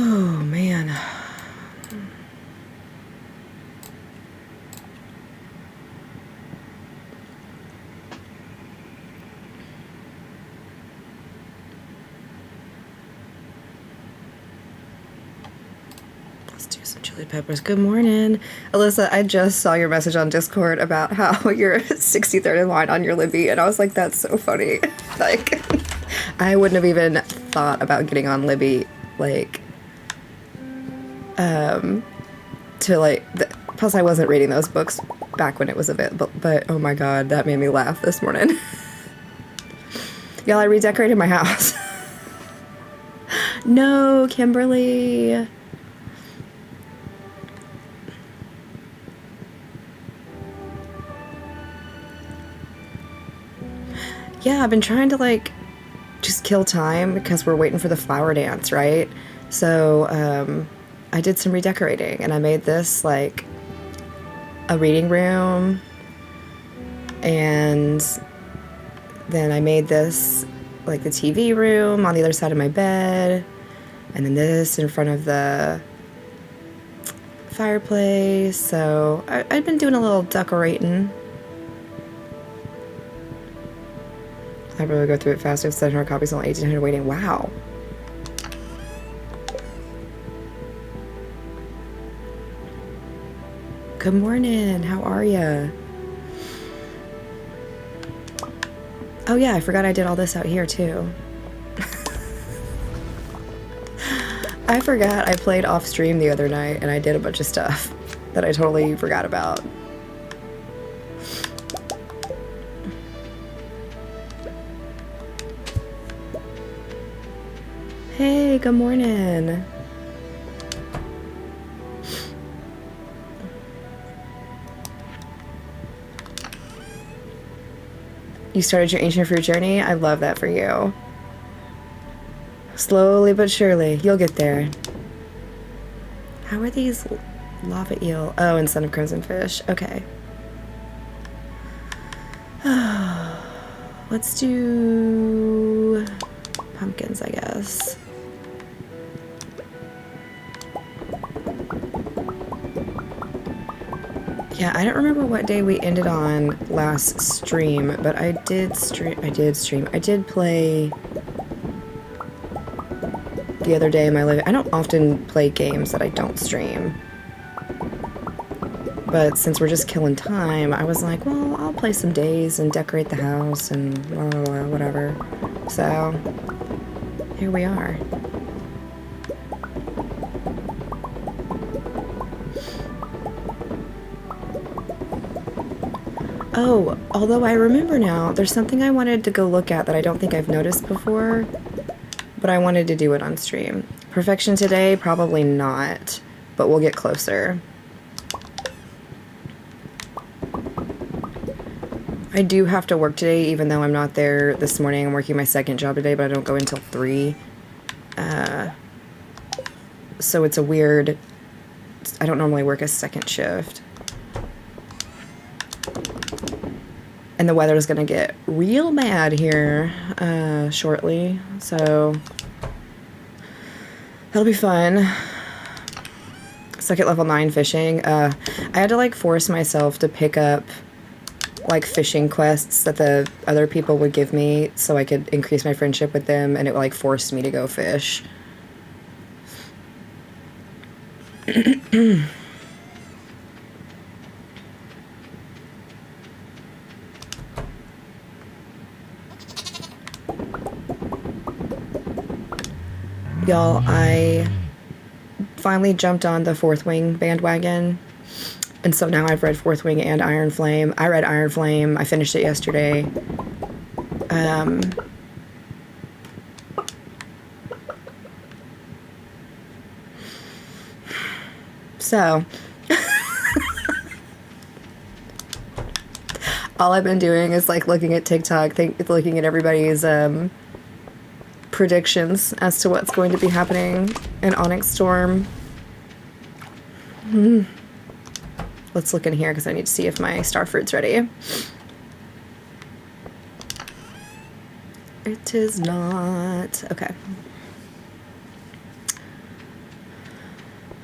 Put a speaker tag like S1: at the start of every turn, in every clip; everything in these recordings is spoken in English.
S1: Oh, man. Let's do some chili peppers. Good morning. Alyssa, I just saw your message on Discord about how you're 63rd in line on your Libby, and I was like, that's so funny. Like, I wouldn't have even thought about getting on Libby, like, to, like, plus I wasn't reading those books back when it was available, but oh my god, that made me laugh this morning. Y'all, I redecorated my house. No, Kimberly. Yeah, I've been trying to, like, just kill time because we're waiting for the flower dance, right? So, I did some redecorating, and I made this, like, a reading room, and then I made this, like, the TV room on the other side of my bed, and then this in front of the fireplace. So I've been doing a little decorating. I really go through it fast. I have 700 copies, only 1,800 waiting. Wow. Good morning. How are ya? Oh yeah, I forgot I did all this out here too. I forgot I played off stream the other night and I did a bunch of stuff that I totally forgot about. Hey, good morning. You started your ancient fruit journey? I love that for you. Slowly but surely, you'll get there. How are these lava eel? Oh, and Son of Crimson Fish. Okay. Let's do pumpkins, I guess. Yeah, I don't remember what day we ended on last stream, but I did stream. I did play the other day in my living. I don't often play games that I don't stream. But since we're just killing time, I was like, well, I'll play some days and decorate the house and blah, blah, blah, whatever. So, here we are. Oh, although I remember now, there's something I wanted to go look at that I don't think I've noticed before, but I wanted to do it on stream. Perfection today? Probably not, but we'll get closer. I do have to work today, even though I'm not there this morning. I'm working my second job today, but I don't go until 3. So it's a weird... I don't normally work a second shift. And the weather is going to get real bad here shortly, so that'll be fun. Stuck at level 9 fishing. I had to, like, force myself to pick up, like, fishing quests that the other people would give me so I could increase my friendship with them, and it, like, forced me to go fish. Y'all, I finally jumped on the Fourth Wing bandwagon, and so now I've read Fourth Wing and Iron Flame. I read Iron Flame. I finished it yesterday. So, all I've been doing is, like, looking at TikTok, looking at everybody's predictions as to what's going to be happening in Onyx Storm. Let's look in here because I need to see if my starfruit's ready. It is not. Okay.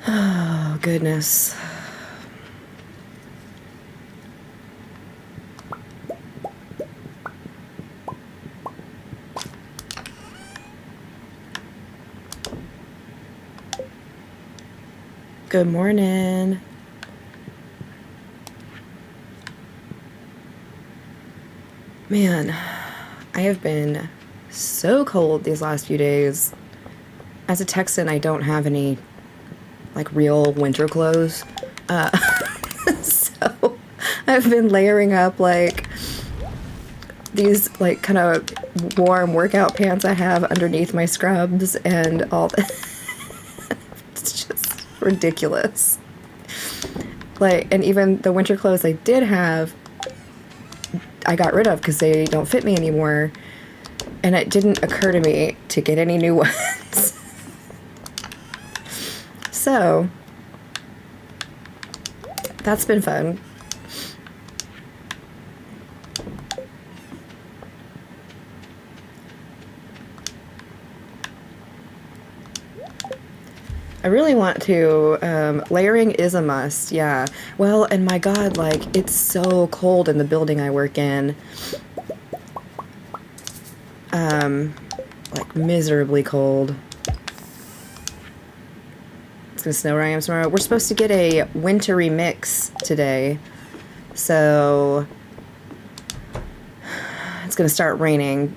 S1: Oh, goodness. Good morning. Man, I have been so cold these last few days. As a Texan, I don't have any, like, real winter clothes. So I've been layering up, like, these, like, kind of warm workout pants I have underneath my scrubs and all that. It's just ridiculous. Like, and even the winter clothes I did have, I got rid of because they don't fit me anymore. And it didn't occur to me to get any new ones. So, that's been fun. I really want to, layering is a must, yeah. Well, and my God, like, it's so cold in the building I work in. Like, miserably cold. It's gonna snow where I am tomorrow. We're supposed to get a wintry mix today, so it's gonna start raining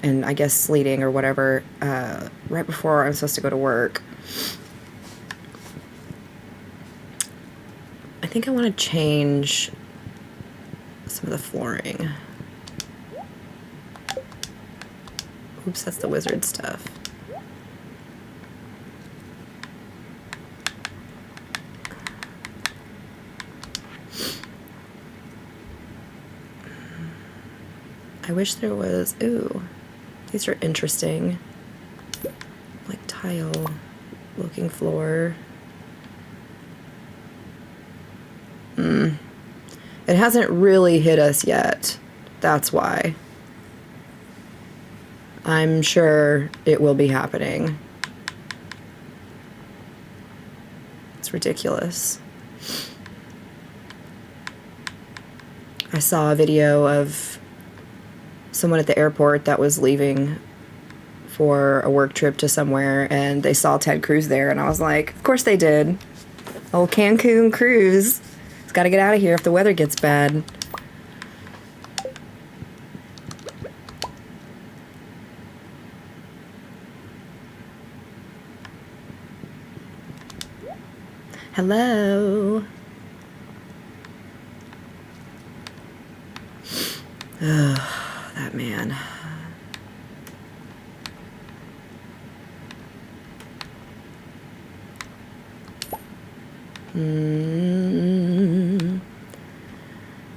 S1: and I guess sleeting or whatever, right before I'm supposed to go to work. I think I want to change some of the flooring. Oops, that's the wizard stuff. I wish there was, ooh, these are interesting. Like tile looking floor. It hasn't really hit us yet. That's why. I'm sure it will be happening. It's ridiculous. I saw a video of someone at the airport that was leaving for a work trip to somewhere, and they saw Ted Cruz there, and I was like, of course they did. Old Cancun Cruz. He's got to get out of here if the weather gets bad. Hello. Ugh, that man.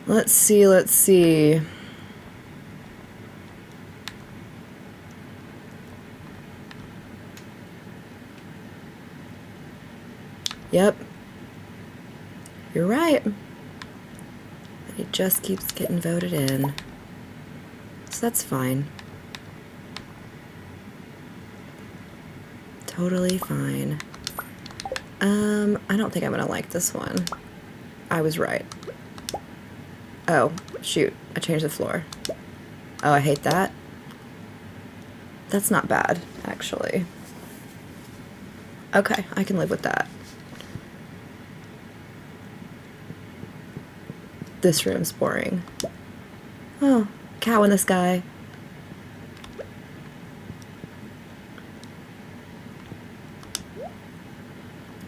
S1: Let's see, let's see. Yep. You're right. It just keeps getting voted in. So that's fine. Totally fine. I don't think I'm gonna like this one. I was right. Oh, shoot. I changed the floor. Oh, I hate that. That's not bad, actually. Okay, I can live with that. This room's boring. Oh, cow in the sky.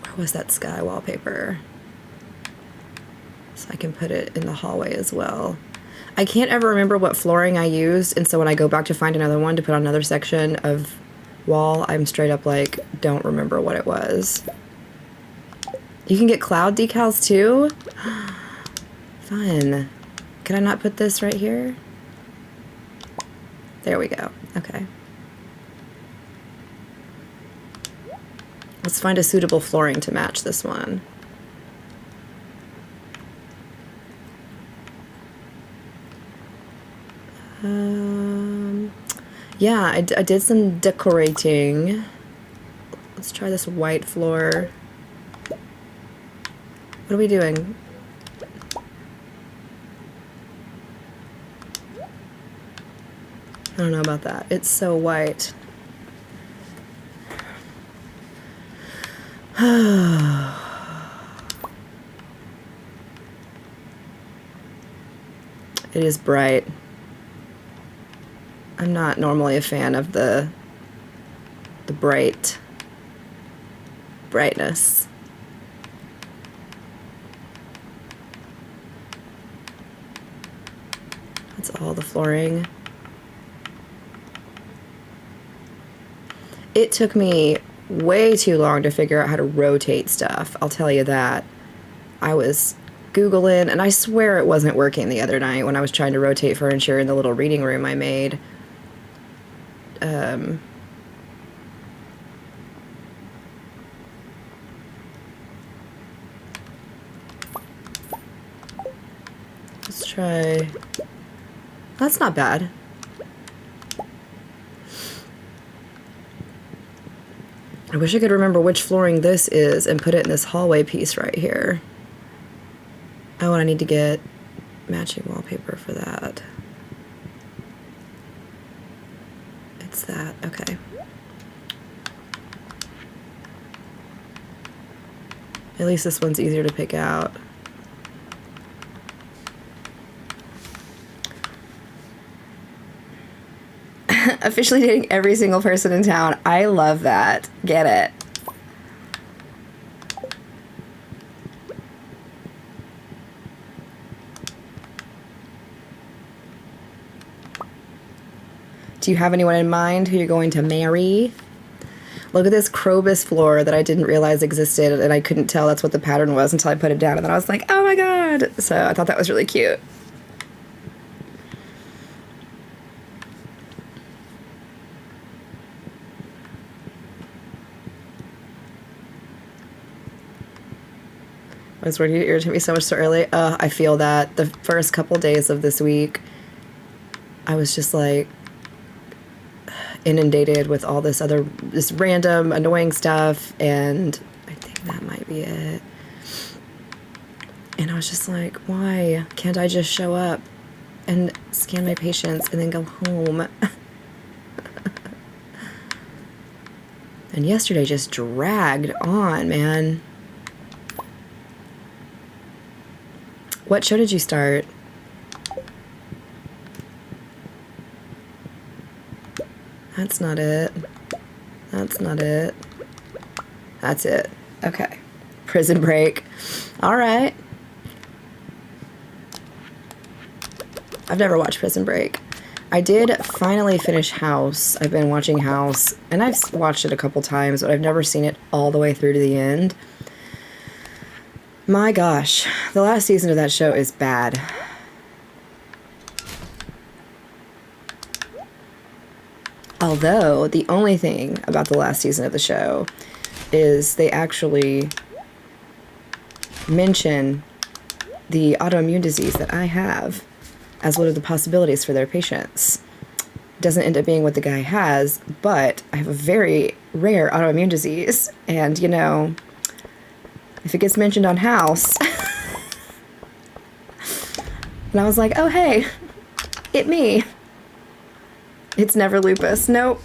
S1: Where was that sky wallpaper? So I can put it in the hallway as well. I can't ever remember what flooring I used, and so when I go back to find another one to put on another section of wall, I'm straight up like, don't remember what it was. You can get cloud decals too? Fun. Can I not put this right here? There we go. Okay. Let's find a suitable flooring to match this one. Yeah, I did some decorating. Let's try this white floor. What are we doing? I don't know about that. It's so white. It is bright. I'm not normally a fan of the brightness. That's all the flooring. It took me way too long to figure out how to rotate stuff. I'll tell you that. I was Googling, and I swear it wasn't working the other night when I was trying to rotate furniture in the little reading room I made. Let's try... That's not bad. I wish I could remember which flooring this is and put it in this hallway piece right here. Oh, and I need to get matching wallpaper for that. It's that, okay. At least this one's easier to pick out. Officially dating every single person in town. I love that. Get it. Do you have anyone in mind who you're going to marry? Look at this Krobus floor that I didn't realize existed, and I couldn't tell that's what the pattern was until I put it down, and then I was like, oh my god! So I thought that was really cute. I was ready to irritate me so much so early. I feel that the first couple days of this week, I was just like inundated with all this random annoying stuff, and I think that might be it. And I was just like, why can't I just show up and scan my patients and then go home? And yesterday just dragged on, man. What show did you start? That's not it. That's not it. That's it. Okay. Prison Break. All right. I've never watched Prison Break. I did finally finish House. I've been watching House, and I've watched it a couple times, but I've never seen it all the way through to the end. My gosh, the last season of that show is bad. Although, the only thing about the last season of the show is they actually mention the autoimmune disease that I have as one of the possibilities for their patients. It doesn't end up being what the guy has, but I have a very rare autoimmune disease, and, you know, if it gets mentioned on House, and I was like, oh, hey, it me. It's never lupus. Nope.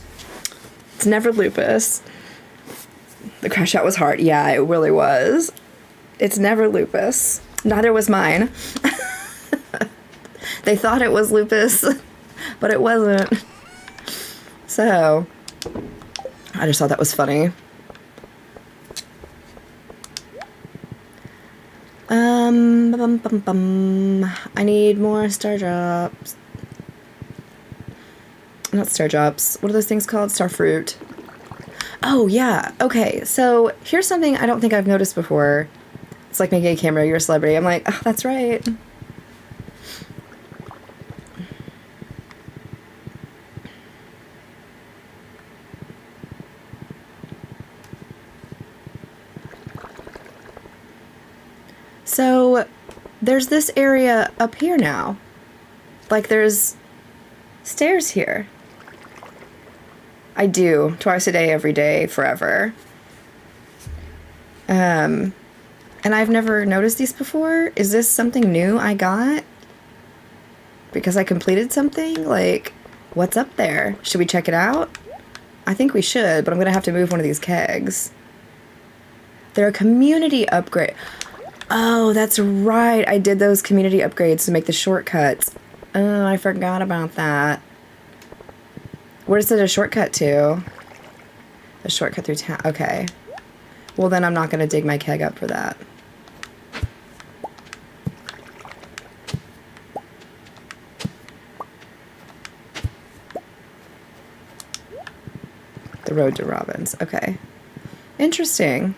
S1: It's never lupus. The crash out was hard. Yeah, it really was. It's never lupus. Neither was mine. They thought it was lupus, but it wasn't. So, I just thought that was funny. I need more star drops. Not star drops. What are those things called? Star fruit. Oh, yeah. Okay, so here's something I don't think I've noticed before. It's like making a camera, you're a celebrity. I'm like, oh, that's right. So, there's this area up here now. Like, there's stairs here. I do. Twice a day, every day, forever. And I've never noticed these before. Is this something new I got? Because I completed something? Like, what's up there? Should we check it out? I think we should, but I'm going to have to move one of these kegs. They're a community upgrade. Oh, that's right. I did those community upgrades to make the shortcuts. Oh, I forgot about that. Where's it a shortcut to? A shortcut through town. Okay. Well, then I'm not going to dig my keg up for that. The road to Robbins. Okay. Interesting.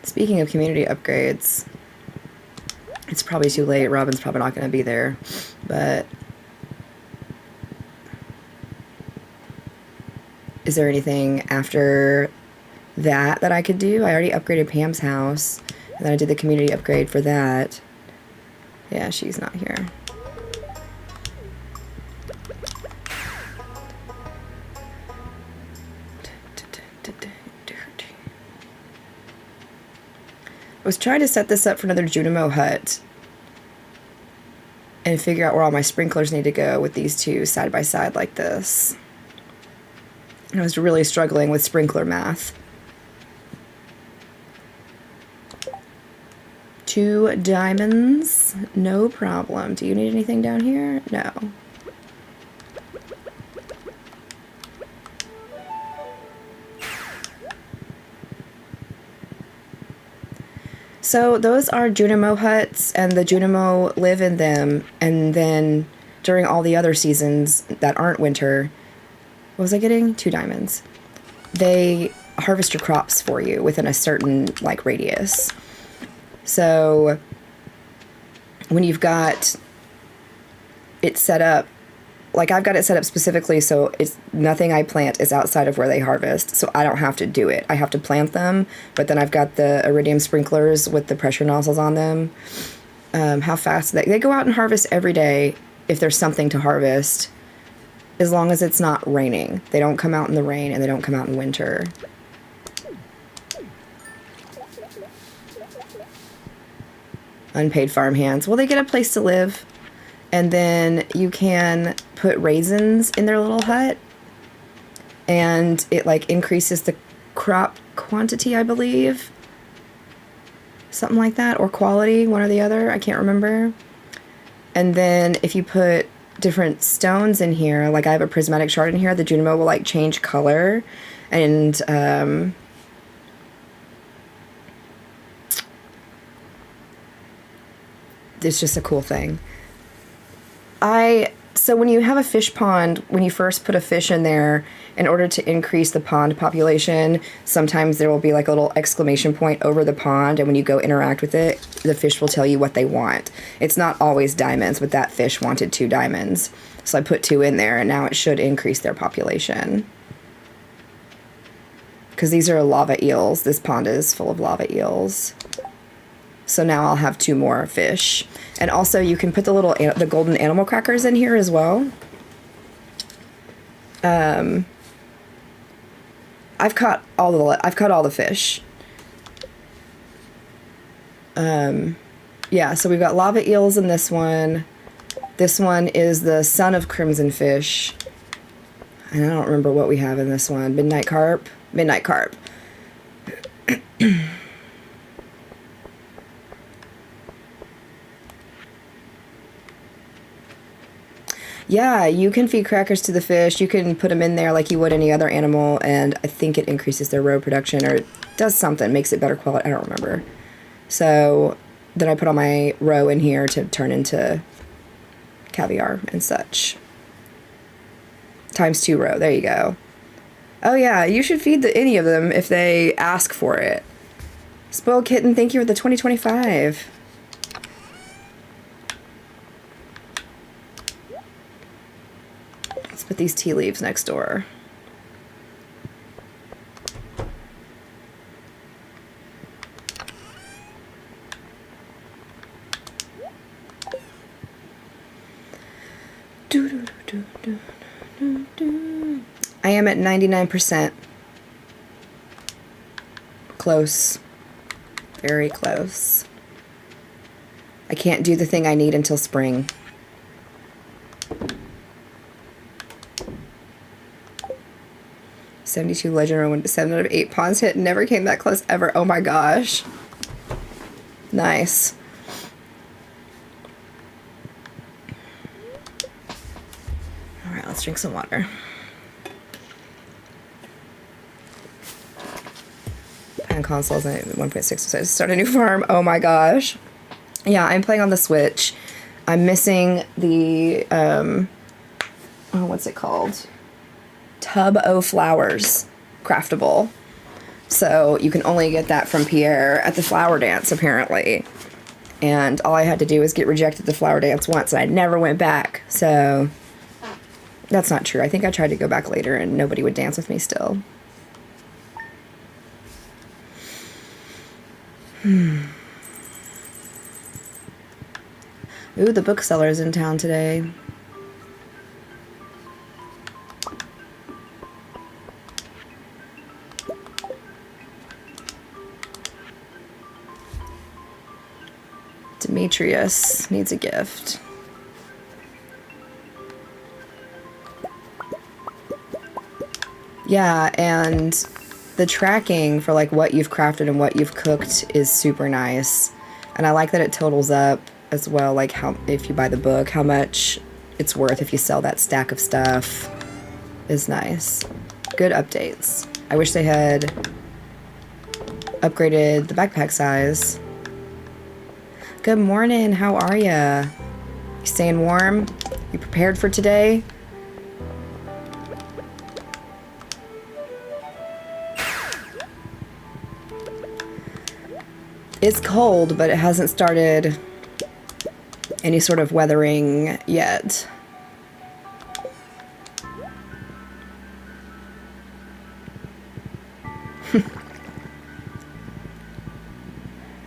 S1: Speaking of community upgrades, it's probably too late. Robin's probably not going to be there, but is there anything after that I could do? I already upgraded Pam's house, and then I did the community upgrade for that. Yeah, she's not here. I was trying to set this up for another Junimo hut and figure out where all my sprinklers need to go with these two side by side like this. And I was really struggling with sprinkler math. 2 diamonds, no problem. Do you need anything down here? No. So those are Junimo huts, and the Junimo live in them, and then during all the other seasons that aren't winter, what was I getting? 2 diamonds. They harvest your crops for you within a certain, like, radius. So when you've got it set up, like I've got it set up specifically so it's nothing I plant is outside of where they harvest, so I don't have to do it. I have to plant them, but then I've got the iridium sprinklers with the pressure nozzles on them. How fast they go out and harvest every day if there's something to harvest, as long as it's not raining. They don't come out in the rain, and they don't come out in winter. Unpaid farm hands. Well, they get a place to live. And then you can put raisins in their little hut, and it like increases the crop quantity, I believe. Something like that, or quality, one or the other, I can't remember. And then if you put different stones in here, like I have a prismatic shard in here, the Junimo will like change color, and it's just a cool thing. So when you have a fish pond, when you first put a fish in there, in order to increase the pond population, sometimes there will be like a little exclamation point over the pond, and when you go interact with it, the fish will tell you what they want. It's not always diamonds, but that fish wanted 2 diamonds. So I put 2 in there, and now it should increase their population. Because these are lava eels. This pond is full of lava eels. So now I'll have 2 more fish. And also you can put the golden animal crackers in here as well. I've caught all the fish. Yeah, so we've got lava eels in this one. This one is the son of crimson fish. And I don't remember what we have in this one. Midnight carp. Midnight carp. Yeah, you can feed crackers to the fish. You can put them in there like you would any other animal, and I think it increases their roe production, or it does something, makes it better quality. I don't remember. So then I put all my roe in here to turn into caviar and such. ×2 roe. There you go. Oh yeah, you should feed any of them if they ask for it. Spoiled Kitten, thank you for the 2025. Let's put these tea leaves next door. I am at 99%. Close. Very close. I can't do the thing I need until spring. "72 Legend Run, 7 out of 8 pawns hit. Never came that close ever." Oh my gosh. Nice. Alright, let's drink some water. Pan consoles at 1.6. So start a new farm. Oh my gosh. Yeah, I'm playing on the Switch. I'm missing the, oh, what's it called? Tub o' Flowers craftable. So you can only get that from Pierre at the flower dance, apparently. And all I had to do was get rejected at the flower dance once, and I never went back. So that's not true. I think I tried to go back later, and nobody would dance with me still. Ooh, the bookseller's in town today. Demetrius needs a gift. Yeah, and the tracking for like what you've crafted and what you've cooked is super nice. And I like that it totals up as well, like how, if you buy the book, how much it's worth if you sell that stack of stuff is nice. Good updates. I wish they had upgraded the backpack size. Good morning, how are ya? You staying warm? You prepared for today? It's cold, but it hasn't started any sort of weathering yet.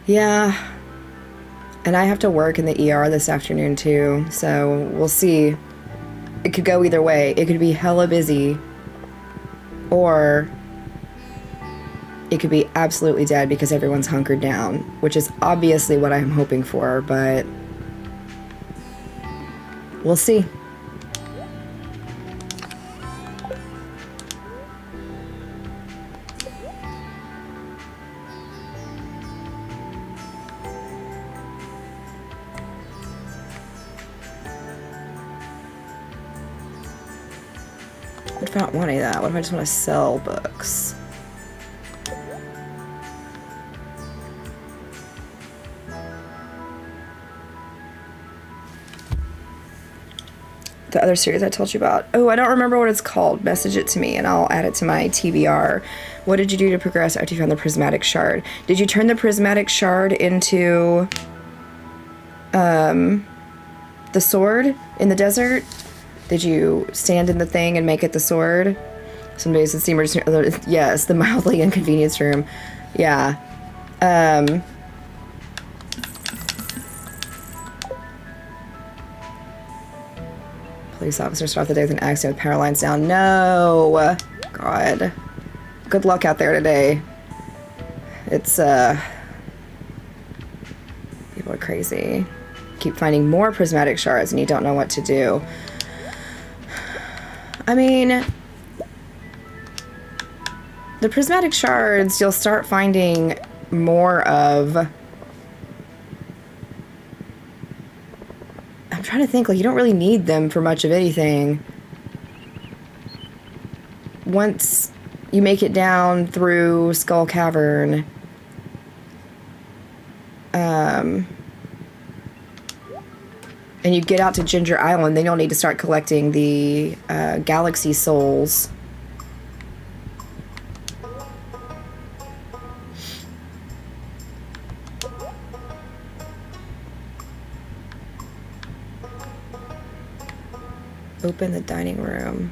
S1: Yeah. And I have to work in the ER this afternoon too, so we'll see. It could go either way. It could be hella busy, or it could be absolutely dead because everyone's hunkered down, which is obviously what I'm hoping for, but we'll see. What if I don't want any of that? What if I just want to sell books? The other series I told you about. Oh, I don't remember what it's called. Message it to me and I'll add it to my TBR. What did you do to progress after you found the prismatic shard? Did you turn the prismatic shard into the sword in the desert? Did you stand in the thing and make it the sword? Some days it's the emergency. Yes, the mildly inconvenienced room. Yeah. Police officer start the day with an accident with power lines down. No! God. Good luck out there today. It's, people are crazy. Keep finding more prismatic shards and you don't know what to do. I mean, the prismatic shards you'll start finding more of. I'm trying to think, like, you don't really need them for much of anything. Once you make it down through Skull Cavern, and you get out to Ginger Island, then you'll need to start collecting the galaxy souls. Open the dining room.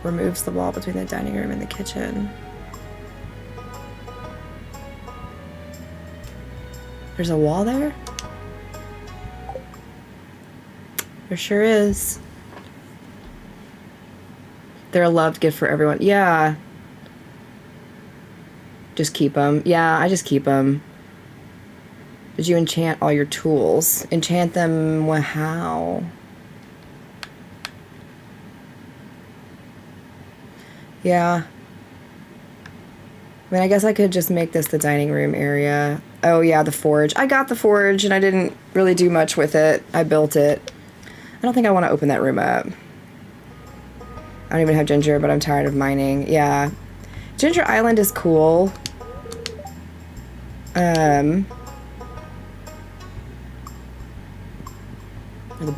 S1: Removes the wall between the dining room and the kitchen. There's a wall there? There sure is. They're a loved gift for everyone. Yeah. Just keep them. Yeah, I just keep them. Did you enchant all your tools? Enchant them how? Yeah. I mean, I guess I could just make this the dining room area. Oh yeah, the forge. I got the forge and I didn't really do much with it. I built it. I don't think I want to open that room up. I don't even have ginger, but I'm tired of mining. Yeah. Ginger Island is cool. The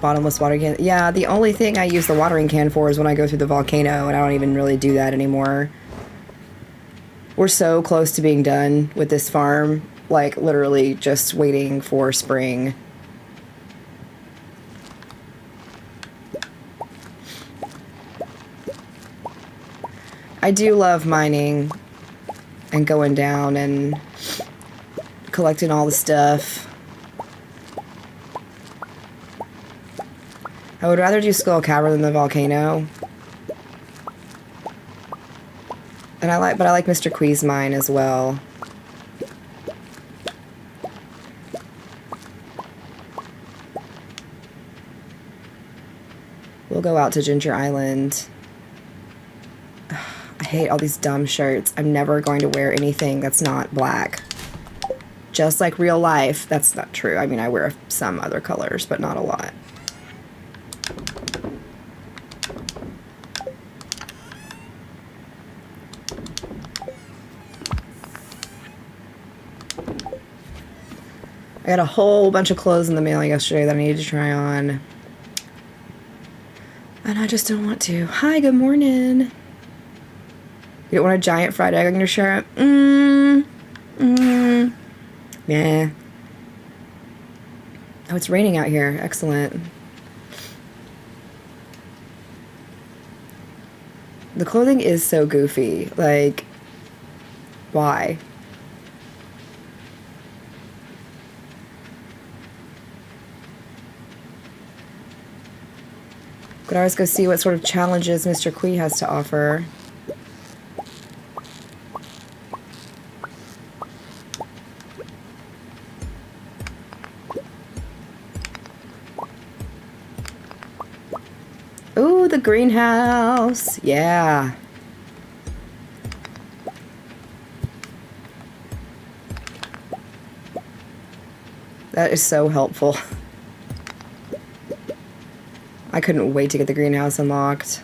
S1: bottomless water can. Yeah, the only thing I use the watering can for is when I go through the volcano, and I don't even really do that anymore. We're so close to being done with this farm. Like, literally just waiting for spring. I do love mining and going down and collecting all the stuff. I would rather do Skull Cavern than the volcano. And I like Mr. Quee's mine as well. We'll go out to Ginger Island. I hate all these dumb shirts. I'm never going to wear anything that's not black. Just like real life. That's not true. I mean, I wear some other colors, but not a lot. I got a whole bunch of clothes in the mail yesterday that I needed to try on. And I just don't want to. Hi, good morning. You don't want a giant fried egg on your shirt? Yeah. Oh, it's raining out here. Excellent. The clothing is so goofy. Like, why? Could always go see what sort of challenges Mr. Quee has to offer. Ooh, the greenhouse. Yeah. That is so helpful. I couldn't wait to get the greenhouse unlocked.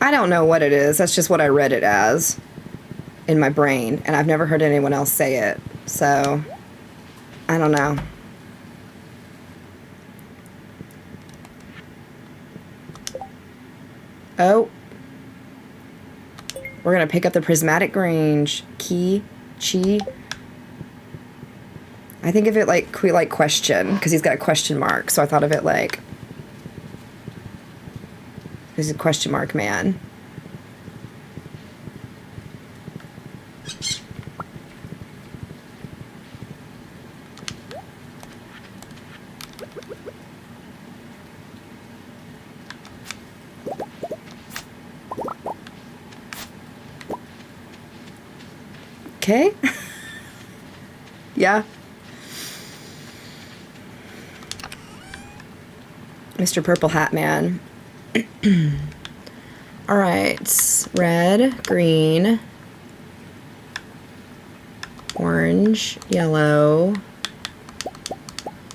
S1: I don't know what it is. That's just what I read it as in my brain, and I've never heard anyone else say it. So, I don't know. Oh. We're going to pick up the prismatic range. Chi. I think of it like question, because he's got a question mark. So I thought of it like... He's a question mark man. Okay. Yeah. Mr. Purple Hat Man. All right. Red, green, orange, yellow.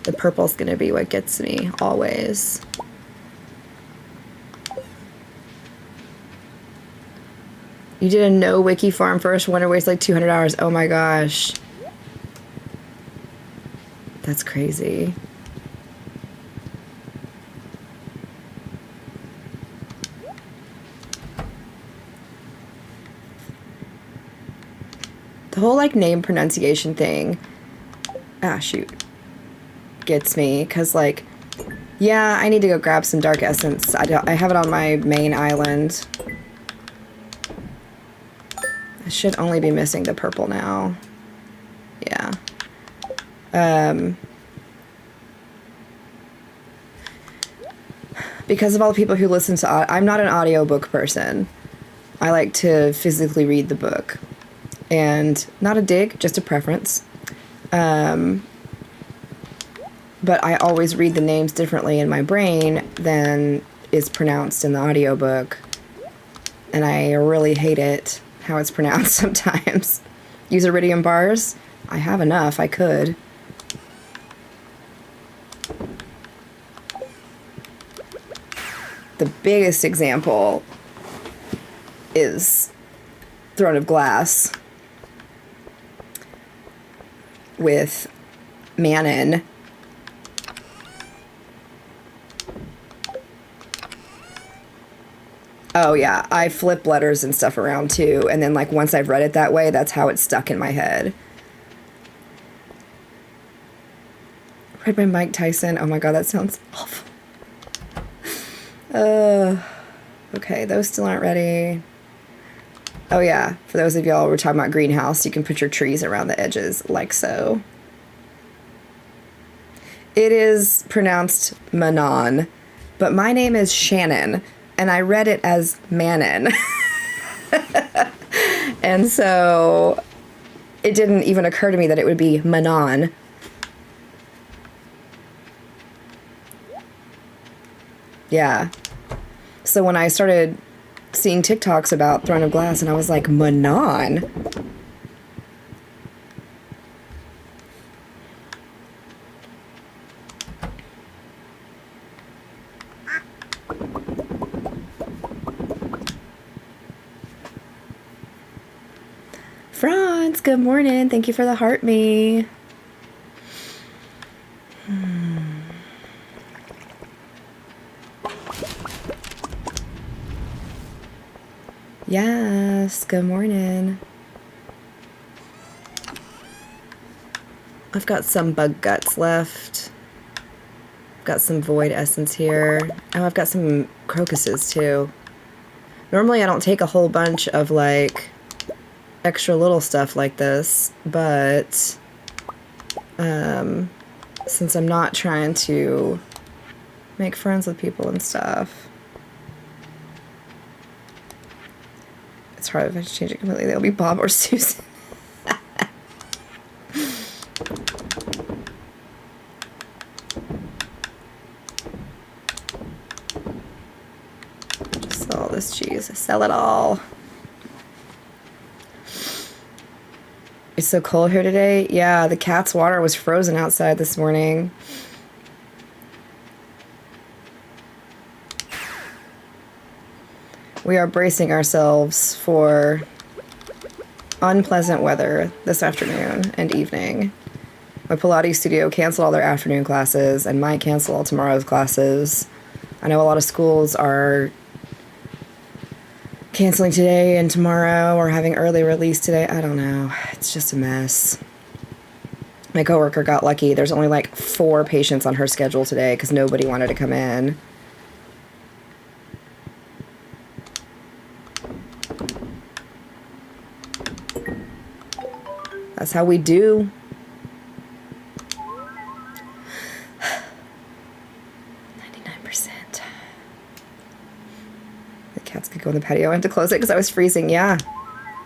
S1: The purple's going to be what gets me always. You did a no wiki farm first. Wonder waste like 200 hours. Oh my gosh. That's crazy. The whole like name pronunciation thing. Ah, shoot. Gets me. Because like, yeah, I need to go grab some dark essence. I have it on my main island. I should only be missing the purple now. Yeah. Because of all the people who listen to... I'm not an audiobook person. I like to physically read the book. And not a dig, just a preference. But I always read the names differently in my brain than is pronounced in the audiobook. And I really hate it, how it's pronounced sometimes. Use iridium bars? I have enough, I could. The biggest example is Throne of Glass with Manon. Oh yeah, I flip letters and stuff around too, and then like once I've read it that way, that's how it's stuck in my head. Read by Mike Tyson. Oh my god, that sounds awful. Okay, those still aren't ready. Oh yeah, for those of y'all who were talking about greenhouse, you can put your trees around the edges like so. It is pronounced Manon, but my name is Shannon, and I read it as Manon. And so it didn't even occur to me that it would be Manon. Yeah. So when I started seeing TikToks about Throne of Glass, and I was like, Manon? Franz, good morning. Thank you for the heart me. Yes, good morning. I've got some bug guts left. Got some void essence here. Oh, I've got some crocuses too. Normally I don't take a whole bunch of like extra little stuff like this, but since I'm not trying to make friends with people and stuff, it's hard if I change it completely. They'll be Bob or Susan. Sell all this cheese. Sell it all. It's so cold here today. Yeah, the cat's water was frozen outside this morning. We are bracing ourselves for unpleasant weather this afternoon and evening. My Pilates studio canceled all their afternoon classes and might cancel all tomorrow's classes. I know a lot of schools are canceling today and tomorrow or having early release today. I don't know. It's just a mess. My coworker got lucky. There's only like 4 patients on her schedule today because nobody wanted to come in. That's how we do. 99%. The cats could go in the patio. I had to close it because I was freezing. Yeah.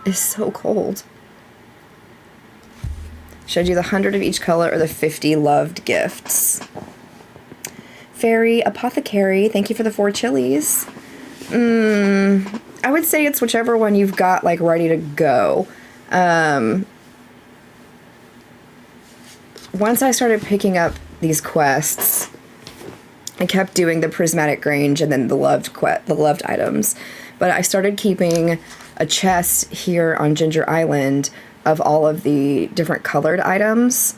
S1: It's so cold. Should I do the 100 of each color or the 50 loved gifts? Fairy Apothecary, thank you for the 4 chilies. I would say it's whichever one you've got like ready to go. Once I started picking up these quests, I kept doing the Prismatic Grange and then the loved items. But I started keeping a chest here on Ginger Island of all of the different colored items.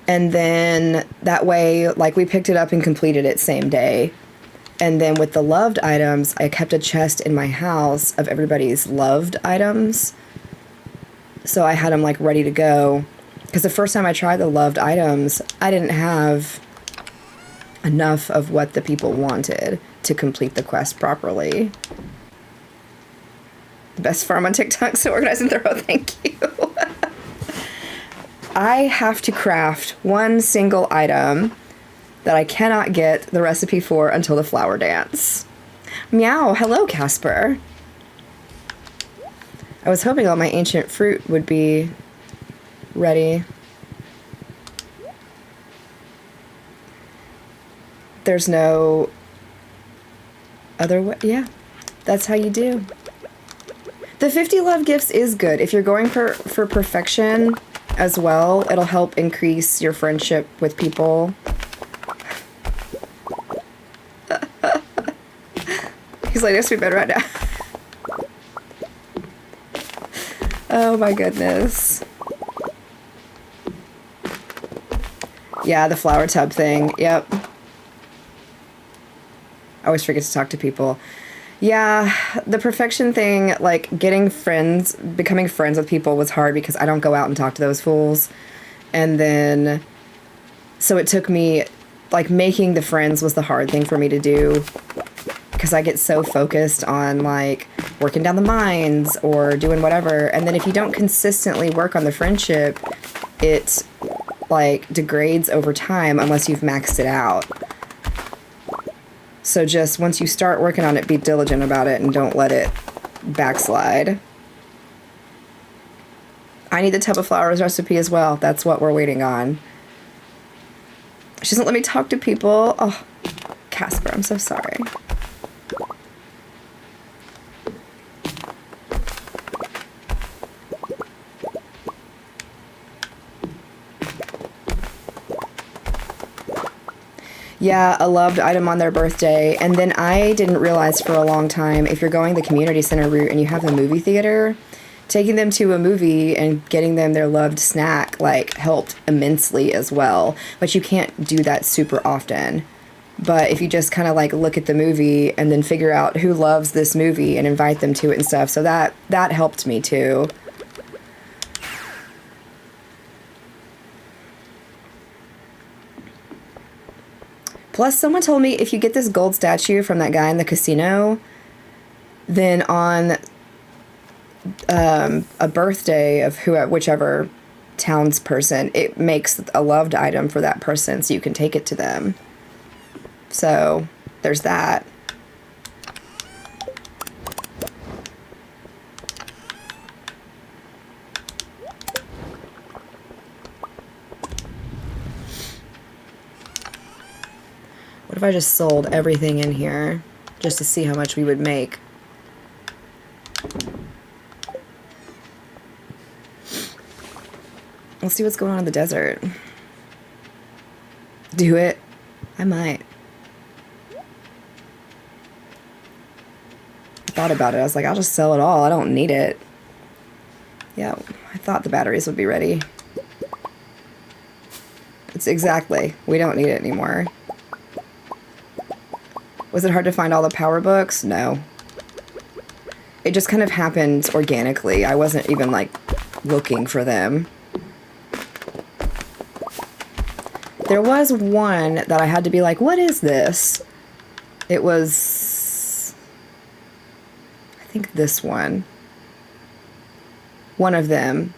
S1: And then that way, like, we picked it up and completed it same day. And then with the loved items, I kept a chest in my house of everybody's loved items. So I had them like ready to go. Because the first time I tried the loved items, I didn't have enough of what the people wanted to complete the quest properly. Best farm on TikTok, so organized and thorough. Thank you. I have to craft one single item that I cannot get the recipe for until the flower dance. Meow. Hello, Casper. I was hoping all my ancient fruit would be ready. There's no other way. Yeah, that's how you do. The 50 love gifts is good. If you're going for perfection as well, it'll help increase your friendship with people. He's like, this would be better right now. Oh my goodness. Yeah, the flower tub thing. Yep. I always forget to talk to people. Yeah, the perfection thing, like getting friends, becoming friends with people was hard because I don't go out and talk to those fools. And then, so it took me, like making the friends was the hard thing for me to do because I get so focused on like working down the mines or doing whatever. And then if you don't consistently work on the friendship, it like degrades over time unless you've maxed it out. So just once you start working on it, be diligent about it and don't let it backslide. I need the tub of flowers recipe as well. That's what we're waiting on. She doesn't let me talk to people. Oh, Casper, I'm so sorry. Yeah, a loved item on their birthday. And then I didn't realize for a long time, if you're going the community center route and you have the movie theater, taking them to a movie and getting them their loved snack, like, helped immensely as well. But you can't do that super often. But if you just kind of, like, look at the movie and then figure out who loves this movie and invite them to it and stuff. So that helped me, too. Plus, someone told me if you get this gold statue from that guy in the casino, then on a birthday of whichever townsperson, it makes a loved item for that person, so you can take it to them. So, there's that. What if I just sold everything in here just to see how much we would make? Let's see what's going on in the desert. Do it. I might. I thought about it. I was like, I'll just sell it all. I don't need it. Yeah, I thought the batteries would be ready. It's exactly. We don't need it anymore. Was it hard to find all the power books? No. It just kind of happened organically. I wasn't even, like, looking for them. There was one that I had to be like, what is this? It was, I think this one. One of them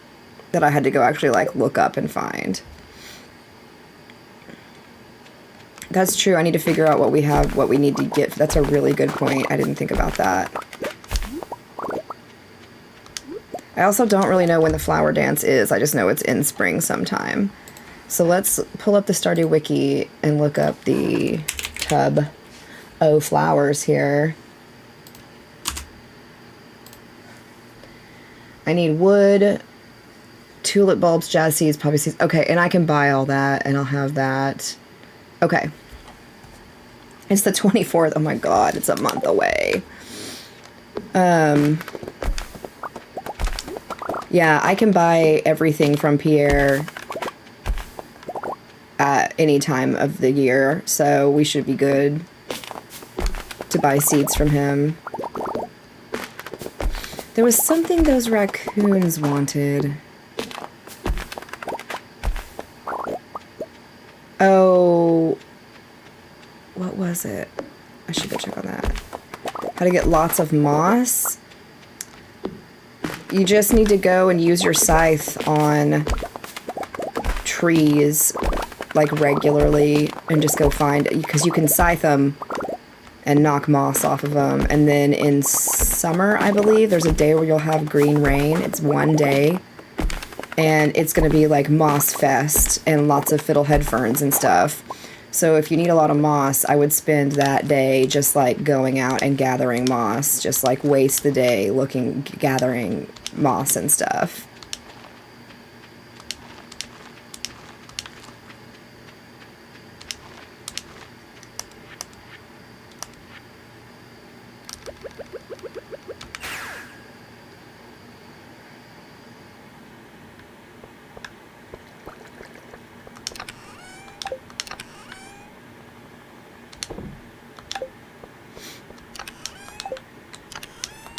S1: that I had to go actually, like, look up and find. That's true. I need to figure out what we have, what we need to get. That's a really good point. I didn't think about that. I also don't really know when the flower dance is. I just know it's in spring sometime. So let's pull up the Stardew Wiki and look up the tub of flowers here. I need wood, tulip bulbs, jazz seeds, poppy seeds. Okay, and I can buy all that, and I'll have that. Okay. It's the 24th. Oh my god, it's a month away. Yeah, I can buy everything from Pierre at any time of the year, so we should be good to buy seeds from him. There was something those raccoons wanted. Oh, what was it? I should go check on that. How to get lots of moss? You just need to go and use your scythe on trees like regularly and just go find it, because you can scythe them and knock moss off of them. And then in summer, I believe, there's a day where you'll have green rain. It's one day. And it's going to be like moss fest and lots of fiddlehead ferns and stuff. So if you need a lot of moss, I would spend that day just like going out and gathering moss. Just like waste the day gathering moss and stuff.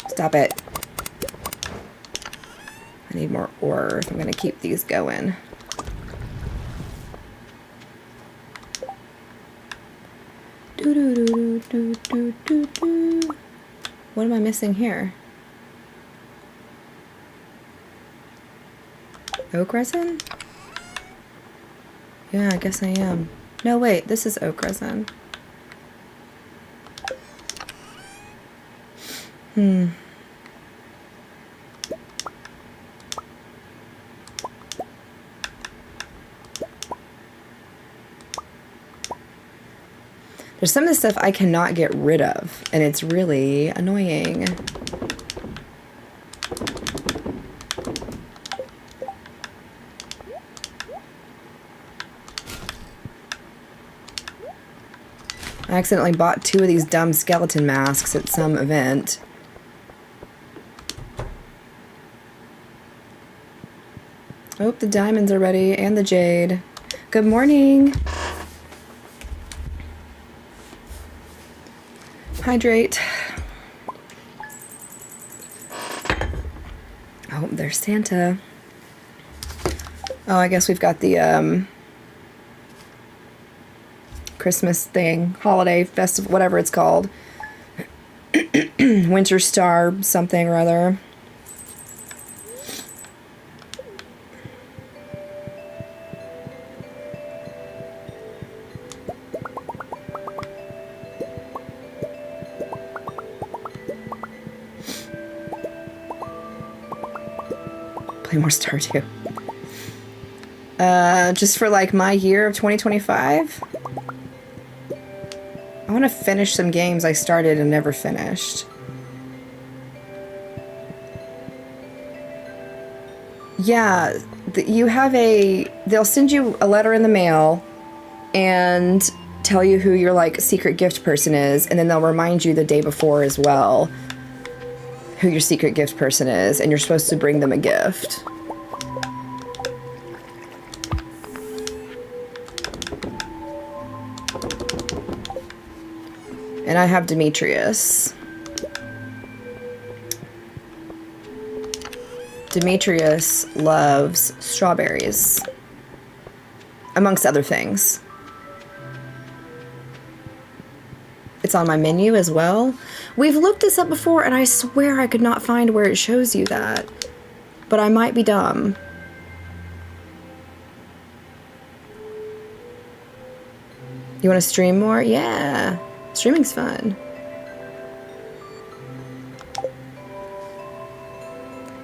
S1: Stop it. I need more ore if I'm going to keep these going. What am I missing here? Oak resin? Yeah, I guess I am. No, wait, this is oak resin. There's some of this stuff I cannot get rid of, and it's really annoying. I accidentally bought 2 of these dumb skeleton masks at some event. Oh, the diamonds are ready, and the jade. Good morning. Hydrate. Oh, there's Santa. Oh, I guess we've got the Christmas thing, holiday festival, whatever it's called. Winter Star something or other. Play more Stardew. Just for like my year of 2025. I want to finish some games I started and never finished. Yeah, you have they'll send you a letter in the mail and tell you who your like secret gift person is, and then they'll remind you the day before as well who your secret gift person is, and you're supposed to bring them a gift. And I have Demetrius. Demetrius loves strawberries, amongst other things. It's on my menu as well. We've looked this up before, and I swear I could not find where it shows you that. But I might be dumb. You want to stream more? Yeah. Streaming's fun.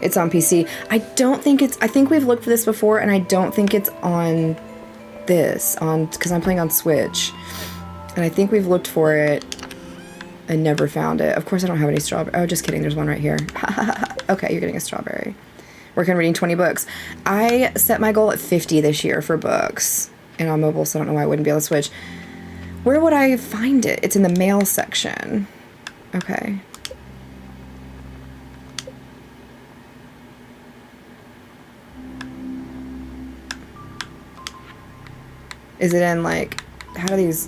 S1: It's on PC. I think we've looked for this before, and I don't think it's on this, because I'm playing on Switch. And I think we've looked for it and never found it. Of course I don't have any strawberry. Oh, just kidding. There's one right here. Okay, you're getting a strawberry. Working on reading 20 books. I set my goal at 50 this year for books. And on mobile, so I don't know why I wouldn't be able to switch. Where would I find it? It's in the mail section. Okay. Is it in, like, how do these...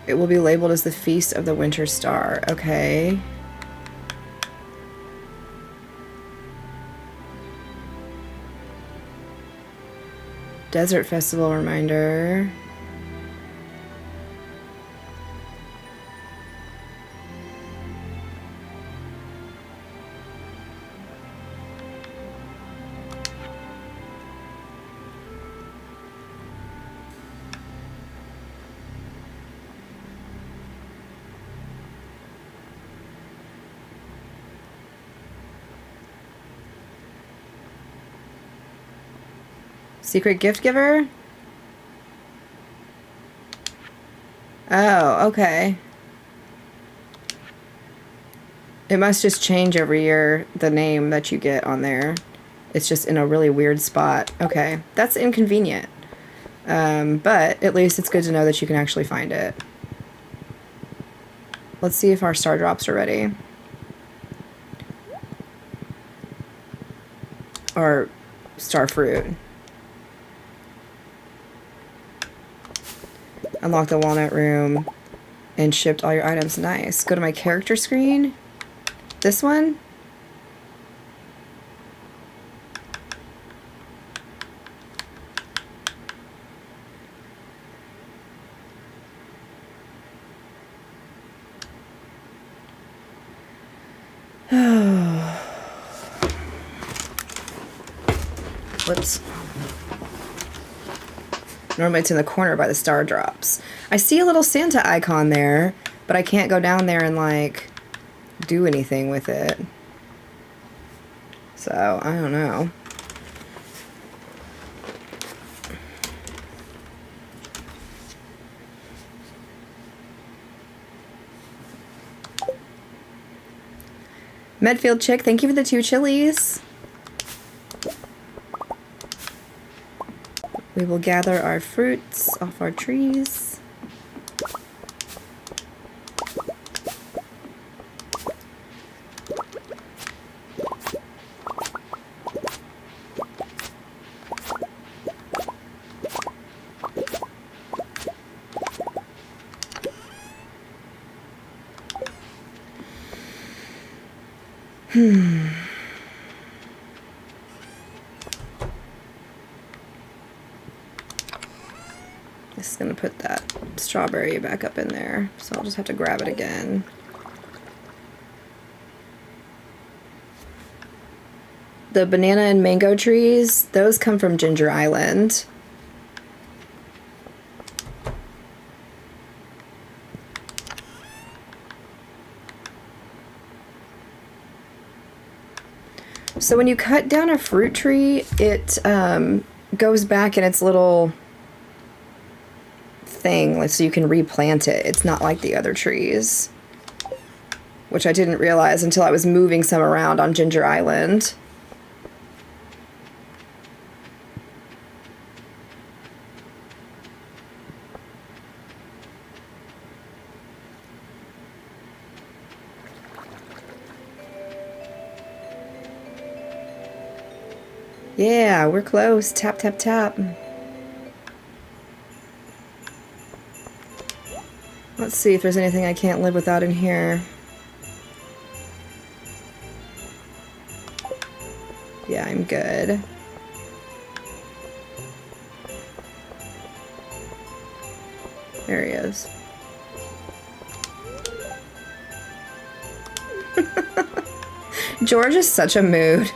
S1: It will be labeled as the Feast of the Winter Star. Okay. Desert Festival reminder. Secret gift giver? Oh, okay. It must just change every year, the name that you get on there. It's just in a really weird spot. Okay, that's inconvenient. But at least it's good to know that you can actually find it. Let's see if our star drops are ready. Or star fruit. Unlock the walnut room and shipped all your items. Nice. Go to my character screen. This one. Whoops. Normally it's in the corner by the star drops. I see a little Santa icon there, but I can't go down there and, like, do anything with it. So, I don't know. Medfield Chick, thank you for the 2 chilies. We will gather our fruits off our trees. This is gonna put that strawberry back up in there, so I'll just have to grab it again. The banana and mango trees, those come from Ginger Island. So when you cut down a fruit tree, it goes back in its little thing, like, so you can replant it. It's not like the other trees, which I didn't realize until I was moving some around on Ginger Island. Yeah, we're close. Tap, tap, tap. Let's see if there's anything I can't live without in here. Yeah, I'm good. There he is. George is such a mood.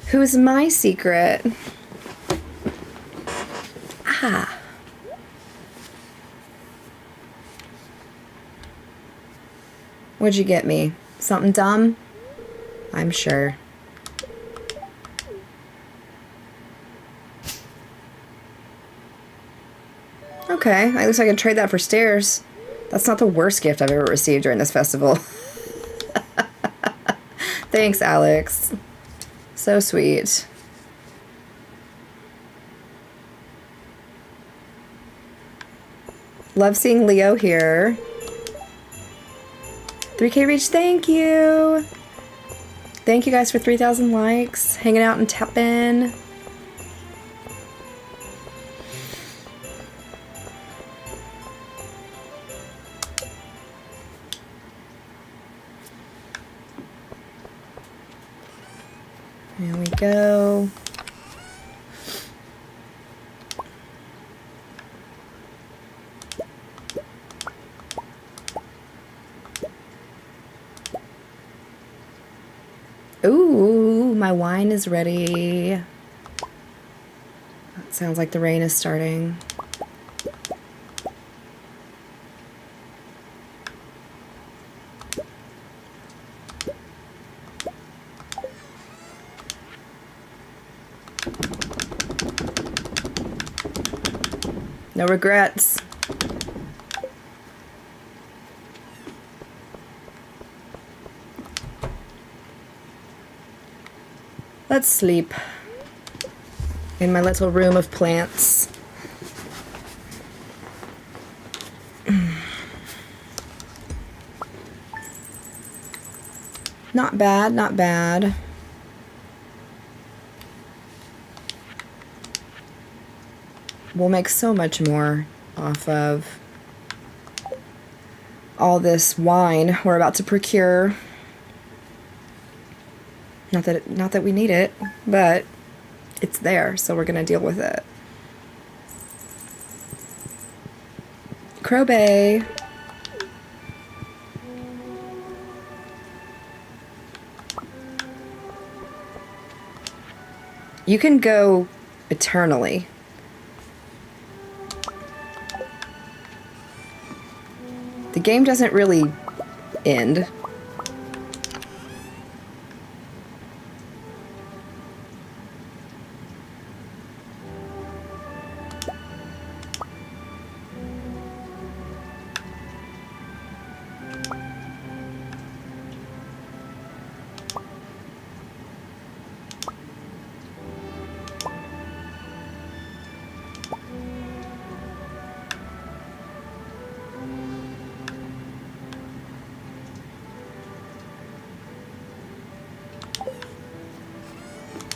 S1: Who's my secret? Ah. What'd you get me? Something dumb? I'm sure. Okay, at least I can trade that for stairs. That's not the worst gift I've ever received during this festival. Thanks, Alex. So sweet. Love seeing Leo here. 3K reach, thank you. Thank you guys for 3,000 likes, hanging out and tapping. There we go. Ooh, my wine is ready. That sounds like the rain is starting. No regrets. Let's sleep in my little room of plants. Not bad, not bad. We'll make so much more off of all this wine we're about to procure. Not that we need it, but it's there, so we're gonna deal with it. Crowbay. You can go eternally. The game doesn't really end.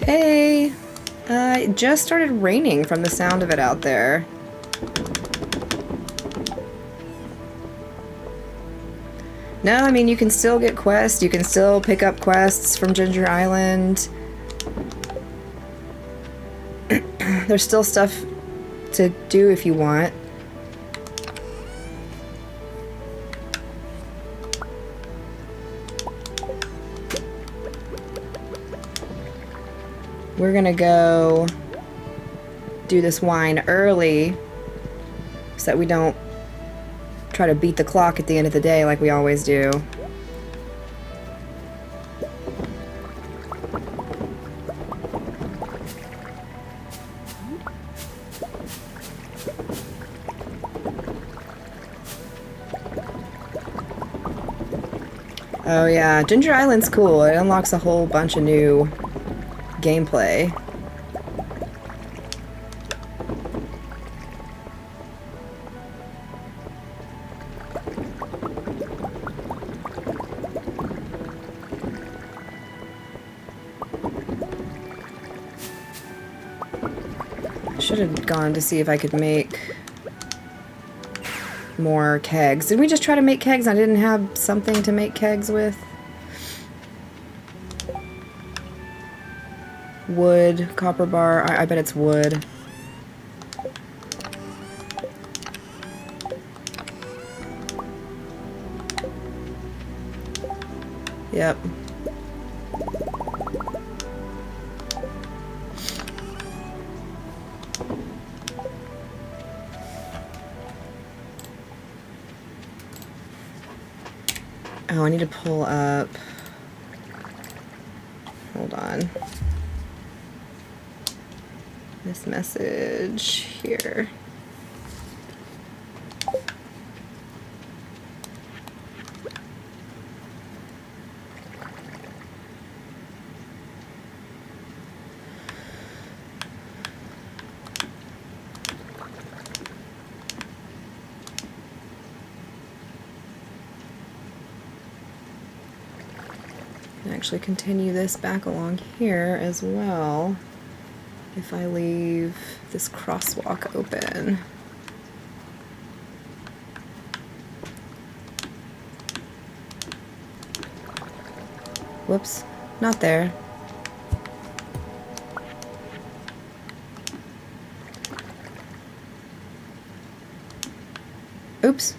S1: Hey, it just started raining from the sound of it out there. No, I mean, you can still get quests. You can still pick up quests from Ginger Island. There's still stuff to do if you want. We're gonna go do this wine early so that we don't try to beat the clock at the end of the day like we always do. Oh yeah, Ginger Island's cool. It unlocks a whole bunch of new gameplay. Should have gone to see if I could make more kegs. Did we just try to make kegs? I didn't have something to make kegs with. Wood, copper bar. I bet it's wood. Yep. Oh, I need to pull up. Hold on. This message here. actually continue this back along here as well if I leave this crosswalk open. Whoops, not there. Oops.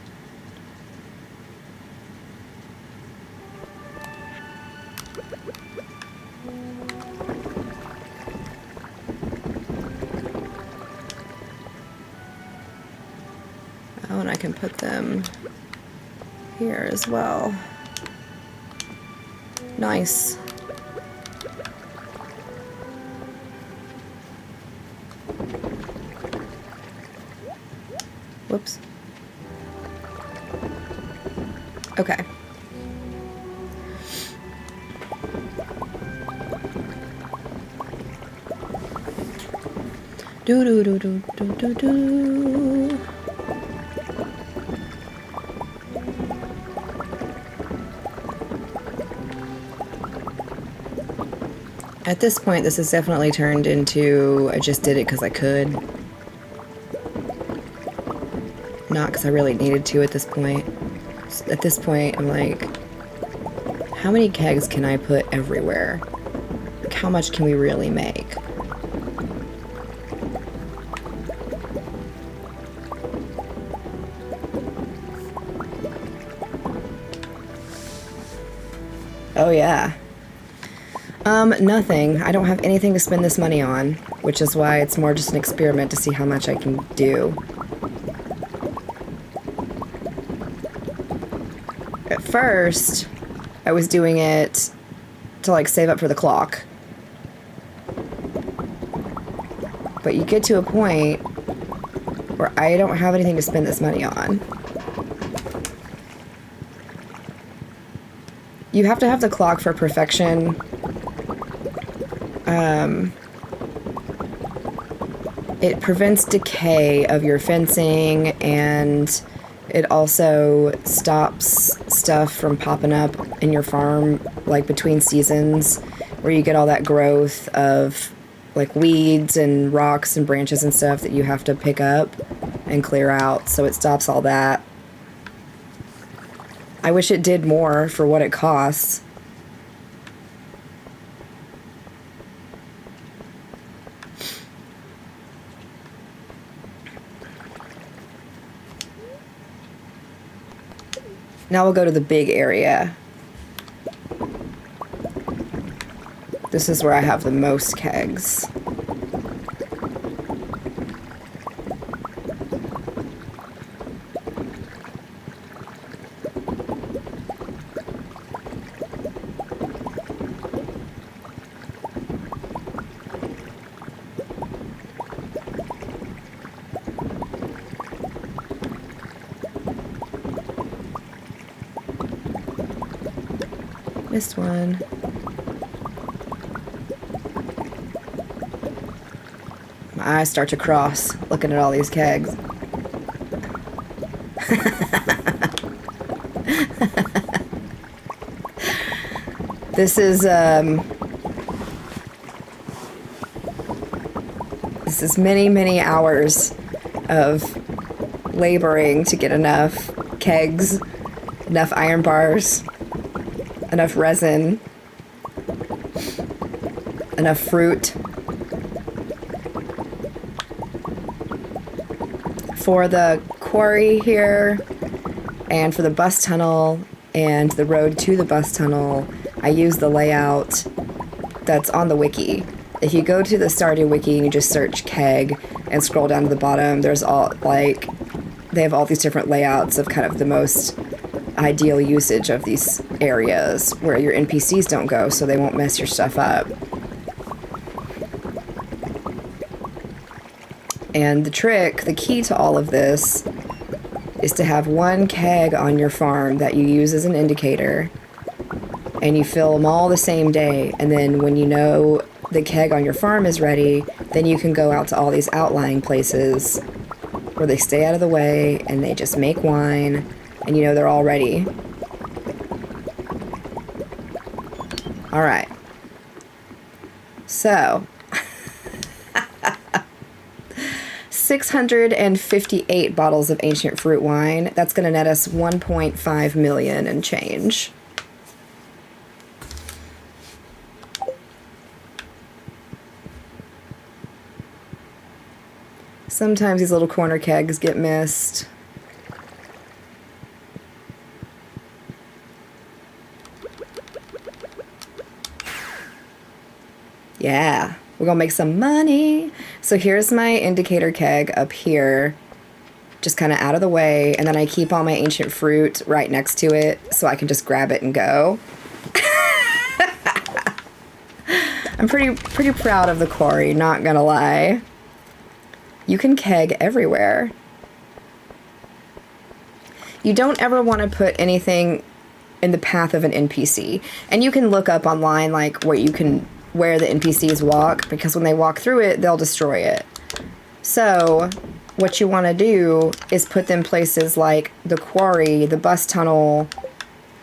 S1: Oh, and I can put them here as well. Nice. Whoops. Okay. Do do do do do do do. At this point, this has definitely turned into I just did it because I could. Not because I really needed to at this point. At this point, I'm like, how many kegs can I put everywhere? Like, how much can we really make? Oh yeah. Nothing. I don't have anything to spend this money on, which is why it's more just an experiment to see how much I can do. At first, I was doing it to like save up for the clock. But you get to a point where I don't have anything to spend this money on. You have to have the clock for perfection. It prevents decay of your fencing, and it also stops stuff from popping up in your farm, like between seasons, where you get all that growth of like weeds and rocks and branches and stuff that you have to pick up and clear out, so it stops all that. I wish it did more for what it costs. Now we'll go to the big area. This is where I have the most kegs. Missed one. My eyes start to cross looking at all these kegs. This is many hours of laboring to get enough kegs, enough iron bars, enough resin, enough fruit for the quarry here, and for the bus tunnel and the road to the bus tunnel. I use the layout that's on the wiki. If you go to the Stardew wiki and you just search keg and scroll down to the bottom, there's all like they have all these different layouts of kind of the most ideal usage of these areas where your NPCs don't go, so they won't mess your stuff up. And the trick, the key to all of this, is to have one keg on your farm that you use as an indicator, and you fill them all the same day, and then when you know the keg on your farm is ready, then you can go out to all these outlying places where they stay out of the way and they just make wine, and you know they're all ready. All right. So, 658 bottles of ancient fruit wine. That's going to net us 1.5 million and change. Sometimes these little corner kegs get missed. Yeah, we're gonna make some money. So here's my indicator keg up here, just kind of out of the way, and then I keep all my ancient fruit right next to it so I can just grab it and go. I'm pretty proud of the quarry, not gonna lie. You can keg everywhere. You don't ever want to put anything in the path of an NPC, and you can look up online like where the NPCs walk, because when they walk through it, they'll destroy it. So what you want to do is put them places like the quarry, the bus tunnel,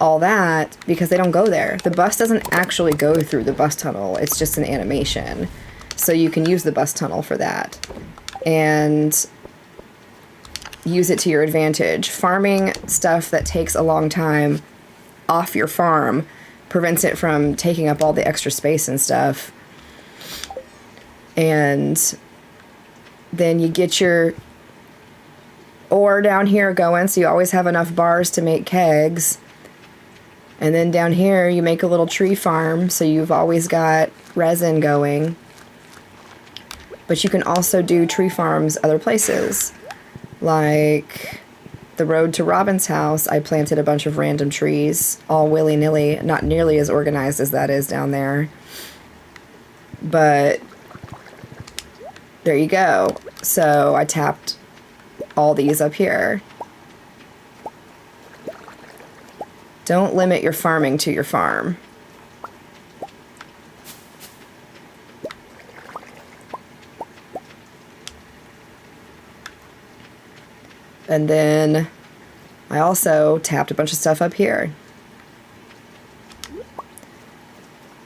S1: all that, because they don't go there. The bus doesn't actually go through the bus tunnel. It's just an animation. So you can use the bus tunnel for that and use it to your advantage. Farming stuff that takes a long time off your farm prevents it from taking up all the extra space and stuff. And then you get your ore down here going, so you always have enough bars to make kegs. And then down here you make a little tree farm, so you've always got resin going. But you can also do tree farms other places. Like the road to Robin's house, I planted a bunch of random trees, all willy-nilly, not nearly as organized as that is down there. But there you go. So I tapped all these up here. Don't limit your farming to your farm. And then I also tapped a bunch of stuff up here.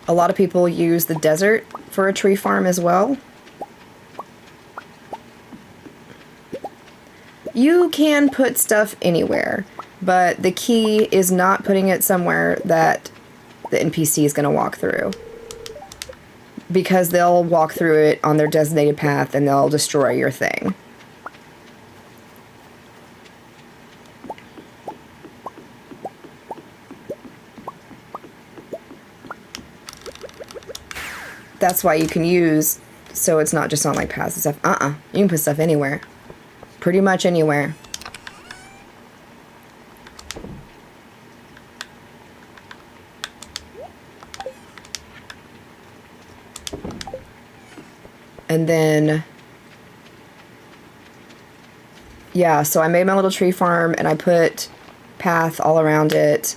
S1: A lot of people use the desert for a tree farm as well. You can put stuff anywhere, but the key is not putting it somewhere that the NPC is going to walk through, because they'll walk through it on their designated path and they'll destroy your thing. That's why you can use, so it's not just on like paths and stuff. You can put stuff anywhere. Pretty much anywhere. And then, yeah, so I made my little tree farm and I put path all around it.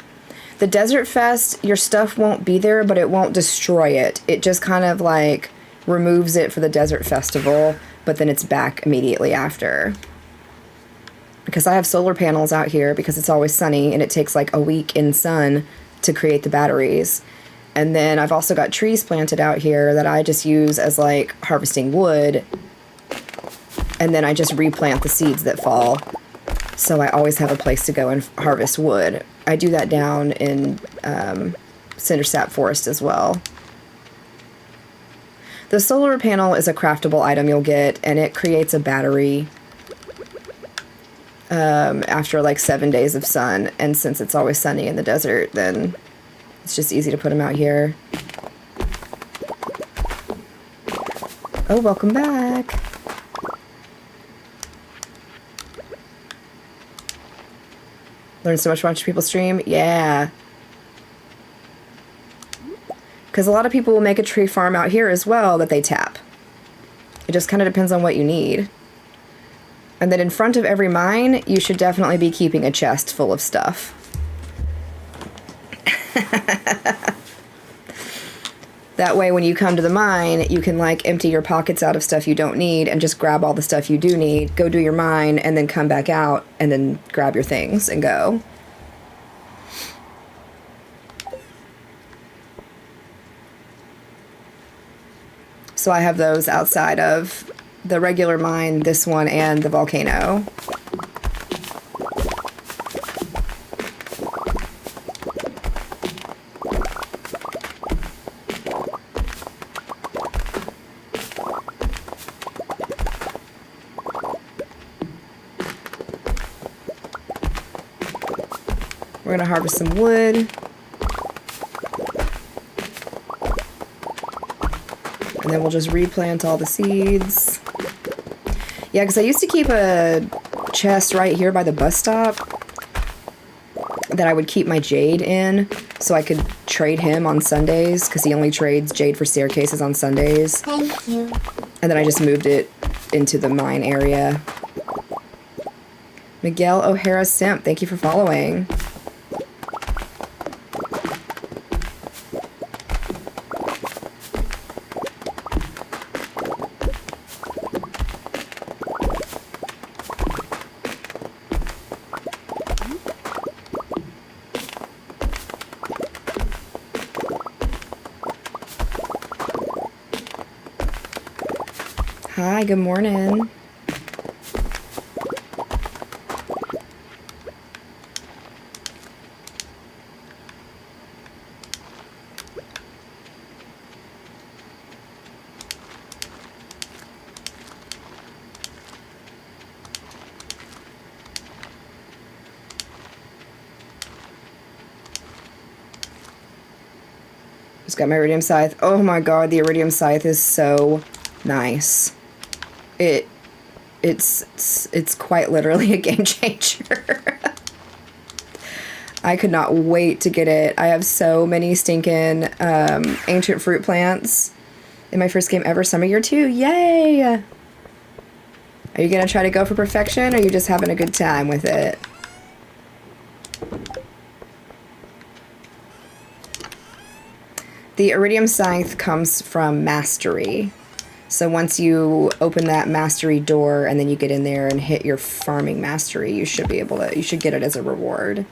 S1: The Desert Fest, your stuff won't be there, but it won't destroy it. It just kind of like removes it for the Desert Festival, but then it's back immediately after. Because I have solar panels out here because it's always sunny and it takes like a week in sun to create the batteries. And then I've also got trees planted out here that I just use as like harvesting wood. And then I just replant the seeds that fall. So I always have a place to go and harvest wood. I do that down in Cindersap Forest as well. The solar panel is a craftable item you'll get, and it creates a battery after like 7 days of sun. And since it's always sunny in the desert, then it's just easy to put them out here. Oh, welcome back. Learn so much watching people stream? Yeah. Because a lot of people will make a tree farm out here as well that they tap. It just kind of depends on what you need. And then in front of every mine, you should definitely be keeping a chest full of stuff. That way when you come to the mine, you can like empty your pockets out of stuff you don't need and just grab all the stuff you do need, go do your mine, and then come back out and then grab your things and go. So I have those outside of the regular mine, this one, and the volcano. We're gonna harvest some wood. And then we'll just replant all the seeds. Yeah, because I used to keep a chest right here by the bus stop that I would keep my jade in so I could trade him on Sundays, because he only trades jade for staircases on Sundays.
S2: Thank you.
S1: And then I just moved it into the mine area. Miguel O'Hara Simp, thank you for following. Hi, good morning. Just got my iridium scythe. Oh my god, the iridium scythe is so nice. It's quite literally a game changer. I could not wait to get it. I have so many stinking ancient fruit plants in my first game ever. Summer year 2. Yay! Are you gonna try to go for perfection, or are you just having a good time with it? The iridium scythe comes from mastery. So once you open that mastery door and then you get in there and hit your farming mastery, you should be able to, you should get it as a reward.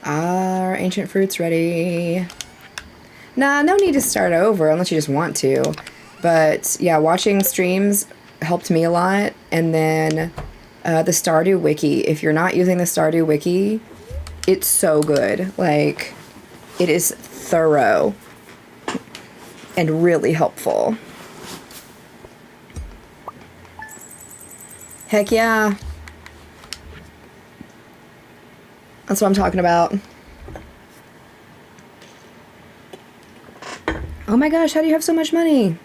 S1: Our ancient fruit's ready. Nah, no need to start over unless you just want to. But yeah, watching streams helped me a lot. And then the Stardew Wiki. If you're not using the Stardew Wiki, it's so good. Like, it is thorough and really helpful. Heck yeah. That's what I'm talking about. Oh my gosh, how do you have so much money?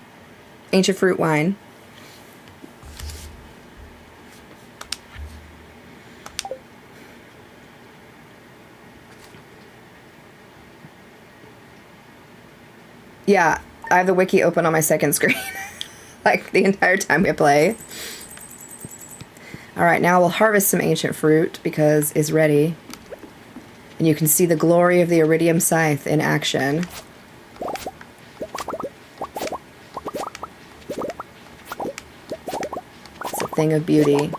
S1: Ancient fruit wine. Yeah, I have the wiki open on my second screen. Like the entire time we play. Alright, now we'll harvest some ancient fruit because it's ready. And you can see the glory of the iridium scythe in action. It's a thing of beauty.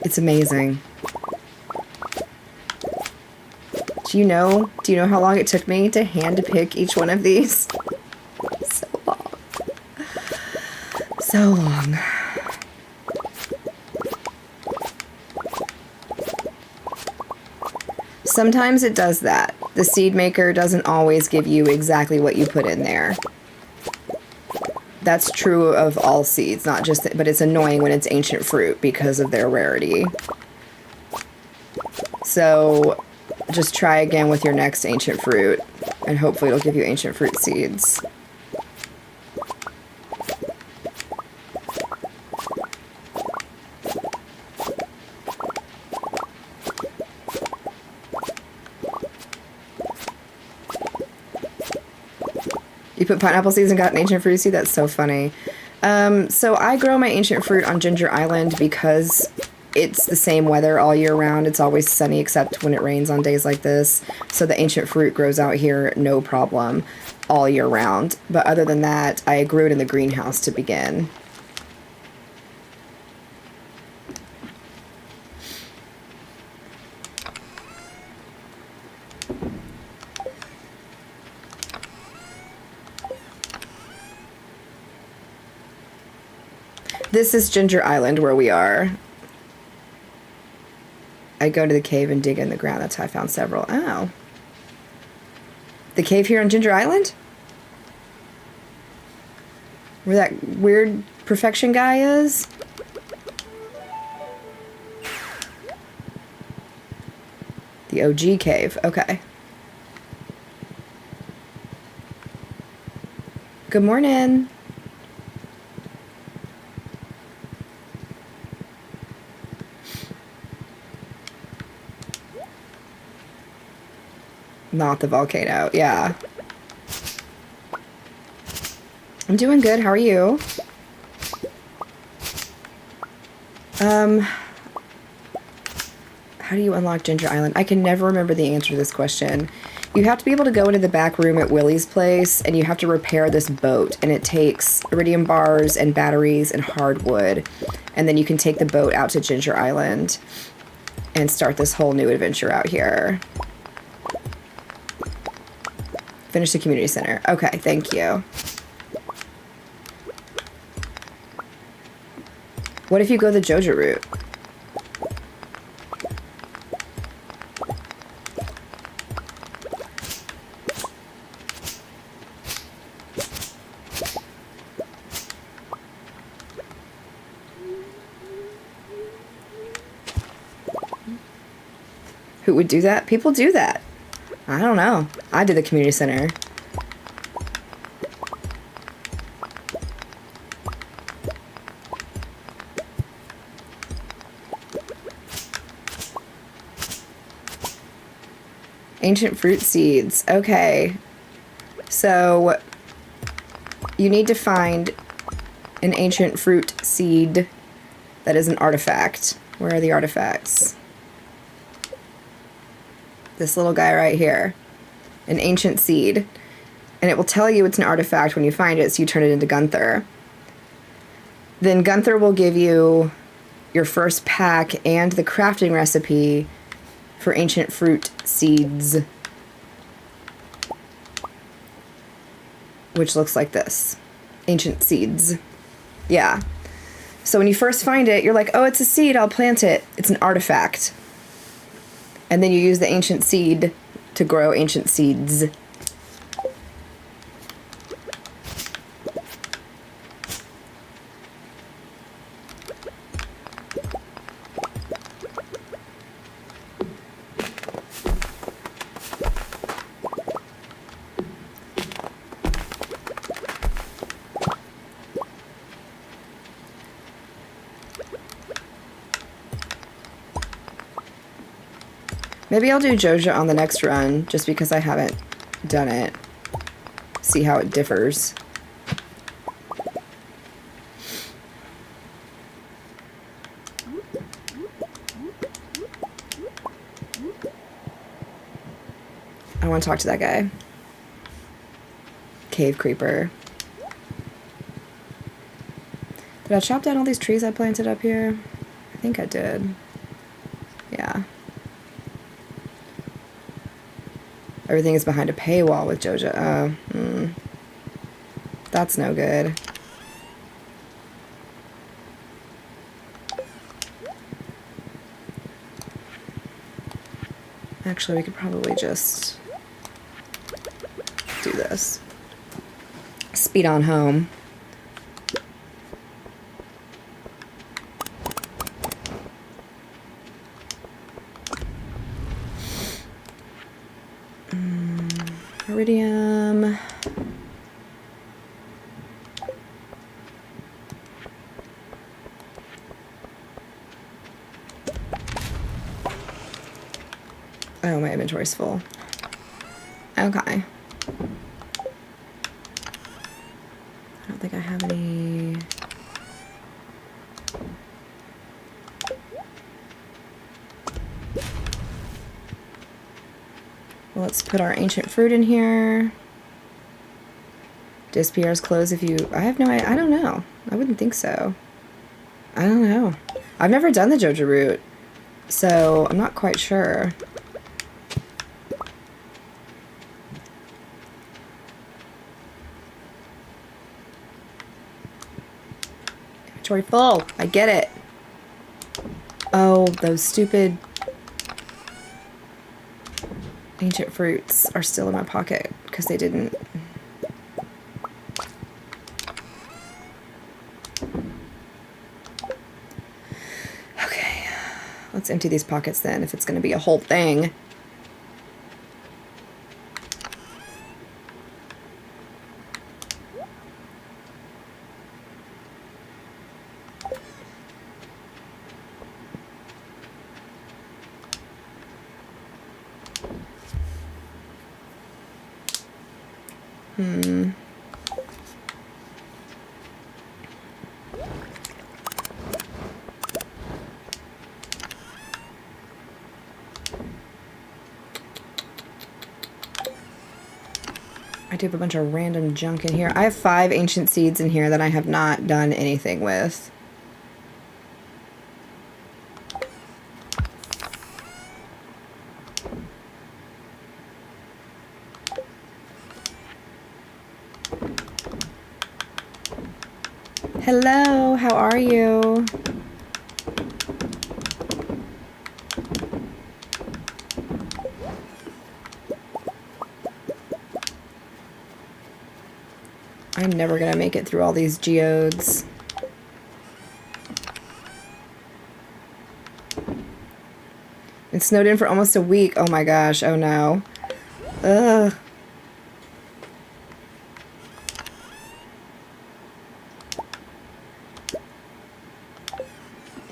S1: It's amazing. Do you know how long it took me to hand pick each one of these? So long. So long. Sometimes it does that. The seed maker doesn't always give you exactly what you put in there. That's true of all seeds, not just, but it's annoying when it's ancient fruit because of their rarity. So just try again with your next ancient fruit, and hopefully it'll give you ancient fruit seeds. You put pineapple seeds and got an ancient fruit seed? That's so funny. So I grow my ancient fruit on Ginger Island because it's the same weather all year round. It's always sunny except when it rains on days like this. So the ancient fruit grows out here no problem all year round. But other than that, I grew it in the greenhouse to begin. This is Ginger Island where we are. I go to the cave and dig in the ground. That's how I found several. Oh. The cave here on Ginger Island? Where that weird perfection guy is? The OG cave. Okay. Good morning. Not the volcano, yeah. I'm doing good, how are you? How do you unlock Ginger Island? I can never remember the answer to this question. You have to be able to go into the back room at Willie's place, and you have to repair this boat, and it takes iridium bars and batteries and hardwood, and then you can take the boat out to Ginger Island and start this whole new adventure out here. Finish the community center. Okay, thank you. What if you go the Joja route? Who would do that? People do that. I don't know. I did the community center. Ancient fruit seeds. Okay. So you need to find an ancient fruit seed that is an artifact. Where are the artifacts? This little guy right here. An ancient seed. And it will tell you it's an artifact when you find it, so you turn it into Gunther. Then Gunther will give you your first pack and the crafting recipe for ancient fruit seeds. Which looks like this. Ancient seeds. Yeah. So when you first find it, you're like, oh, it's a seed, I'll plant it. It's an artifact. And then you use the ancient seed to grow ancient seeds. Maybe I'll do Joja on the next run, just because I haven't done it. See how it differs. I want to talk to that guy. Cave creeper. Did I chop down all these trees I planted up here? I think I did. Yeah. Everything is behind a paywall with Joja. That's no good. Actually, we could probably just do this. Speed on home. Iridium. Oh, my inventory's full. Okay. think I have any. Well, let's put our ancient fruit in here. Dispierre's clothes if you... I have no idea. I don't know. I wouldn't think so. I don't know. I've never done the Joja root, so I'm not quite sure. Inventory full. I get it. Oh, those stupid ancient fruits are still in my pocket because they didn't... Okay. Let's empty these pockets then if it's going to be a whole thing. I do have a bunch of random junk in here. I have 5 ancient seeds in here that I have not done anything with. Hello, how are you? I'm never gonna make it through all these geodes. It snowed in for almost a week. Oh my gosh, oh no. Ugh.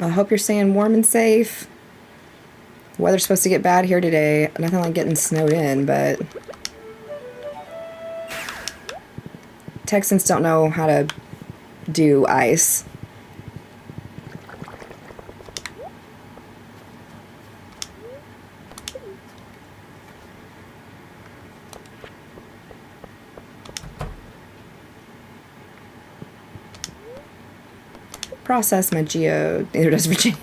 S1: I hope you're staying warm and safe. The weather's supposed to get bad here today. Nothing like getting snowed in, but... Texans don't know how to do ice. Process my geode. Neither does Virginia.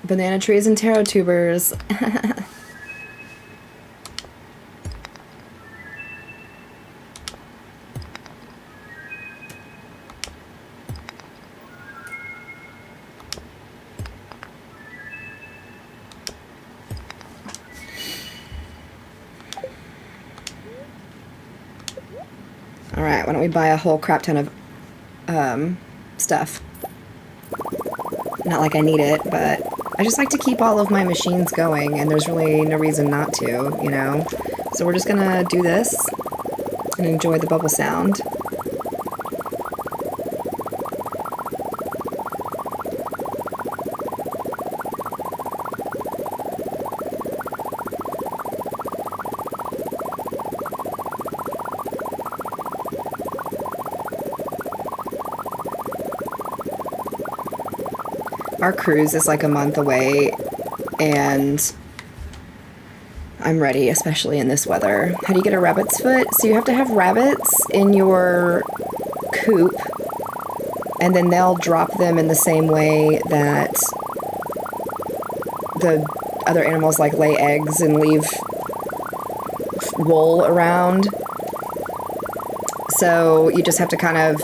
S1: Banana trees and taro tubers. Alright, why don't we buy a whole crap ton of stuff. Not like I need it, but I just like to keep all of my machines going, and there's really no reason not to, you know? So we're just gonna do this and enjoy the bubble sound. Our cruise is like a month away, and I'm ready, especially in this weather. How do you get a rabbit's foot? So you have to have rabbits in your coop, and then they'll drop them in the same way that the other animals like lay eggs and leave wool around. So you just have to kind of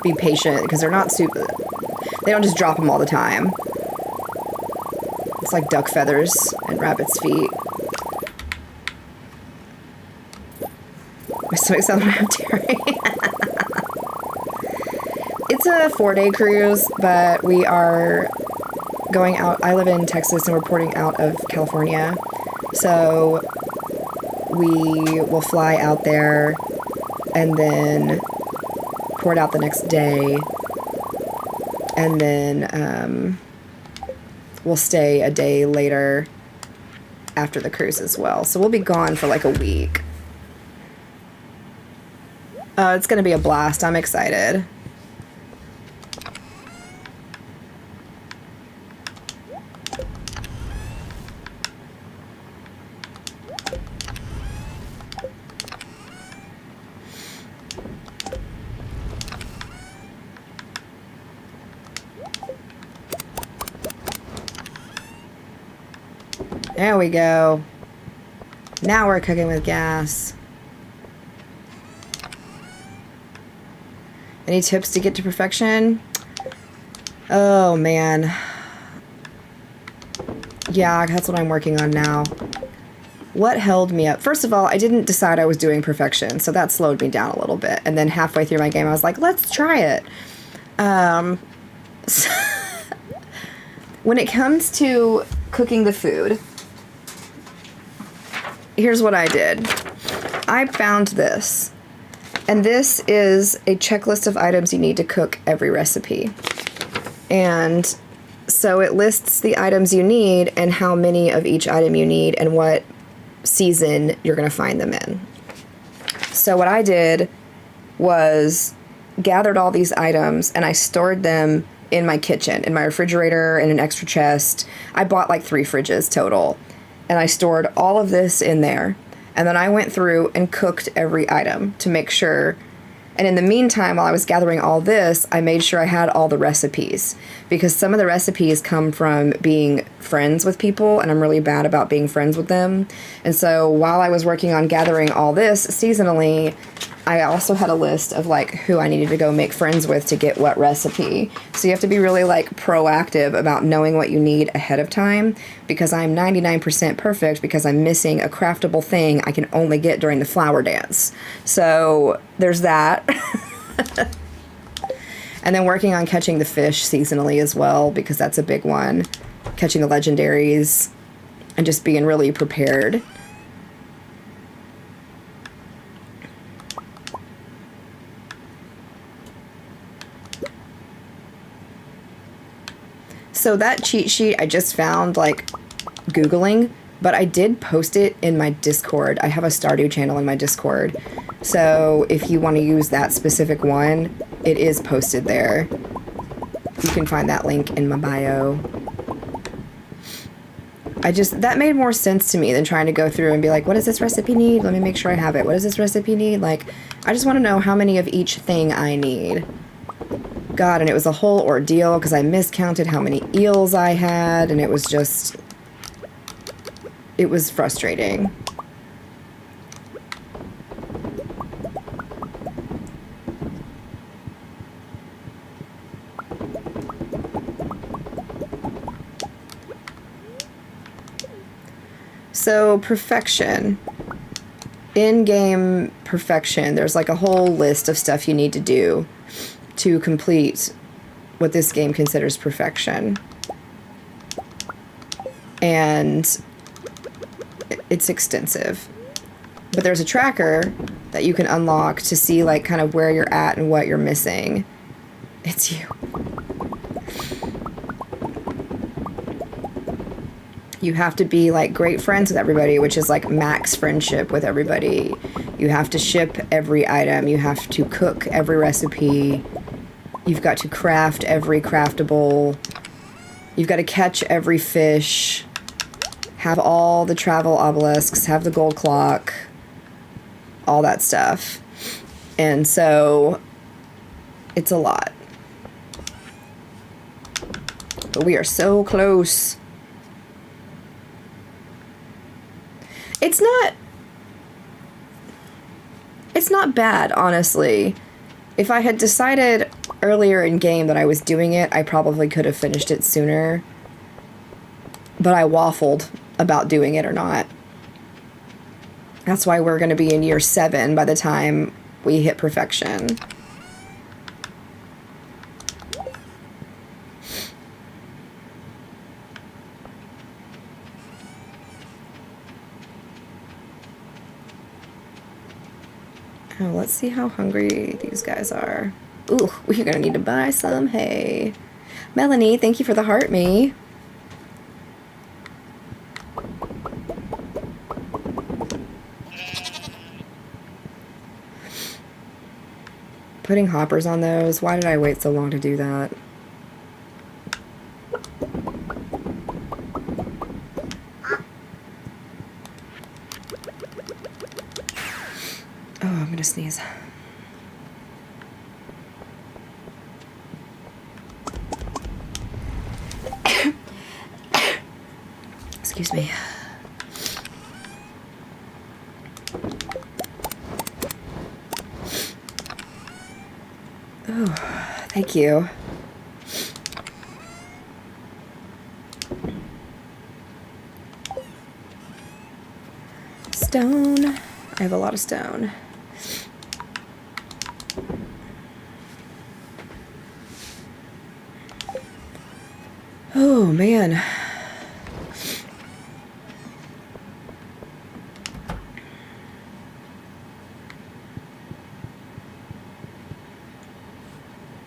S1: be patient because they're not super... They don't just drop them all the time. It's like duck feathers and rabbit's feet. My stomach's on my dairy. It's a 4-day cruise, but we are going out. I live in Texas and we're porting out of California. So we will fly out there and then port out the next day. And then we'll stay a day later after the cruise as well. So we'll be gone for like a week. It's going to be a blast. I'm excited. There we go. Now we're cooking with gas. Any tips to get to perfection? Oh, man. Yeah, that's what I'm working on now. What held me up? First of all, I didn't decide I was doing perfection, so that slowed me down a little bit. And then halfway through my game, I was like, let's try it. When it comes to cooking the food, here's what I did. I found this. And this is a checklist of items you need to cook every recipe. And so it lists the items you need and how many of each item you need and what season you're going to find them in. So what I did was gathered all these items and I stored them in my kitchen, in my refrigerator, in an extra chest. I bought like 3 fridges total. And I stored all of this in there. And then I went through and cooked every item to make sure. And in the meantime, while I was gathering all this, I made sure I had all the recipes. Because some of the recipes come from being friends with people, and I'm really bad about being friends with them. And so while I was working on gathering all this seasonally, I also had a list of like who I needed to go make friends with to get what recipe. So you have to be really like proactive about knowing what you need ahead of time, because I'm 99% perfect because I'm missing a craftable thing I can only get during the flower dance. So there's that. And then working on catching the fish seasonally as well, because that's a big one. Catching the legendaries and just being really prepared. So that cheat sheet I just found, like, Googling, but I did post it in my Discord. I have a Stardew channel in my Discord. So if you want to use that specific one, it is posted there. You can find that link in my bio. That made more sense to me than trying to go through and be like, what does this recipe need? Let me make sure I have it. What does this recipe need? Like, I just want to know how many of each thing I need. God, and it was a whole ordeal because I miscounted how many eels I had, and it was just, it was frustrating. So, perfection. In-game perfection, there's like a whole list of stuff you need to do to complete what this game considers perfection. And it's extensive. But there's a tracker that you can unlock to see like kind of where you're at and what you're missing. It's you. You have to be like great friends with everybody, which is like max friendship with everybody. You have to ship every item. You have to cook every recipe. You've got to craft every craftable. You've got to catch every fish. Have all the travel obelisks. Have the gold clock. All that stuff. And so it's a lot. But we are so close. It's not bad, honestly. If I had decided earlier in game that I was doing it, I probably could have finished it sooner. But I waffled about doing it or not. That's why we're going to be in year 7 by the time we hit perfection. Oh, let's see how hungry these guys are. Ooh, we're gonna need to buy some hay. Melanie, thank you for the heart me. Putting hoppers on those. Why did I wait so long to do that? Oh, I'm gonna sneeze. Excuse me. Oh, thank you. Stone. I have a lot of stone. Oh, man.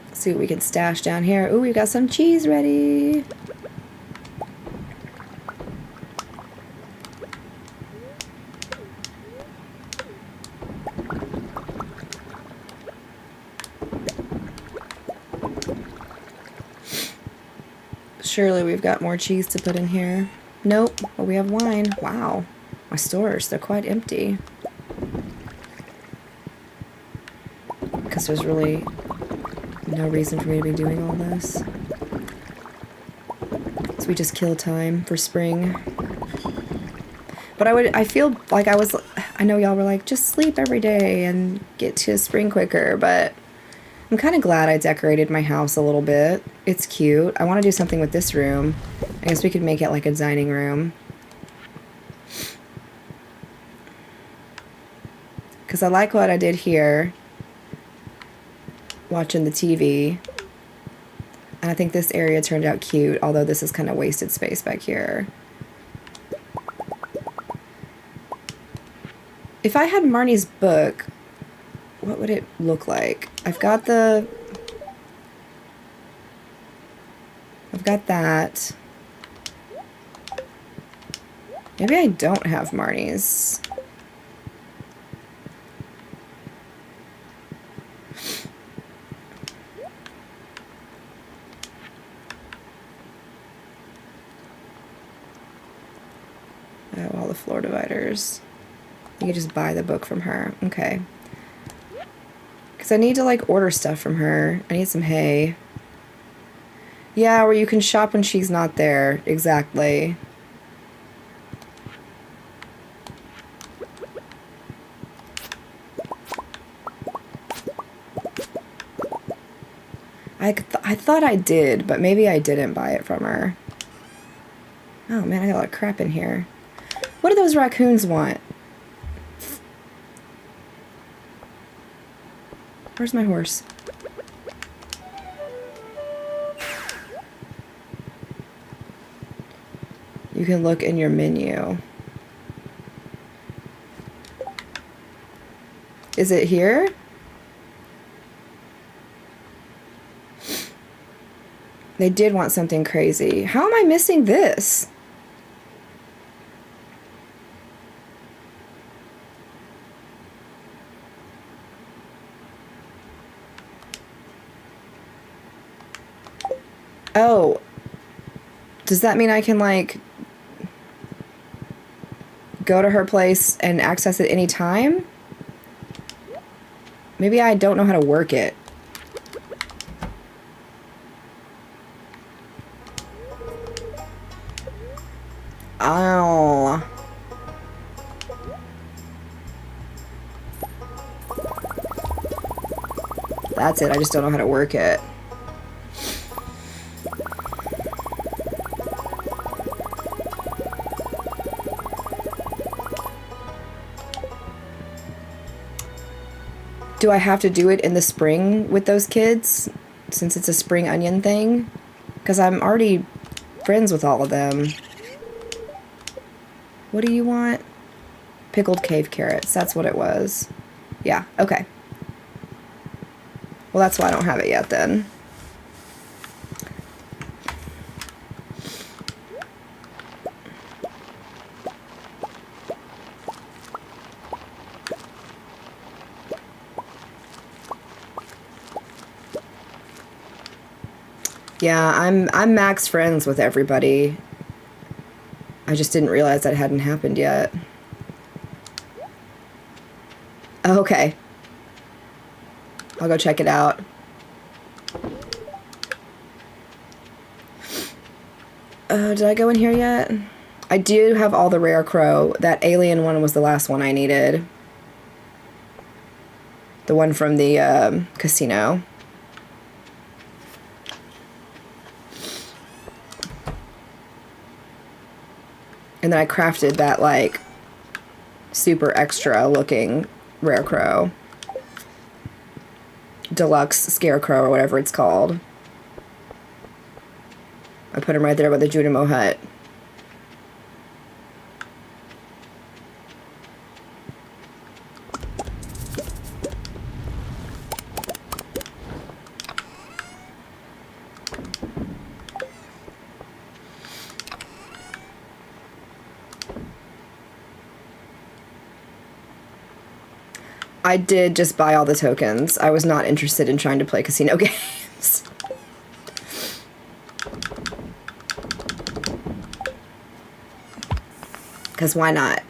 S1: Let's see what we can stash down here. Ooh, we got some cheese ready. Surely we've got more cheese to put in here. Nope, but we have wine. Wow. My stores, they're quite empty. Because there's really no reason for me to be doing all this. So we just kill time for spring. But I feel like I know y'all were like, just sleep every day and get to spring quicker, but I'm kind of glad I decorated my house a little bit. It's cute. I want to do something with this room. I guess we could make it like a dining room. Because I like what I did here. Watching the TV. And I think this area turned out cute, although this is kind of wasted space back here. If I had Marnie's book, what would it look like? I've got that. Maybe I don't have Marnie's. I have all the floor dividers. You can just buy the book from her. Okay. Because I need to, like, order stuff from her. I need some hay. Yeah, where you can shop when she's not there. Exactly. I thought I did, but maybe I didn't buy it from her. Oh, man, I got a lot of crap in here. What do those raccoons want? Where's my horse? You can look in your menu. Is it here? They did want something crazy. How am I missing this? Oh. Does that mean I can, like, go to her place and access it any time? Maybe I don't know how to work it. Oh. That's it. I just don't know how to work it. Do I have to do it in the spring with those kids? Since it's a spring onion thing? Because I'm already friends with all of them. What do you want? Pickled cave carrots. That's what it was. Yeah, okay. Well, that's why I don't have it yet then. Yeah, I'm max friends with everybody. I just didn't realize that hadn't happened yet. Oh, okay. I'll go check it out. Did I go in here yet? I do have all the rare crow. That alien one was the last one I needed. The one from the casino. And then I crafted that, like, super extra looking rare crow. Deluxe scarecrow or whatever it's called. I put him right there by the Junimo hut. I did just buy all the tokens. I was not interested in trying to play casino games. Because why not?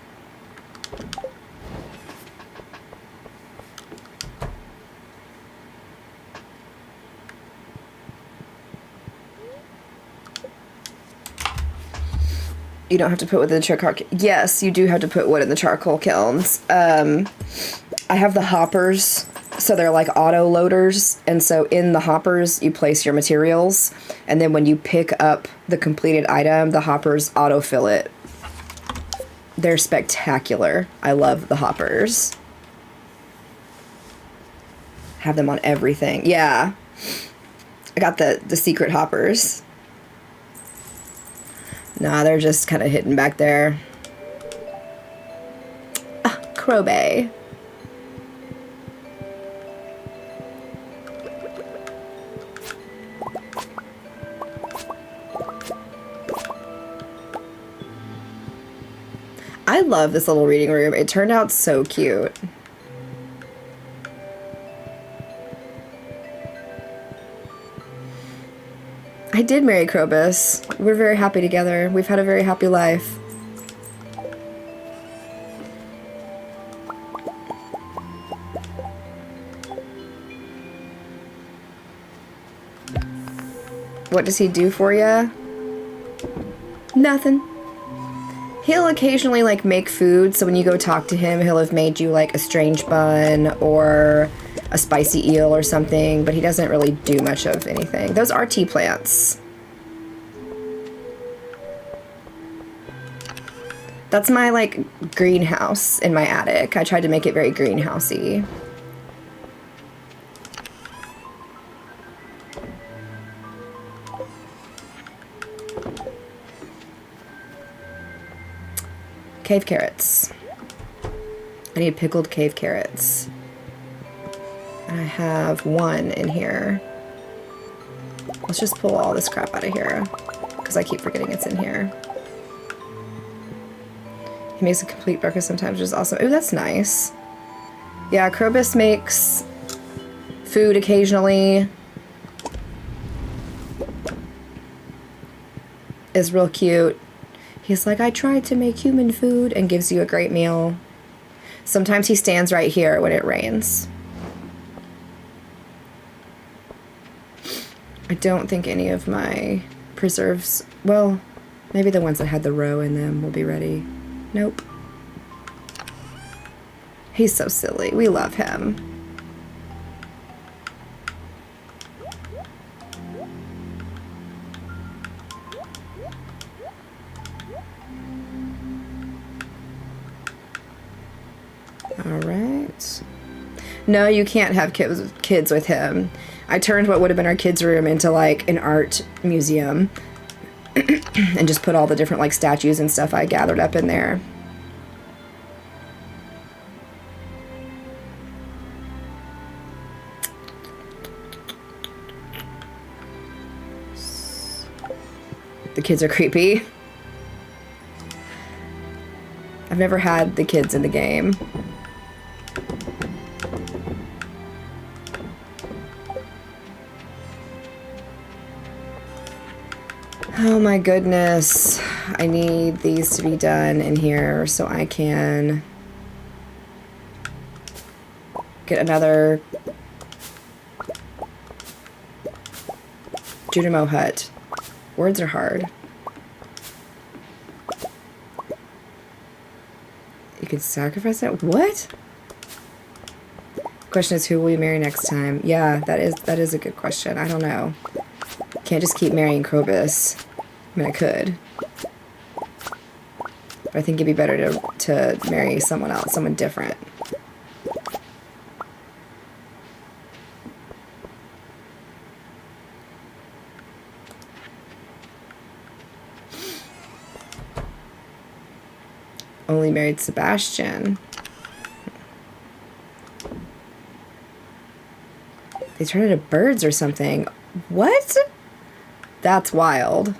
S1: You don't have to put wood in the charcoal. Yes, you do have to put wood in the charcoal kilns. I have the hoppers, so they're like auto loaders, and so in the hoppers you place your materials, and then when you pick up the completed item, the hoppers autofill it. They're spectacular. I love the hoppers. Have them on everything. Yeah. I got the secret hoppers. Nah, they're just kind of hidden back there. Ah, Crowbay. I love this little reading room. It turned out so cute. I did marry Krobus. We're very happy together. We've had a very happy life. What does he do for ya? Nothing. He'll occasionally, like, make food, so when you go talk to him, he'll have made you, like, a strange bun or a spicy eel or something, but he doesn't really do much of anything. Those are tea plants. That's my, like, greenhouse in my attic. I tried to make it very greenhousey. Cave carrots. I need pickled cave carrots. And I have one in here. Let's just pull all this crap out of here, because I keep forgetting it's in here. He makes a complete breakfast sometimes, which is awesome. Ooh, that's nice. Yeah, Krobus makes food occasionally. Is real cute. He's like, I tried to make human food, and gives you a great meal. Sometimes he stands right here when it rains. I don't think any of my preserves, well, maybe the ones that had the roe in them will be ready. Nope. He's so silly. We love him. All right. No, you can't have kids with him. I turned what would have been our kids' room into, like, an art museum and just put all the different, like, statues and stuff I gathered up in there. The kids are creepy. I've never had the kids in the game. Oh my goodness. I need these to be done in here so I can get another Junimo hut. Words are hard. You could sacrifice it? What? Question is, who will you marry next time? Yeah, that is a good question. I don't know. Can't just keep marrying Krobus. I mean, I could. But I think it'd be better to marry someone else, someone different. Only married Sebastian. They turn into birds or something. What? That's wild.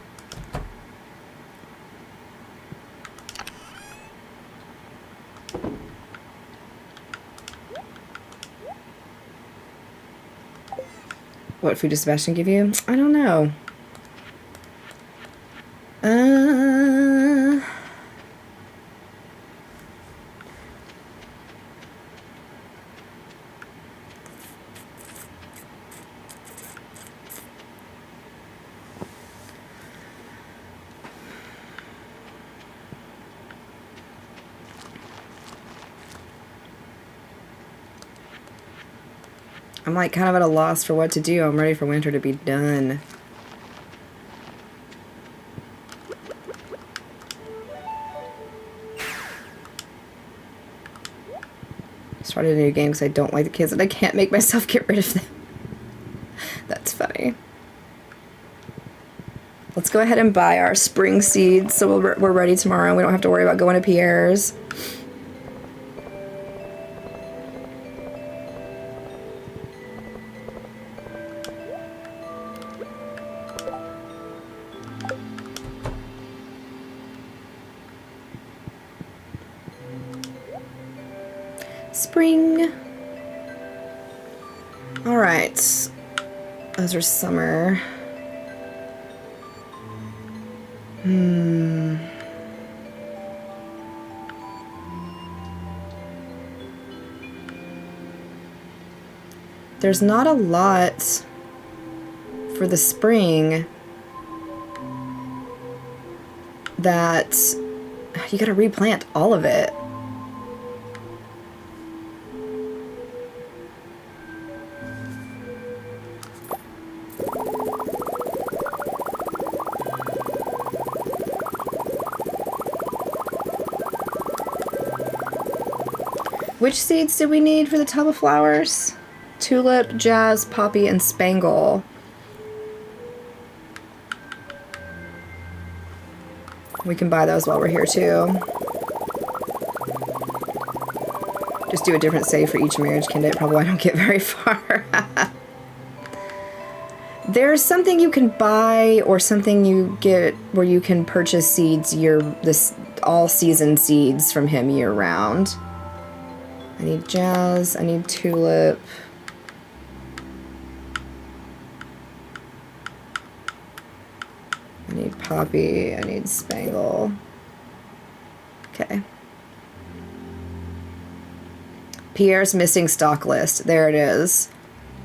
S1: What food does Sebastian give you? I don't know. I'm like kind of at a loss for what to do. I'm ready for winter to be done. Started a new game because I don't like the kids and I can't make myself get rid of them. That's funny. Let's go ahead and buy our spring seeds so we're ready tomorrow. We don't have to worry about going to Pierre's. Spring. All right. Those are summer. There's not a lot for the spring that you gotta replant all of it. Which seeds did we need for the tub of flowers? Tulip, Jazz, Poppy, and Spangle. We can buy those while we're here too. Just do a different save for each marriage candidate. Probably I don't get very far. There's something you can buy or something you get where you can purchase seeds this all season seeds from him year round. I need Jazz, I need Tulip. I need Poppy, I need Spangle. Okay. Pierre's missing stock list. There it is.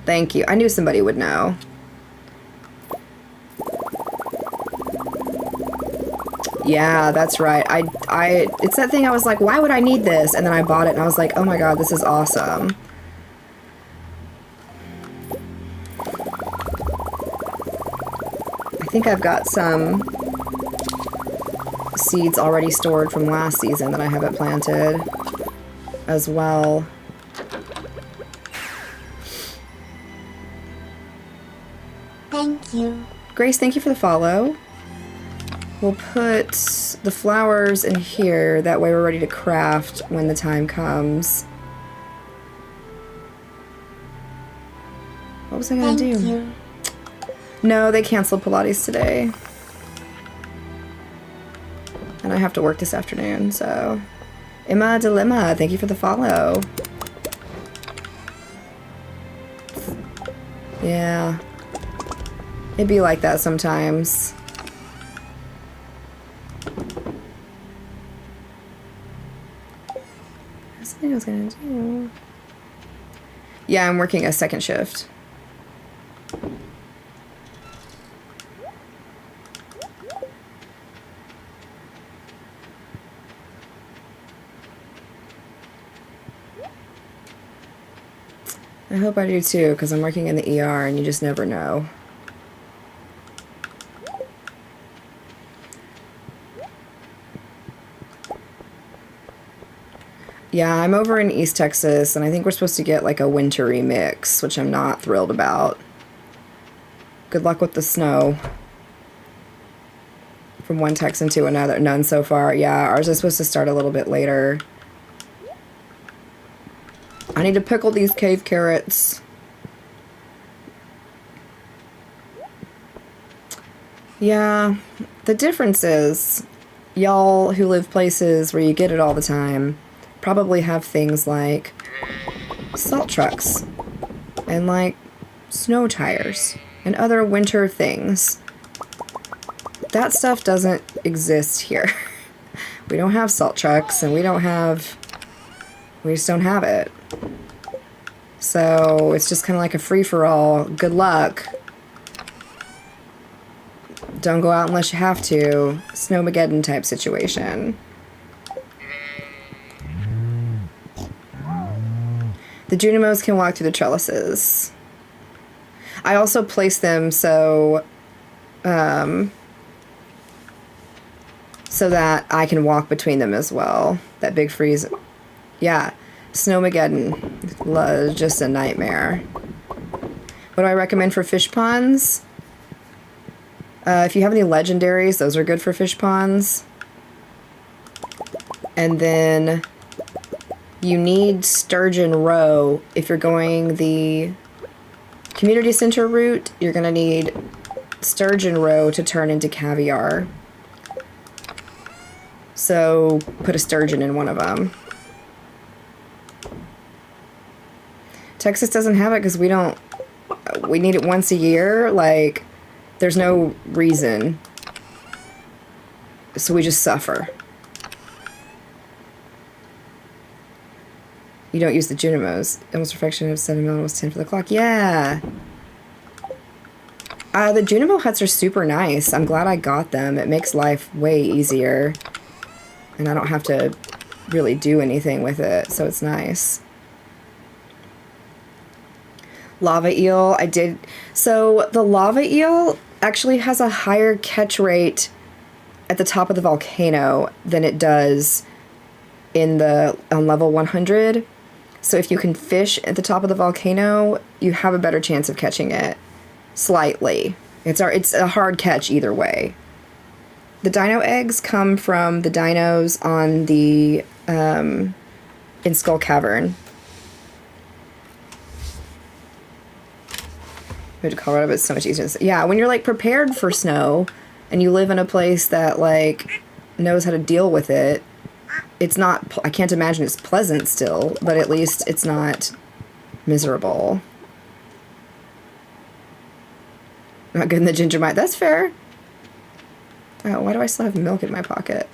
S1: Thank you. I knew somebody would know. Yeah, that's right. It's that thing I was like, why would I need this? And then I bought it and I was like, oh my god, this is awesome. I think I've got some seeds already stored from last season that I haven't planted as well.
S2: Thank you.
S1: Grace, thank you for the follow. We'll put the flowers in here, that way we're ready to craft when the time comes. What was I gonna do?
S2: Thank you.
S1: No, they canceled Pilates today. And I have to work this afternoon, so... Emma Dilemma, thank you for the follow. Yeah. It'd be like that sometimes. That's what I was gonna do. Yeah, I'm working a second shift. I hope I do too, because I'm working in the ER and you just never know. Yeah, I'm over in East Texas, and I think we're supposed to get like a wintry mix, which I'm not thrilled about. Good luck with the snow. From one Texan to another. None so far. Yeah, ours is supposed to start a little bit later. I need to pickle these cave carrots. Yeah, the difference is, y'all who live places where you get it all the time probably have things like salt trucks and like snow tires and other winter things. That stuff doesn't exist here. We don't have salt trucks and we just don't have it. So it's just kind of like a free-for-all. Good luck. Don't go out unless you have to. Snowmageddon type situation. The Junimos can walk through the trellises. I also place them so that I can walk between them as well. That big freeze. Yeah. Snowmageddon. Just a nightmare. What do I recommend for fish ponds? If you have any legendaries, those are good for fish ponds. And then you need Sturgeon Row. If you're going the community center route, you're going to need Sturgeon Row to turn into caviar. So put a sturgeon in one of them. Texas doesn't have it because we need it once a year. Like, there's no reason. So we just suffer. You don't use the Junimos. Almost perfection of 7 million was 10 for the clock. Yeah. The Junimo huts are super nice. I'm glad I got them. It makes life way easier. And I don't have to really do anything with it, so it's nice. Lava eel, I did. So the lava eel actually has a higher catch rate at the top of the volcano than it does on level 100. So if you can fish at the top of the volcano, you have a better chance of catching it. Slightly. It's a hard catch either way. The dino eggs come from the dinos on the in Skull Cavern. Moved to Colorado, but it's so much easier. Yeah, when you're like prepared for snow and you live in a place that like knows how to deal with it, it's not, I can't imagine it's pleasant still, but at least it's not miserable. Not good in the ginger mite. That's fair. Oh, why do I still have milk in my pocket?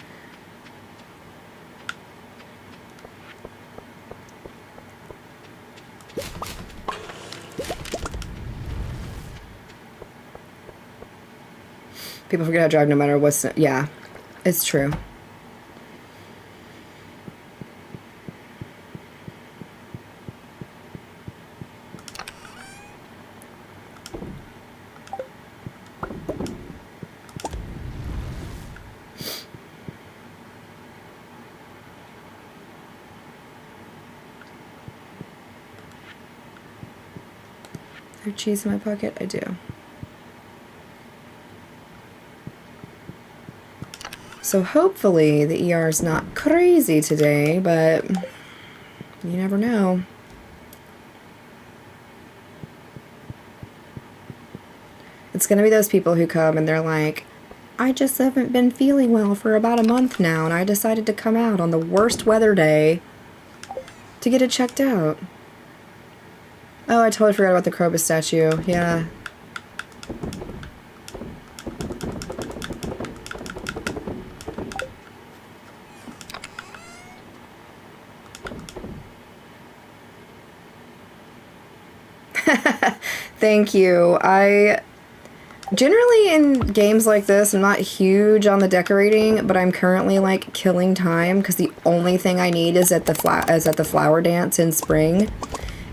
S1: People forget how to drive no matter what's... Yeah, it's true. I have cheese in my pocket? I do. So hopefully the ER is not crazy today, but you never know. It's gonna be those people who come and they're like, I just haven't been feeling well for about a month now, and I decided to come out on the worst weather day to get it checked out. Oh, I totally forgot about the Krobus statue. Yeah. Thank you. I generally in games like this, I'm not huge on the decorating, but I'm currently like killing time because the only thing I need is at the flower dance in spring.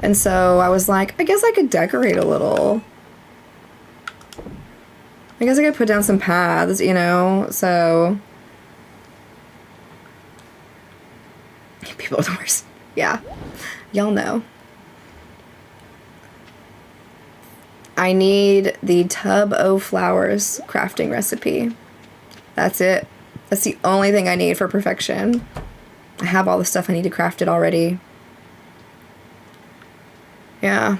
S1: And so I was like, I guess I could decorate a little. I guess I could put down some paths, you know, so. People with horse. Yeah. Y'all know. I need the Tub O Flowers crafting recipe. That's it. That's the only thing I need for perfection. I have all the stuff I need to craft it already. Yeah.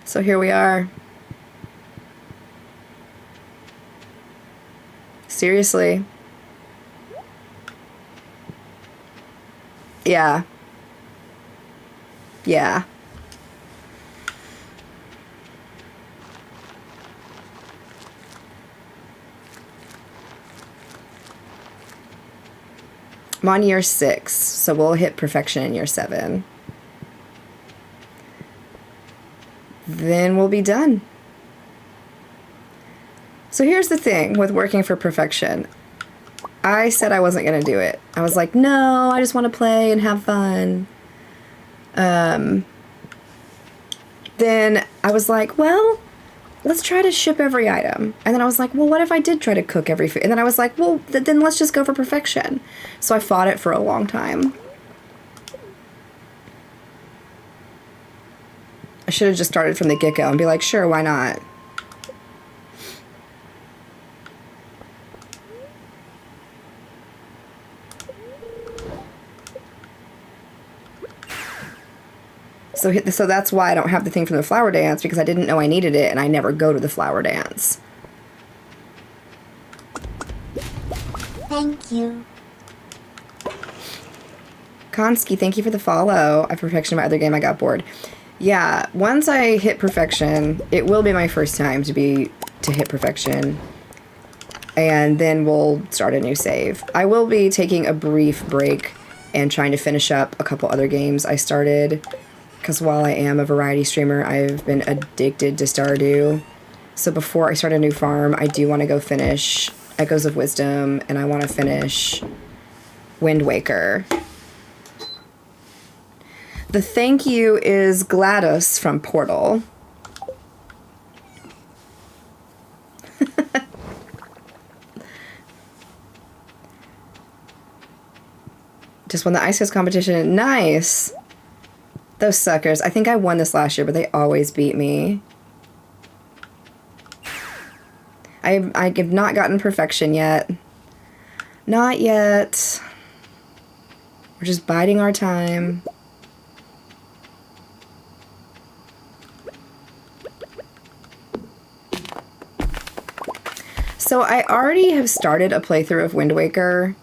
S1: So here we are. Seriously. Yeah. Yeah. I'm on year 6, so we'll hit perfection in year 7. Then we'll be done. So here's the thing with working for perfection. I said I wasn't going to do it. I was like, no, I just want to play and have fun. Then I was like, well, let's try to ship every item. And then I was like, well, what if I did try to cook every food? And then I was like, well, then let's just go for perfection. So I fought it for a long time. I should have just started from the get-go and be like, sure, why not? So that's why I don't have the thing from the flower dance, because I didn't know I needed it and I never go to the flower dance.
S2: Thank you.
S1: Konski, thank you for the follow. I perfected my other game, I got bored. Yeah, once I hit perfection, it will be my first time to hit perfection. And then we'll start a new save. I will be taking a brief break and trying to finish up a couple other games I started. Because while I am a variety streamer, I've been addicted to Stardew. So before I start a new farm, I do want to go finish Echoes of Wisdom, and I want to finish Wind Waker. The thank you is GLaDOS from Portal. Just won the Ice House competition. Nice! Those suckers. I think I won this last year, but they always beat me. I have not gotten perfection yet. Not yet. We're just biding our time. So I already have started a playthrough of Wind Waker.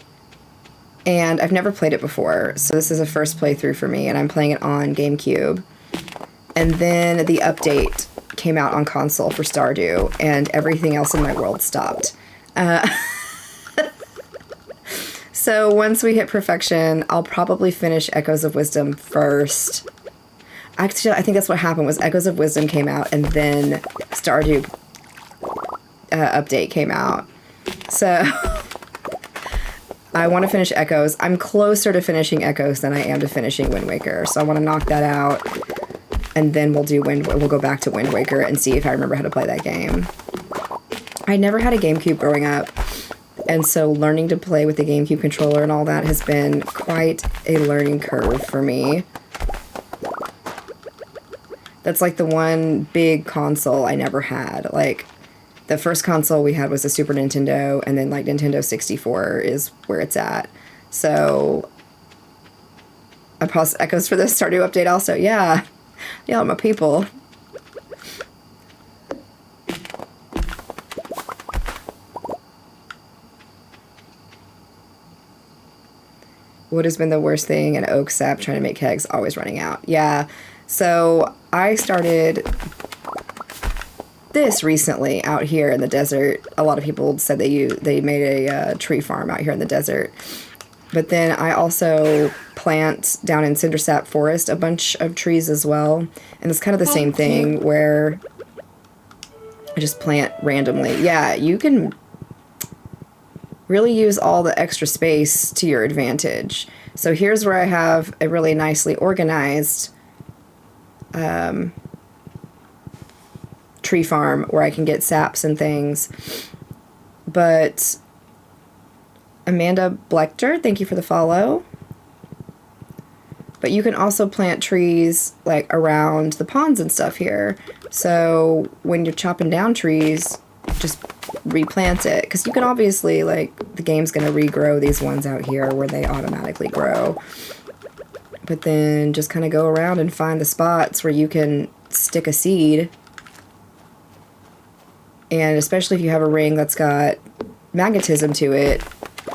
S1: And I've never played it before, so this is a first playthrough for me, and I'm playing it on GameCube. And then the update came out on console for Stardew, and everything else in my world stopped. So once we hit perfection, I'll probably finish Echoes of Wisdom first. Actually, I think that's what happened, was Echoes of Wisdom came out, and then Stardew update came out. So... I want to finish Echoes. I'm closer to finishing Echoes than I am to finishing Wind Waker, so I want to knock that out, and then we'll go back to Wind Waker and see if I remember how to play that game. I never had a GameCube growing up, and so learning to play with the GameCube controller and all that has been quite a learning curve for me. That's like the one big console I never had. Like, the first console we had was the Super Nintendo, and then like Nintendo 64 is where it's at. So I paused Echoes for the Stardew update also. Yeah. Yeah, my people. What has been the worst thing? An oak sap trying to make kegs, always running out. Yeah. So I started this recently out here in the desert. A lot of people said they made a tree farm out here in the desert. But then I also plant down in Cindersap Forest a bunch of trees as well. And it's kind of the same thing where I just plant randomly. Yeah, you can really use all the extra space to your advantage. So here's where I have a really nicely organized tree farm where I can get saps and things. But Amanda Blechter, thank you for the follow. But you can also plant trees like around the ponds and stuff here. So when you're chopping down trees, just replant it. Because you can obviously, like, the game's going to regrow these ones out here where they automatically grow. But then just kind of go around and find the spots where you can stick a seed. And especially if you have a ring that's got magnetism to it,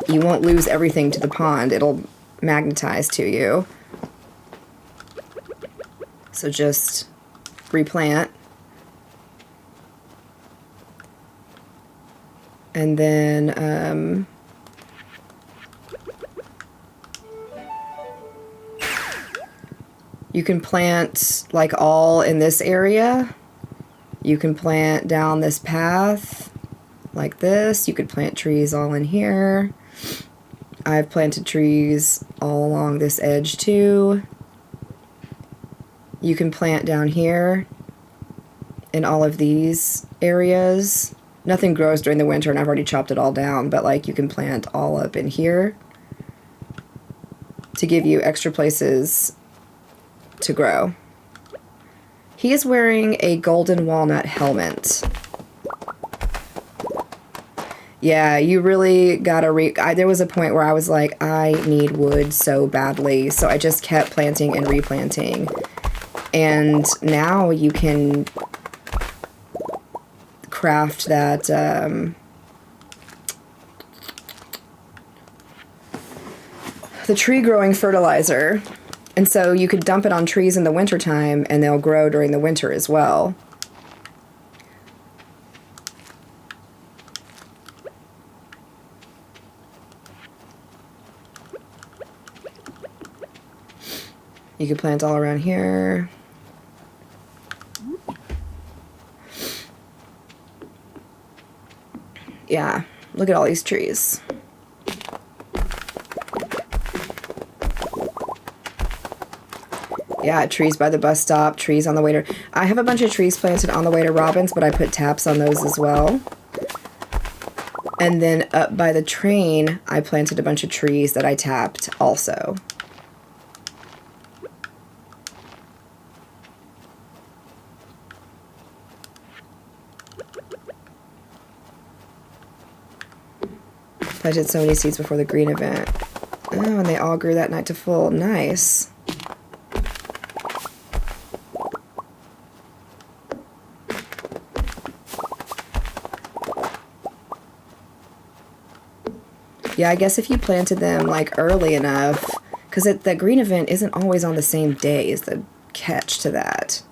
S1: you won't lose everything to the pond. It'll magnetize to you. So just replant. And then you can plant like all in this area. You can plant down this path like this. You could plant trees all in here. I've planted trees all along this edge too. You can plant down here in all of these areas. Nothing grows during the winter and I've already chopped it all down, but like you can plant all up in here to give you extra places to grow. He is wearing a golden walnut helmet. Yeah, you really gotta there was a point where I was like, I need wood so badly, so I just kept planting and replanting. And now you can craft that the tree growing fertilizer. And so you could dump it on trees in the wintertime and they'll grow during the winter as well. You could plant all around here. Yeah, look at all these trees. Yeah, trees by the bus stop, trees on the way to... I have a bunch of trees planted on the way to Robbins, but I put taps on those as well. And then up by the train, I planted a bunch of trees that I tapped also. Planted so many seeds before the green event. Oh, and they all grew that night to full. Nice. Yeah, I guess if you planted them like early enough, because the green event isn't always on the same day is the catch to that.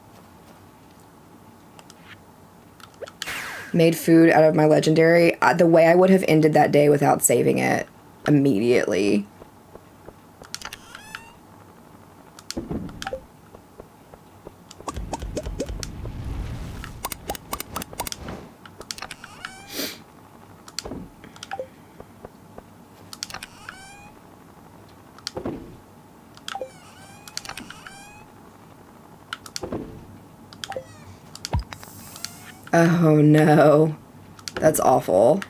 S1: Made food out of my legendary. The way I would have ended that day without saving it immediately. Oh no, that's awful.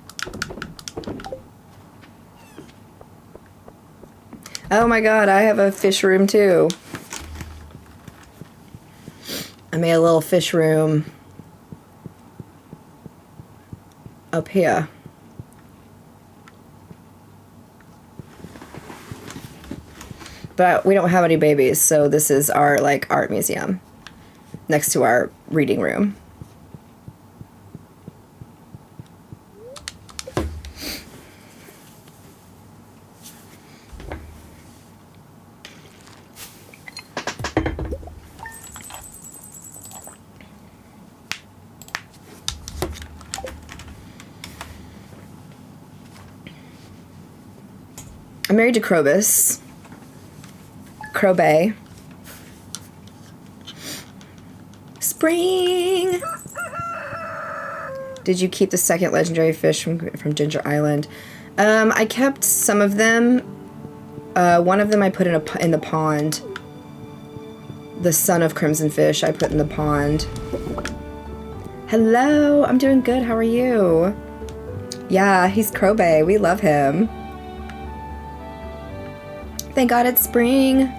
S1: Oh my god, I have a fish room too. I made a little fish room up here. But we don't have any babies, so this is our like art museum next to our reading room. I'm married to Krobus. Krobay. Spring! Did you keep the second legendary fish from Ginger Island? I kept some of them. One of them I put in the pond. The son of Crimson Fish I put in the pond. Hello, I'm doing good. How are you? Yeah, he's Krobay. We love him. Thank God it's spring.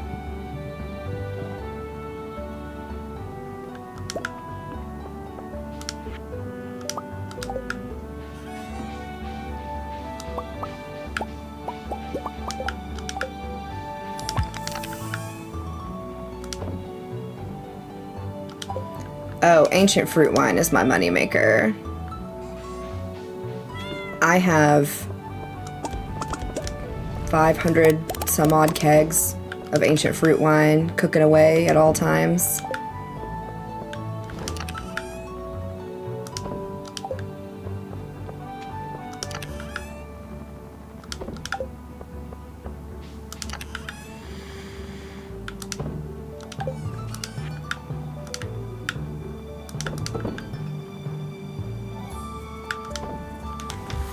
S1: Oh, ancient fruit wine is my moneymaker. I have 500 some odd kegs of ancient fruit wine cooking away at all times.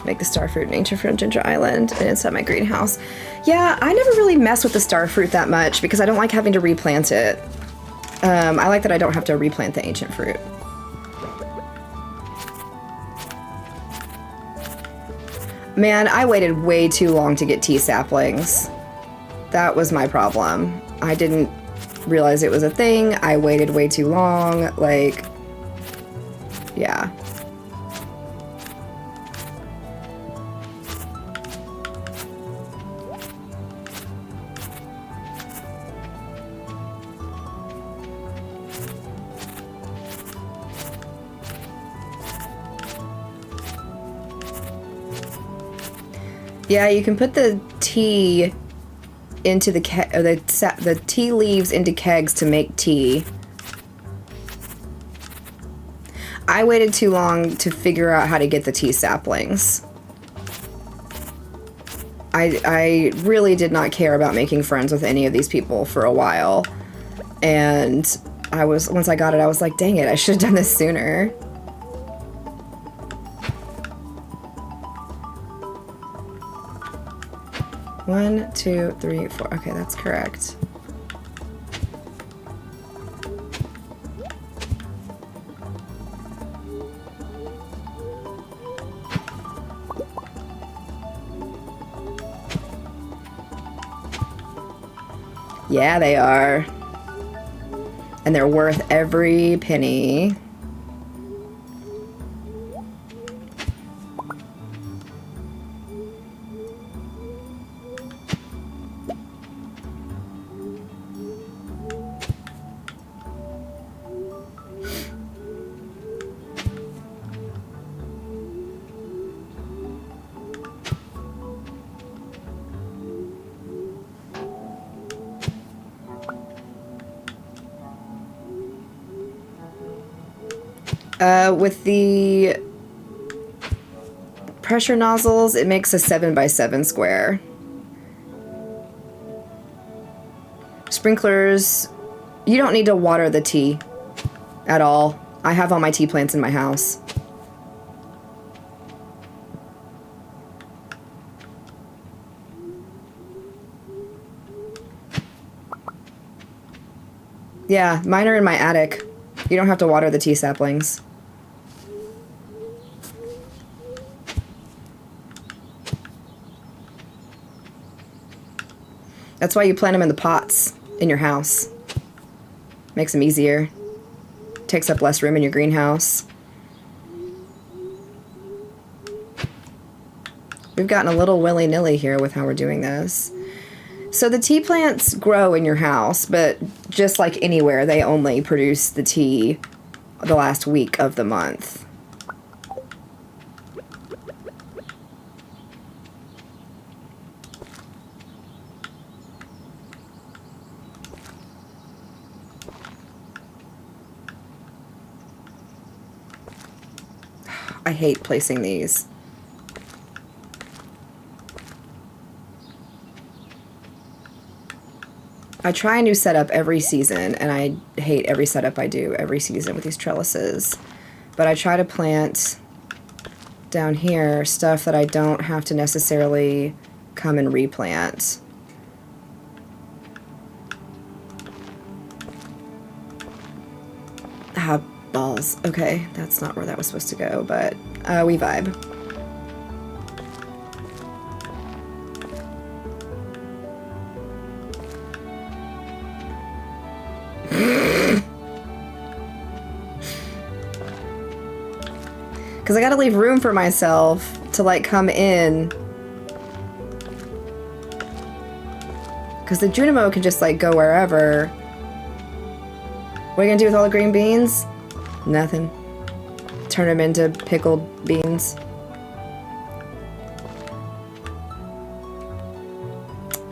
S1: Make the starfruit and ancient fruit on Ginger Island and inside my greenhouse. Yeah, I never really mess with the starfruit that much because I don't like having to replant it. I like that I don't have to replant the ancient fruit. Man, I waited way too long to get tea saplings. That was my problem. I didn't realize it was a thing. I waited way too long. Like, yeah. Yeah, you can put the tea into the tea leaves into kegs to make tea. I waited too long to figure out how to get the tea saplings. I really did not care about making friends with any of these people for a while. And once I got it, I was like, dang it, I should have done this sooner. One, two, three, four. Okay, that's correct. Yeah, they are. And they're worth every penny. With the pressure nozzles, it makes a 7x7 square. Sprinklers, you don't need to water the tea at all. I have all my tea plants in my house. Yeah, mine are in my attic. You don't have to water the tea saplings. That's why you plant them in the pots in your house. Makes them easier. Takes up less room in your greenhouse. We've gotten a little willy-nilly here with how we're doing this. So the tea plants grow in your house, but just like anywhere, they only produce the tea the last week of the month. I hate placing these. I try a new setup every season, and I hate every setup I do every season with these trellises. But I try to plant down here stuff that I don't have to necessarily come and replant. Ah, balls. Okay, that's not where that was supposed to go, but we vibe. Because I gotta leave room for myself to, like, come in. Because the Junimo can just, like, go wherever. What are you gonna do with all the green beans? Nothing. Turn them into pickled beans.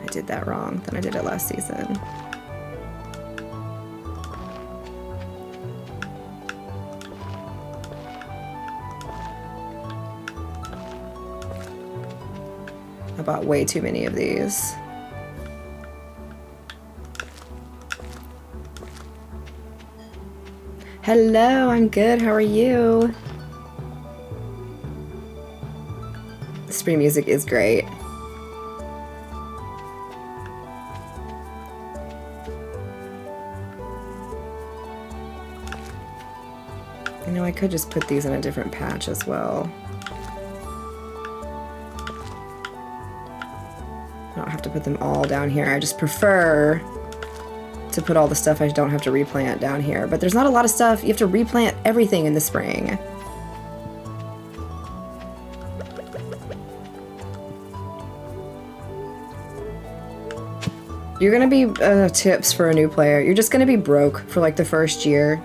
S1: I did that wrong than I did it last season. I bought way too many of these. Hello, I'm good. How are you? The spring music is great. You know, I could just put these in a different patch as well. I don't have to put them all down here. I just prefer to put all the stuff I don't have to replant down here. But there's not a lot of stuff. You have to replant everything in the spring. You're gonna be, tips for a new player. You're just gonna be broke for like the first year.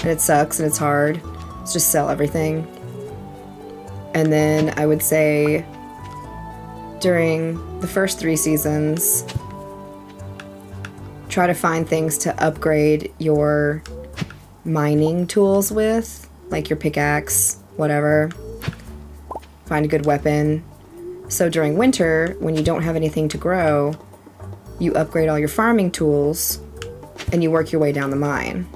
S1: And it sucks and it's hard. Let's just sell everything. And then I would say during the first 3 seasons, try to find things to upgrade your mining tools with, like your pickaxe, whatever. Find a good weapon. So during winter, when you don't have anything to grow, you upgrade all your farming tools and you work your way down the mine.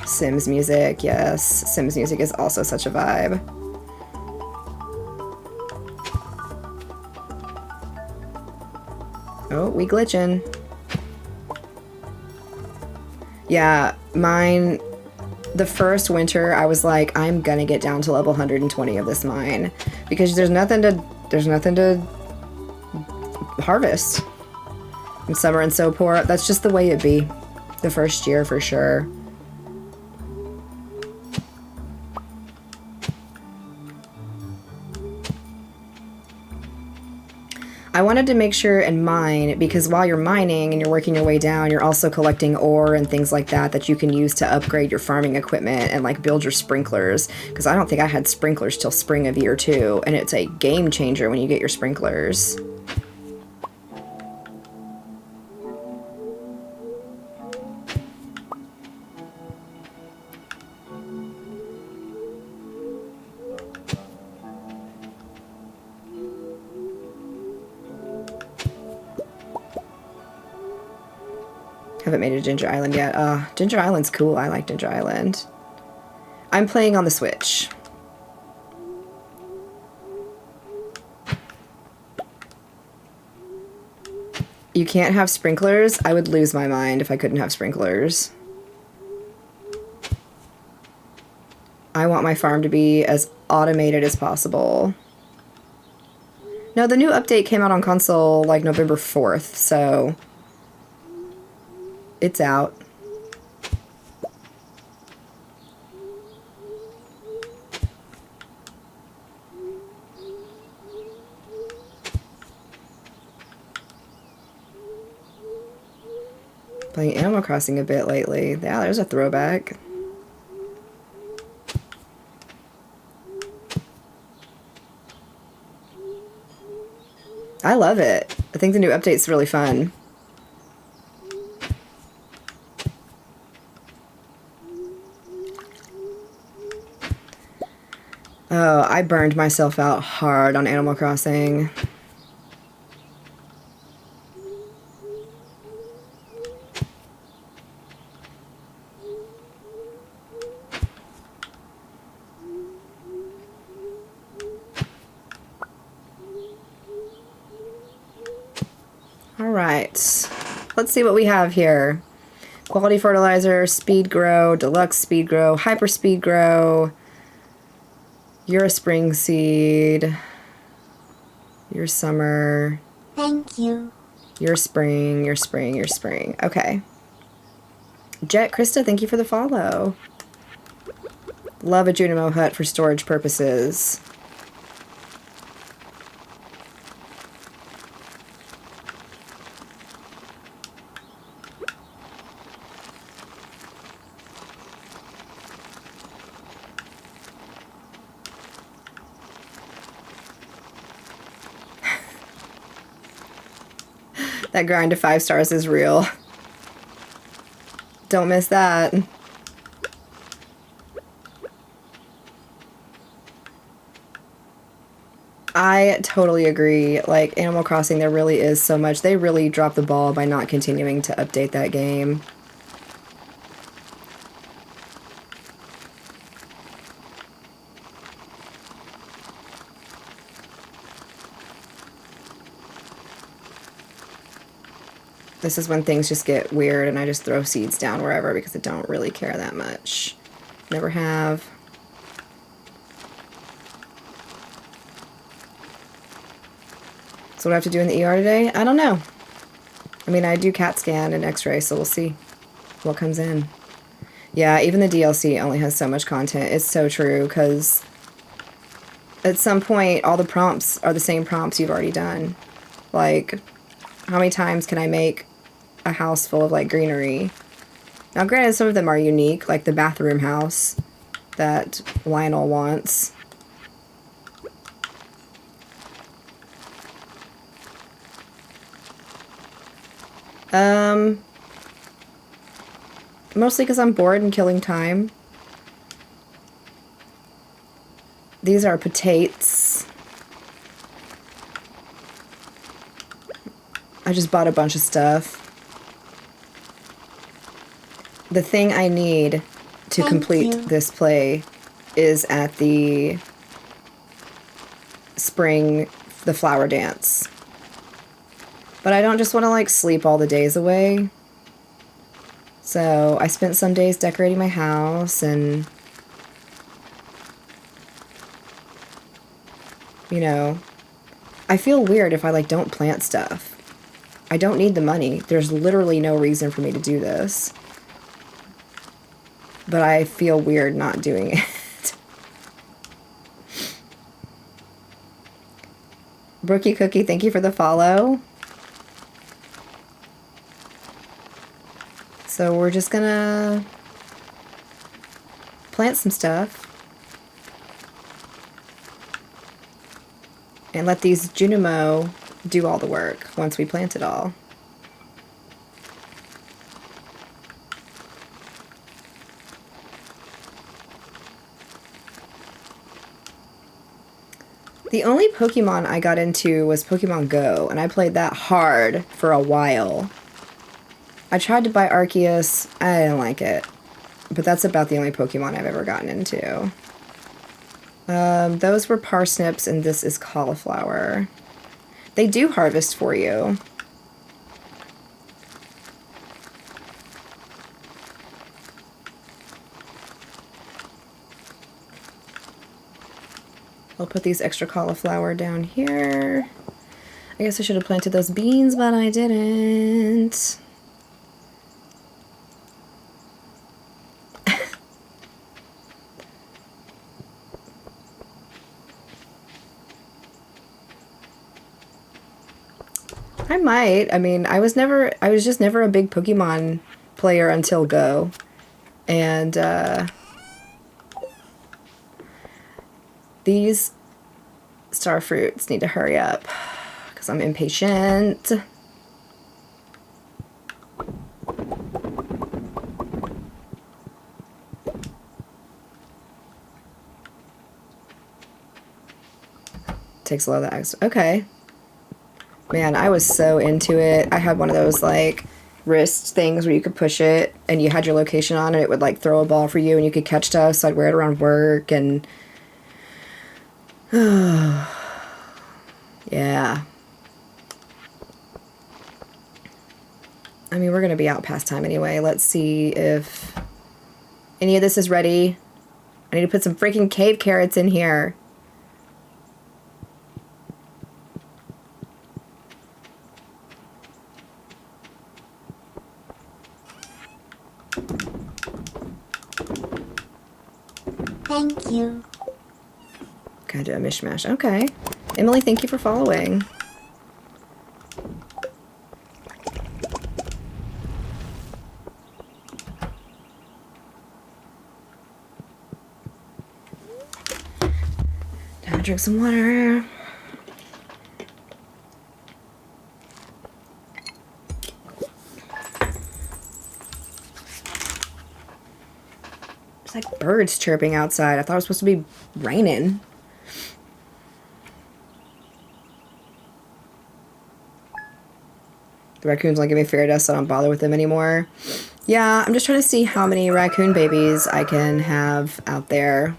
S1: Sims music, yes. Sims music is also such a vibe. Oh, we glitching. Yeah, mine, the first winter, I was like, I'm gonna get down to level 120 of this mine. Because there's nothing to harvest. In summer and so poor, that's just the way it be. The first year, for sure. I wanted to make sure and mine, because while you're mining and you're working your way down, you're also collecting ore and things like that that you can use to upgrade your farming equipment and like build your sprinklers. Because I don't think I had sprinklers till spring of year 2, and it's a game changer when you get your sprinklers. Haven't made a Ginger Island yet. Ginger Island's cool. I like Ginger Island. I'm playing on the Switch. You can't have sprinklers? I would lose my mind if I couldn't have sprinklers. I want my farm to be as automated as possible. No, the new update came out on console like November 4th, so it's out. Playing Animal Crossing a bit lately. Yeah, there's a throwback. I love it. I think the new update's really fun. Oh, I burned myself out hard on Animal Crossing. All right, let's see what we have here. Quality fertilizer, speed grow, deluxe speed grow, hyper speed grow. You're a spring seed. You're summer.
S2: Thank you.
S1: You're spring, you're spring, you're spring. Okay. Jet Krista, thank you for the follow. Love a Junimo hut for storage purposes. That grind to 5 stars is real. Don't miss that. I totally agree. Like, Animal Crossing, there really is so much. They really dropped the ball by not continuing to update that game. This is when things just get weird and I just throw seeds down wherever because I don't really care that much. Never have. So what do I have to do in the ER today? I don't know. I mean, I do CAT scan and x-ray, so we'll see what comes in. Yeah, even the DLC only has so much content. It's so true, because at some point, all the prompts are the same prompts you've already done. Like, how many times can I make a house full of, like, greenery? Now, granted, some of them are unique, like the bathroom house that Lionel wants. Mostly because I'm bored and killing time. These are potatoes. I just bought a bunch of stuff. The thing I need to complete this play is at the spring, the flower dance. But I don't just want to, like, sleep all the days away. So I spent some days decorating my house and, you know, I feel weird if I, like, don't plant stuff. I don't need the money. There's literally no reason for me to do this. But I feel weird not doing it. Brookie Cookie, thank you for the follow. So we're just gonna plant some stuff and let these Junimo do all the work once we plant it all. The only Pokemon I got into was Pokemon Go, and I played that hard for a while. I tried to buy Arceus. I didn't like it. But that's about the only Pokemon I've ever gotten into. Those were parsnips, and this is cauliflower. They do harvest for you. I'll put these extra cauliflower down here. I guess I should have planted those beans, but I didn't. I might. I mean, I was just never a big Pokemon player until Go. And, these star fruits need to hurry up because I'm impatient. takes a lot of the extra. Okay. Man, I was so into it. I had one of those like wrist things where you could push it and you had your location on and it would like throw a ball for you and you could catch stuff. So I'd wear it around work and yeah. I mean, we're going to be out past time anyway. Let's see if any of this is ready. I need to put some freaking cave carrots in here.
S2: Thank you.
S1: Gotta do a mishmash. Okay. Emily, thank you for following. Time to drink some water. It's like birds chirping outside. I thought it was supposed to be raining. The raccoons only give me fairy dust, so I don't bother with them anymore. Yeah, I'm just trying to see how many raccoon babies I can have out there.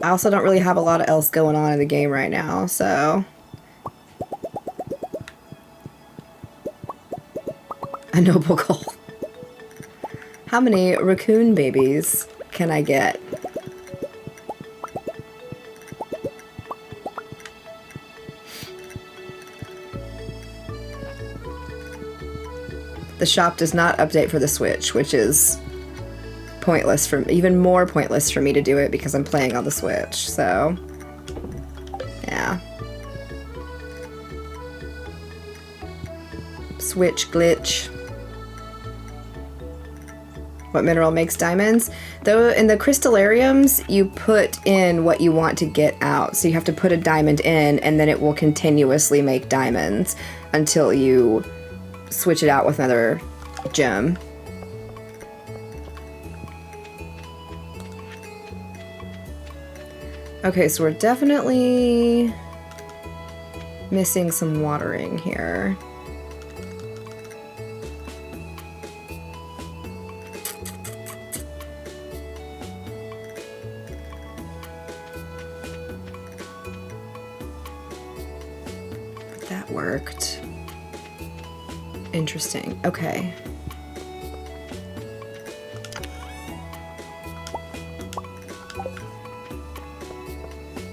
S1: I also don't really have a lot else going on in the game right now, so... A noble goal. How many raccoon babies can I get? The shop does not update for the Switch, which is pointless for even more pointless for me to do it because I'm playing on the Switch. So, yeah. Switch glitch. What mineral makes diamonds? Though in the crystallariums, you put in what you want to get out. So you have to put a diamond in and then it will continuously make diamonds until you switch it out with another gem. Okay, so we're definitely missing some watering here. That worked. Interesting. Okay.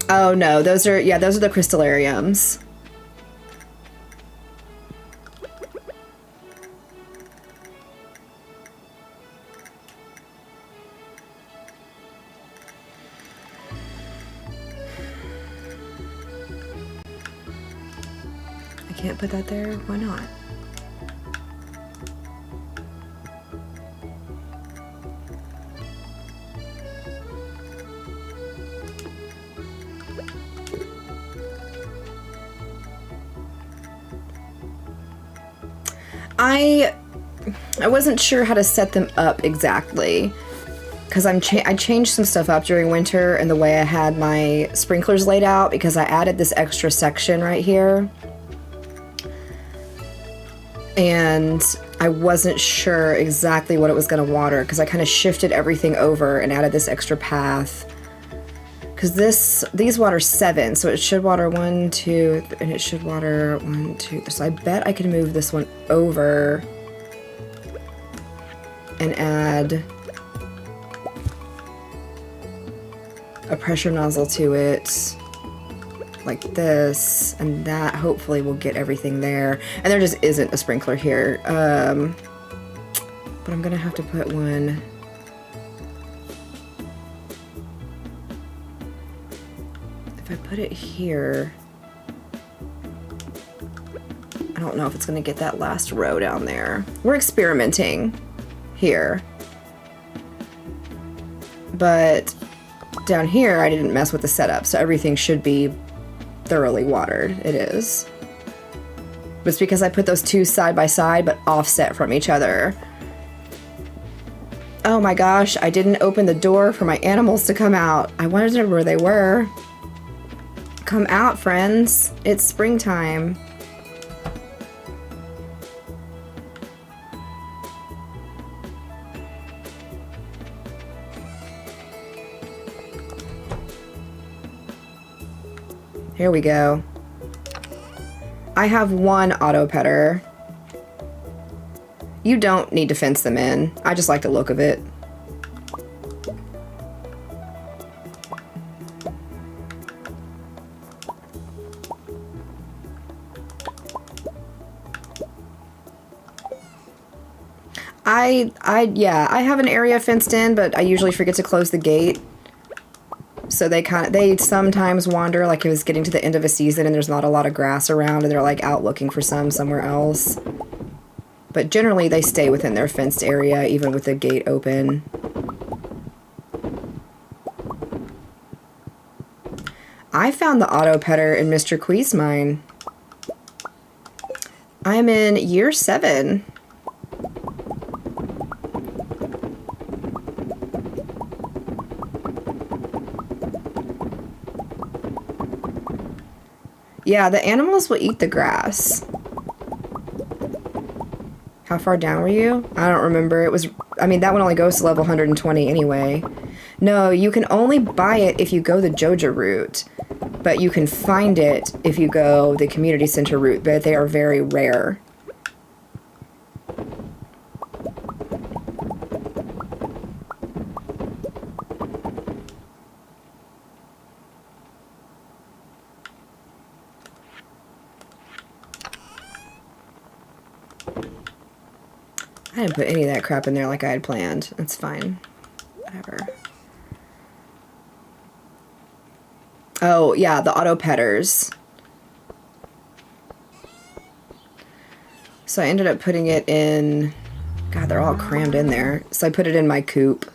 S1: Oh no, those are the crystallariums. I can't put that there. Why not? I wasn't sure how to set them up exactly because I changed some stuff up during winter and the way I had my sprinklers laid out because I added this extra section right here and I wasn't sure exactly what it was going to water because I kind of shifted everything over and added this extra path because these water 7, so it should water 1, 2, and it should water 1, 2. So I bet I can move this one over and add a pressure nozzle to it like this, and that hopefully will get everything there. And there just isn't a sprinkler here, but I'm gonna have to put one. If I put it here, I don't know if it's gonna get that last row down there. We're experimenting here, but down here I didn't mess with the setup, so everything should be thoroughly watered. It is. But it's because I put those two side by side but offset from each other. Oh my gosh, I didn't open the door for my animals to come out. I wondered where they were. Come out, friends. It's springtime. Here we go. I have one auto petter. You don't need to fence them in. I just like the look of it. Yeah, I have an area fenced in, but I usually forget to close the gate. So they sometimes wander, like if it's getting to the end of a season and there's not a lot of grass around and they're like out looking for somewhere else. But generally they stay within their fenced area even with the gate open. I found the auto petter in Mr. Quee's mine. I'm in year 7. Yeah, the animals will eat the grass. How far down were you? I don't remember. It was, I mean, that one only goes to level 120 anyway. No, you can only buy it if you go the Joja route. But you can find it if you go the community center route, but they are very rare. I didn't put any of that crap in there like I had planned. That's fine. Whatever. Oh, yeah, the auto petters. So I ended up putting it in... God, they're all crammed in there. So I put it in my coop.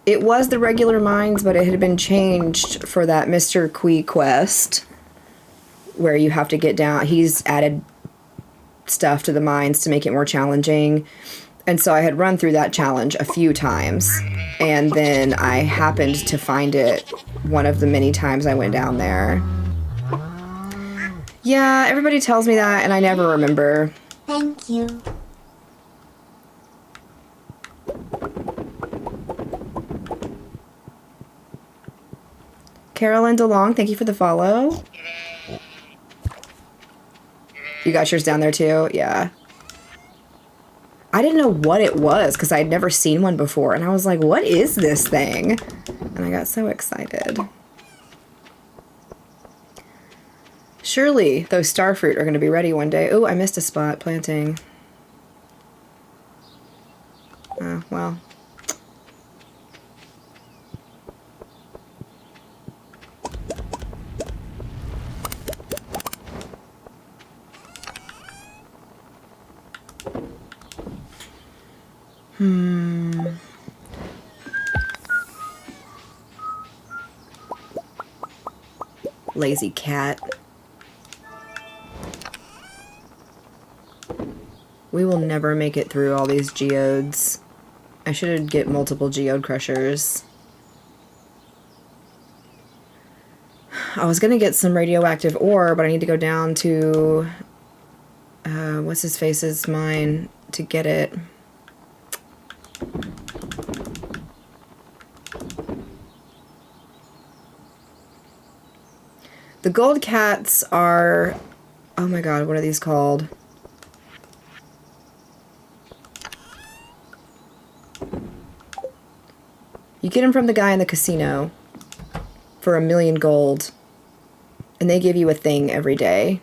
S1: It was the regular mines, but it had been changed for that Mr. Quee quest. Where you have to get down... He's added stuff to the mines to make it more challenging. And so I had run through that challenge a few times. And then I happened to find it one of the many times I went down there. Yeah, everybody tells me that, and I never remember.
S2: Thank you.
S1: Carolyn DeLong, thank you for the follow. You got yours down there too? Yeah. I didn't know what it was because I had never seen one before. And I was like, what is this thing? And I got so excited. Surely those starfruit are going to be ready one day. Oh, I missed a spot planting. Oh, well. Lazy cat. We will never make it through all these geodes. I should get multiple geode crushers. I was gonna get some radioactive ore, but I need to go down to what's his face's mine to get it. The gold cats are, oh my god, what are these called? You get them from the guy in the casino for 1,000,000 gold, and they give you a thing every day.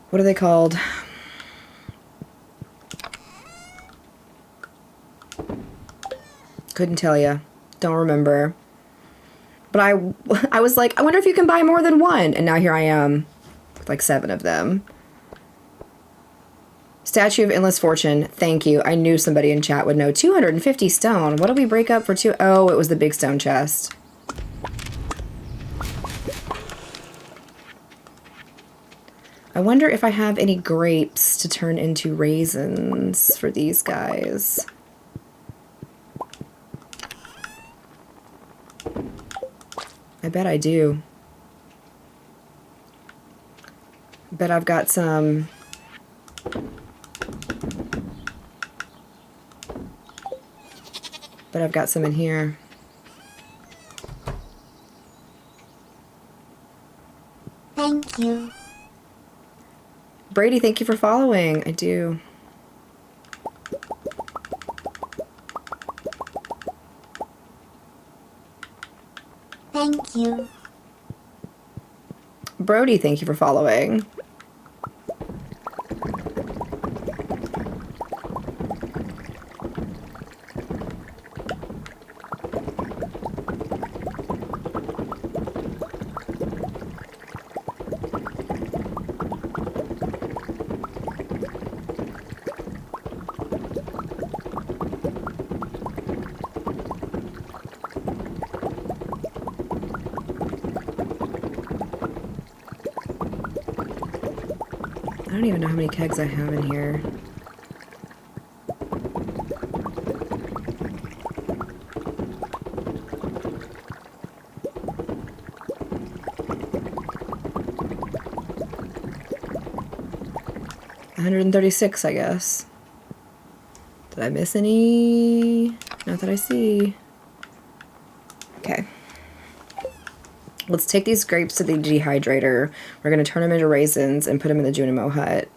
S1: What are they called? Couldn't tell you. Don't remember. But I was like, I wonder if you can buy more than one. And now here I am with like 7 of them. Statue of Endless Fortune. Thank you. I knew somebody in chat would know. 250 stone. What did we break up for 2? Oh, it was the big stone chest. I wonder if I have any grapes to turn into raisins for these guys. I bet I do. I bet I've got some. But I've got some in here.
S2: Thank you.
S1: Brady, thank you for following. I do.
S2: Thank you.
S1: Brody, thank you for following. I don't even know how many kegs I have in here. $136, I guess. Did I miss any? Not that I see. Okay. Let's take these grapes to the dehydrator. We're going to turn them into raisins and put them in the Junimo hut.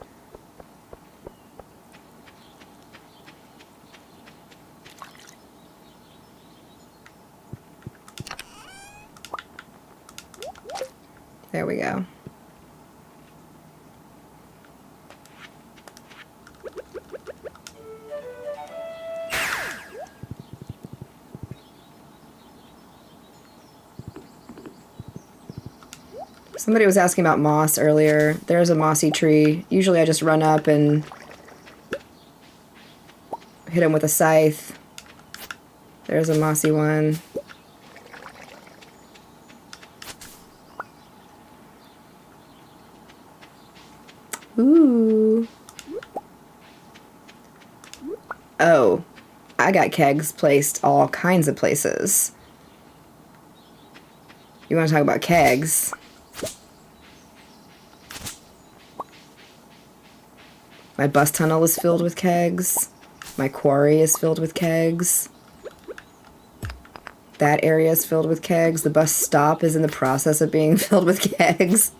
S1: There we go. Somebody was asking about moss earlier. There's a mossy tree. Usually I just run up and hit him with a scythe. There's a mossy one. Ooh. Oh, I got kegs placed all kinds of places. You want to talk about kegs? My bus tunnel is filled with kegs. My quarry is filled with kegs. That area is filled with kegs. The bus stop is in the process of being filled with kegs.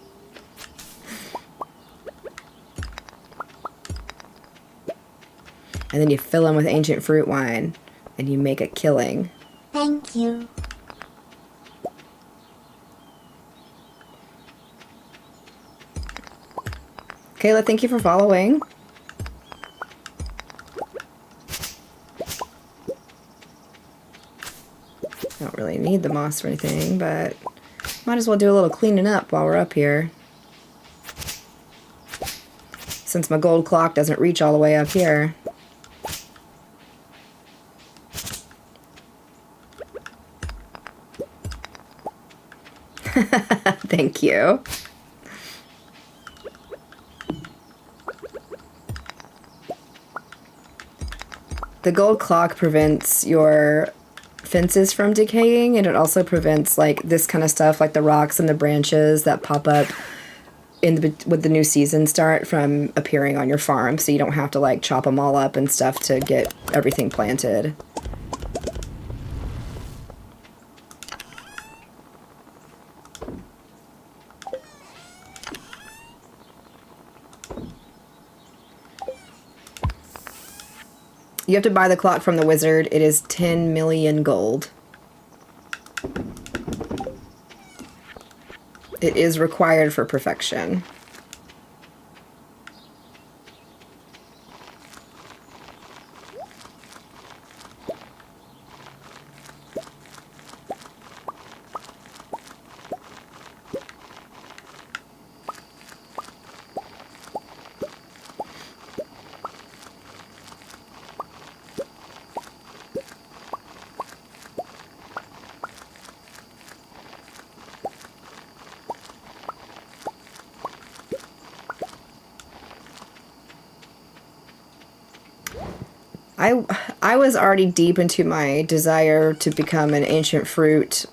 S1: And then you fill them with ancient fruit wine and you make a killing.
S2: Thank you.
S1: Kayla, thank you for following. I don't really need the moss or anything, but might as well do a little cleaning up while we're up here. Since my gold clock doesn't reach all the way up here. Thank you. The gold clock prevents your fences from decaying, and it also prevents like this kind of stuff, like the rocks and the branches that pop up in with the new season start, from appearing on your farm, so you don't have to like chop them all up and stuff to get everything planted. You have to buy the clock from the wizard. It is 10 million gold. It is required for perfection. I was already deep into my desire to become an ancient fruit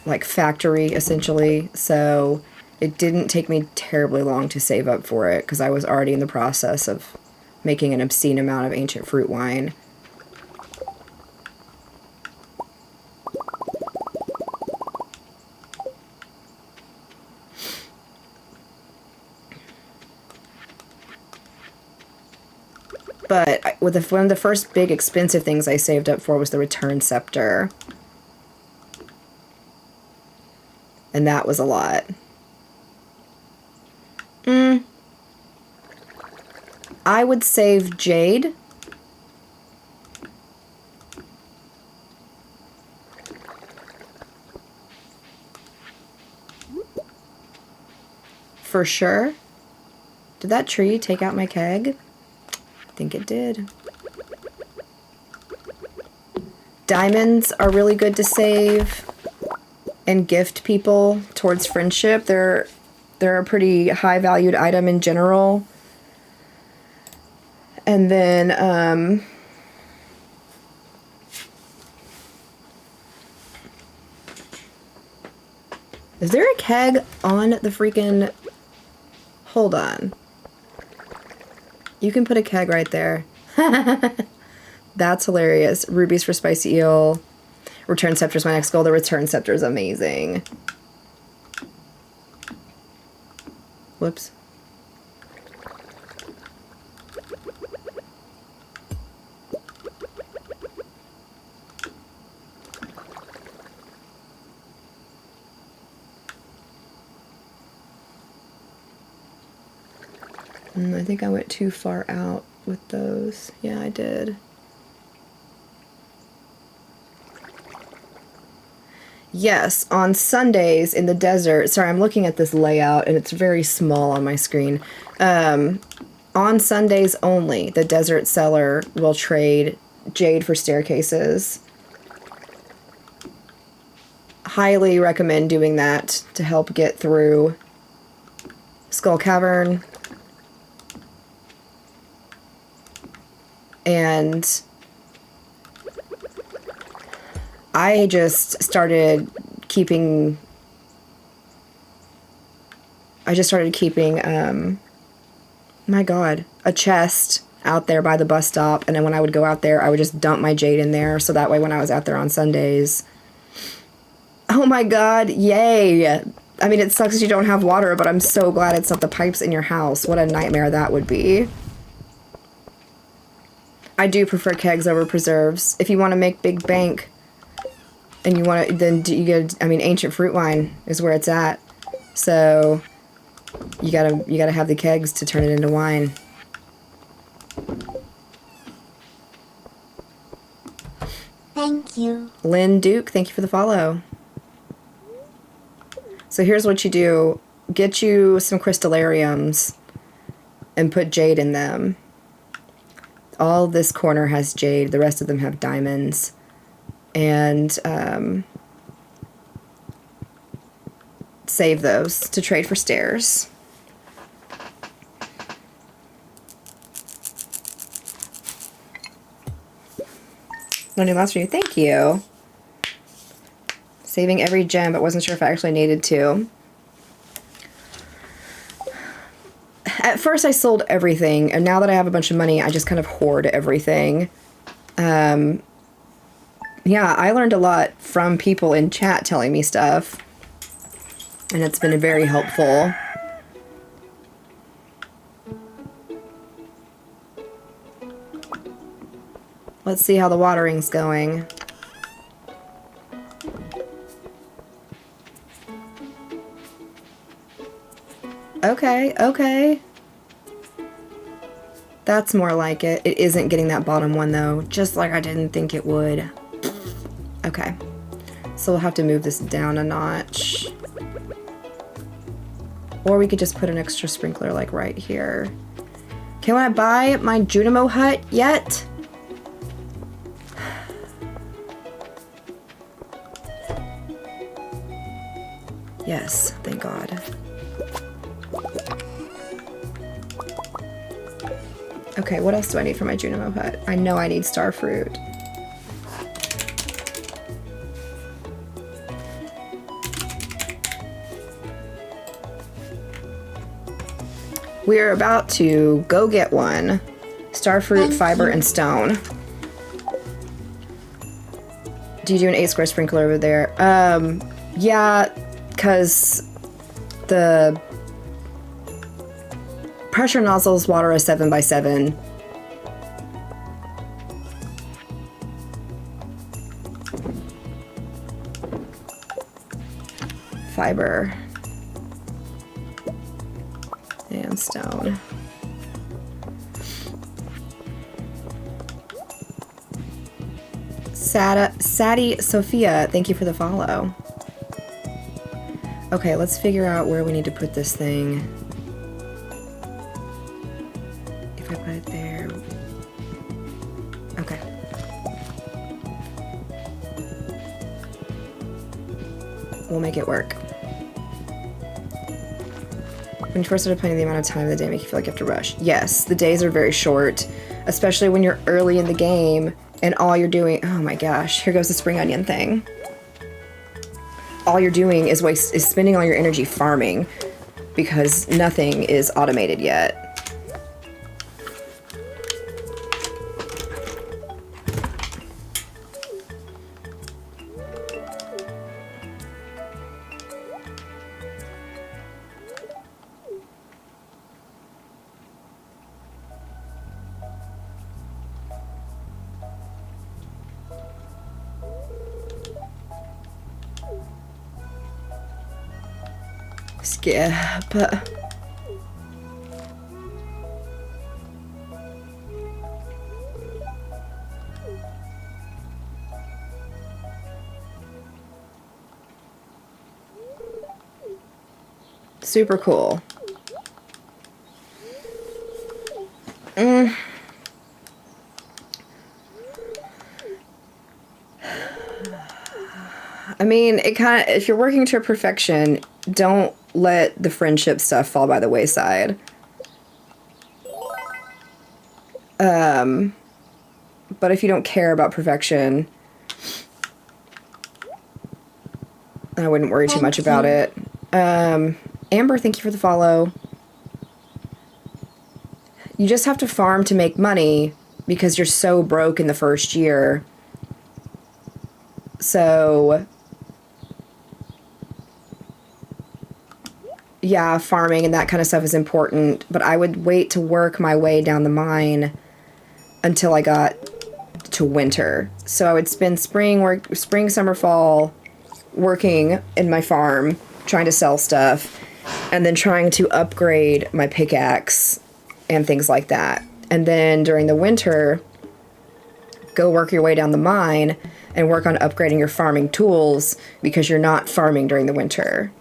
S1: like factory essentially, so it didn't take me terribly long to save up for it because I was already in the process of making an obscene amount of ancient fruit wine. But one of the first big expensive things I saved up for was the Return Scepter. And that was a lot. I would save Jade. For sure. Did that tree take out my keg? I think it did. Diamonds are really good to save and gift people towards friendship. They're a pretty high valued item in general. And then is there a keg on the freaking... Hold on. You can put a keg right there. That's hilarious. Rubies for spicy eel. Return Scepter is my next goal. The Return Scepter is amazing. Whoops. I think I went too far out with those. Yeah, I did. Yes, on Sundays in the desert. Sorry, I'm looking at this layout and it's very small on my screen. On Sundays only, the desert seller will trade jade for staircases. Highly recommend doing that to help get through Skull Cavern. And I just started keeping, my God, a chest out there by the bus stop. And then when I would go out there, I would just dump my jade in there. So that way when I was out there on Sundays, oh my God, yay. I mean, it sucks that you don't have water, but I'm so glad it's not the pipes in your house. What a nightmare that would be. I do prefer kegs over preserves. If you want to make big bank and you want to, then you get, I mean, ancient fruit wine is where it's at. So you gotta have the kegs to turn it into wine.
S2: Thank you.
S1: Lynn Duke, thank you for the follow. So here's what you do. Get you some crystallariums and put jade in them. All this corner has jade. The rest of them have diamonds. And save those to trade for stairs. Learning lots from you. Thank you. Saving every gem, but wasn't sure if I actually needed to. At first I sold everything, and now that I have a bunch of money, I just kind of hoard everything. Yeah, I learned a lot from people in chat telling me stuff, and it's been very helpful. Let's see how the watering's going. Okay, okay. That's more like it. It isn't getting that bottom one though, just like I didn't think it would. Okay, so we'll have to move this down a notch. Or we could just put an extra sprinkler like right here. Can I buy my Junimo hut yet? Yes, thank God. Okay, what else do I need for my Junimo hut? I know I need starfruit. We're about to go get one. Starfruit, fiber, and stone. Do you do an 8 square sprinkler over there? Yeah, because the pressure nozzles water a 7x7. Fiber. And stone. Sadie Sophia, thank you for the follow. Okay, let's figure out where we need to put this thing. If I put it there. Okay. We'll make it work. When you first started playing, the amount of time of the day make you feel like you have to rush. Yes, the days are very short, especially when you're early in the game and all you're doing, oh my gosh, here goes the spring onion thing. All you're doing is spending all your energy farming because nothing is automated yet. Skip. Super cool. I mean, it kind of, if you're working to perfection, don't let the friendship stuff fall by the wayside. But if you don't care about perfection, I wouldn't worry too much about it. Amber, thank you for the follow. You just have to farm to make money because you're so broke in the first year. So yeah, farming and that kind of stuff is important, but I would wait to work my way down the mine until I got to winter. So I would spend spring, summer, fall working in my farm, trying to sell stuff, and then trying to upgrade my pickaxe and things like that. And then during the winter, go work your way down the mine and work on upgrading your farming tools because you're not farming during the winter.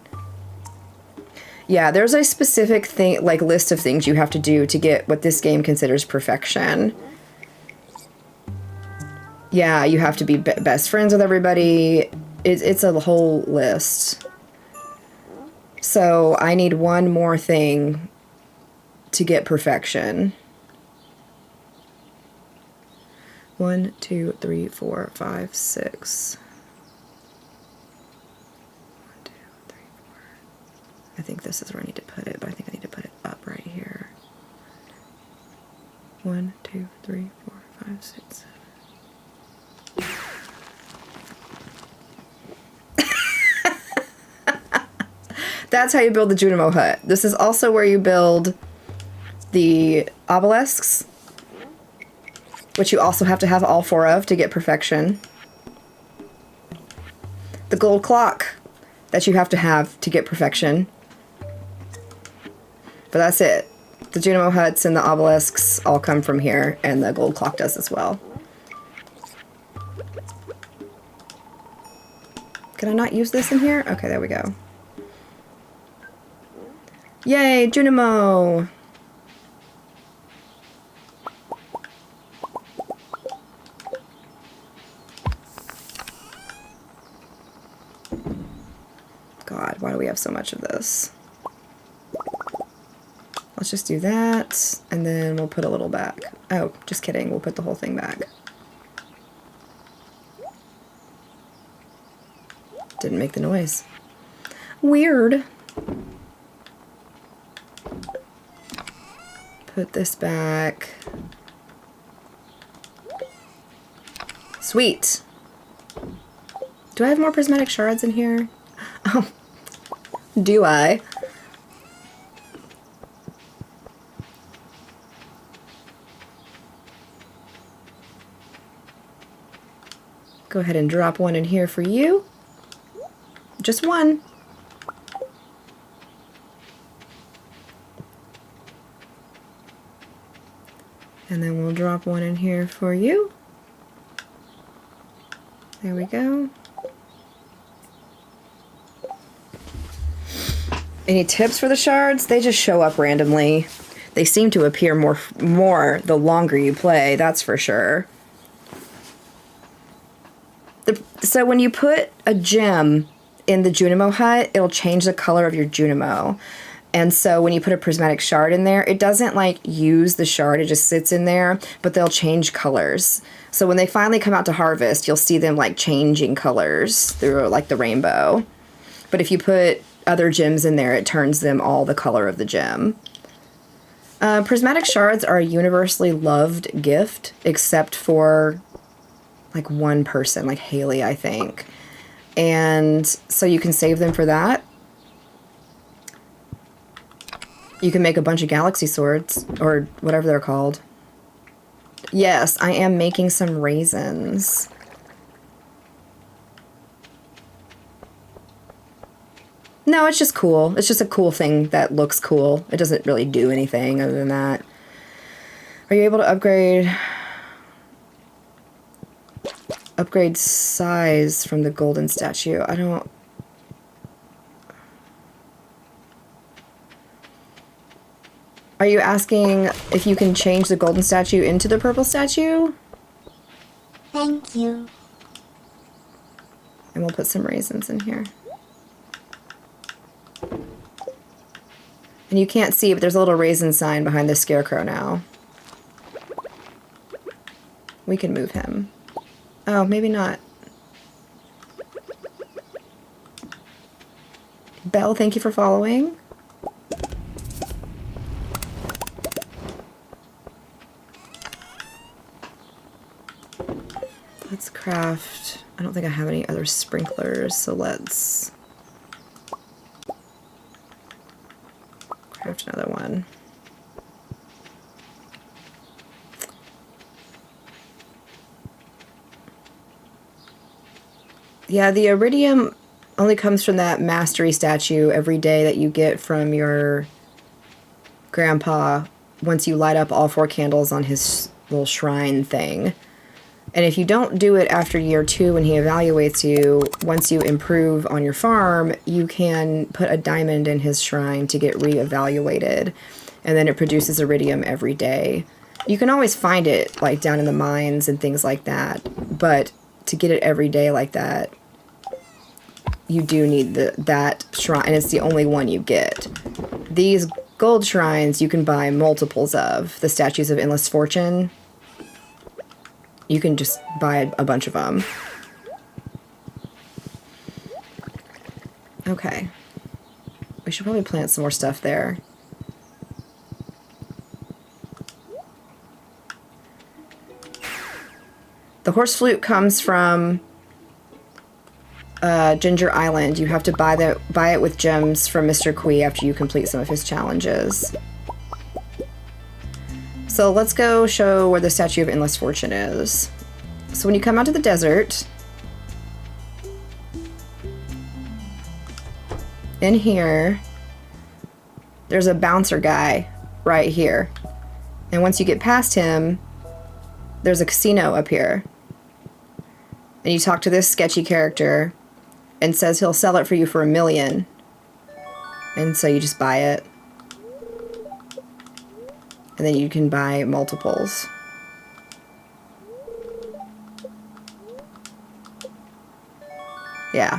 S1: Yeah, there's a specific thing, like list of things you have to do to get what this game considers perfection. Yeah, you have to be best friends with everybody. It's a whole list. So I need one more thing to get perfection. 1, 2, 3, 4, 5, 6. 1, 2, 3, 4. I think this is where I need to put it, but I think I need to put it up right here. 1, 2, 3, 4, 5, 6, 7. That's how you build the Junimo hut. This is also where you build the obelisks, which you also have to have all 4 of to get perfection. The gold clock that you have to get perfection. But that's it. The Junimo huts and the obelisks all come from here, and the gold clock does as well. Can I not use this in here? Okay, there we go. Yay, Junimo! God, why do we have so much of this? let's just do that, and then we'll put a little back. Oh, just kidding, we'll put the whole thing back. Didn't make the noise. Weird. Put this back. Sweet. Do I have more prismatic shards in here? Oh, do I? Go ahead and drop one in here for you. Just one. And then we'll drop one in here for you. There we go. Any tips for the shards? They just show up randomly. They seem to appear more the longer you play, that's for sure. So when you put a gem in the Junimo hut, it'll change the color of your Junimo. And so when you put a prismatic shard in there, it doesn't like use the shard, it just sits in there, but they'll change colors. So when they finally come out to harvest, you'll see them like changing colors through like the rainbow. But if you put other gems in there, it turns them all the color of the gem. Prismatic shards are a universally loved gift, except for like one person, like Haley, I think. And so you can save them for that. You can make a bunch of galaxy swords, or whatever they're called. Yes, I am making some raisins. No, it's just cool. It's just a cool thing that looks cool. It doesn't really do anything other than that. Are you able to upgrade size from the golden statue? I don't... Are you asking if you can change the golden statue into the purple statue?
S2: Thank you.
S1: And we'll put some raisins in here. And you can't see, but there's a little raisin sign behind the scarecrow now. We can move him. Oh, maybe not. Belle, thank you for following. Let's craft... I don't think I have any other sprinklers, so let's craft another one. Yeah, the iridium only comes from that mastery statue every day that you get from your grandpa once you light up all 4 candles on his little shrine thing. And if you don't do it after year 2 when he evaluates you, once you improve on your farm, you can put a diamond in his shrine to get re-evaluated. And then it produces iridium every day. You can always find it like down in the mines and things like that. But to get it every day like that, you do need that shrine. And it's the only one you get. These gold shrines you can buy multiples of. The Statues of Endless Fortune. You can just buy a bunch of them. Okay. We should probably plant some more stuff there. The horse flute comes from Ginger Island. You have to buy it with gems from Mr. Kui after you complete some of his challenges. So let's go show where the Statue of Endless Fortune is. So when you come out to the desert, in here, there's a bouncer guy right here. And once you get past him, there's a casino up here. And you talk to this sketchy character and says he'll sell it for you for $1 million. And so you just buy it. And then you can buy multiples. Yeah.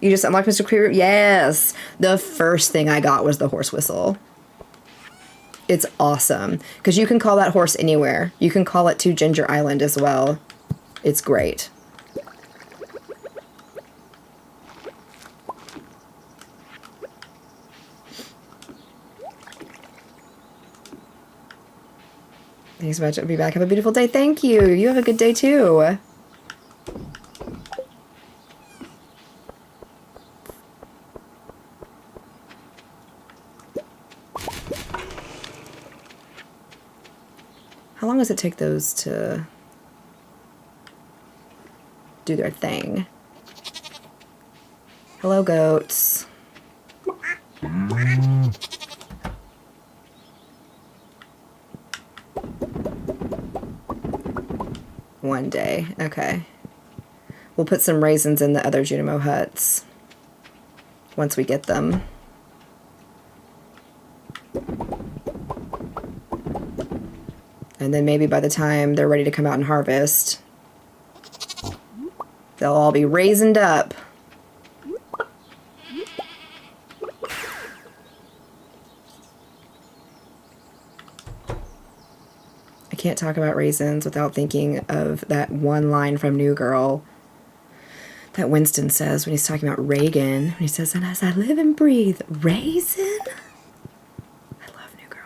S1: You just unlocked Mr. Queer? Yes. The first thing I got was the horse whistle. It's awesome. Because you can call that horse anywhere. You can call it to Ginger Island as well. It's great. Thanks so much. I'll be back. Have a beautiful day. Thank you. You have a good day too. How long does it take those to do their thing? Hello, goats. One day. Okay. We'll put some raisins in the other Junimo huts once we get them. And then maybe by the time they're ready to come out and harvest, they'll all be raisined up. I can't talk about raisins without thinking of that one line from New Girl that Winston says when he's talking about Reagan. When he says, "And as I live and breathe, raisin?" I love New Girl.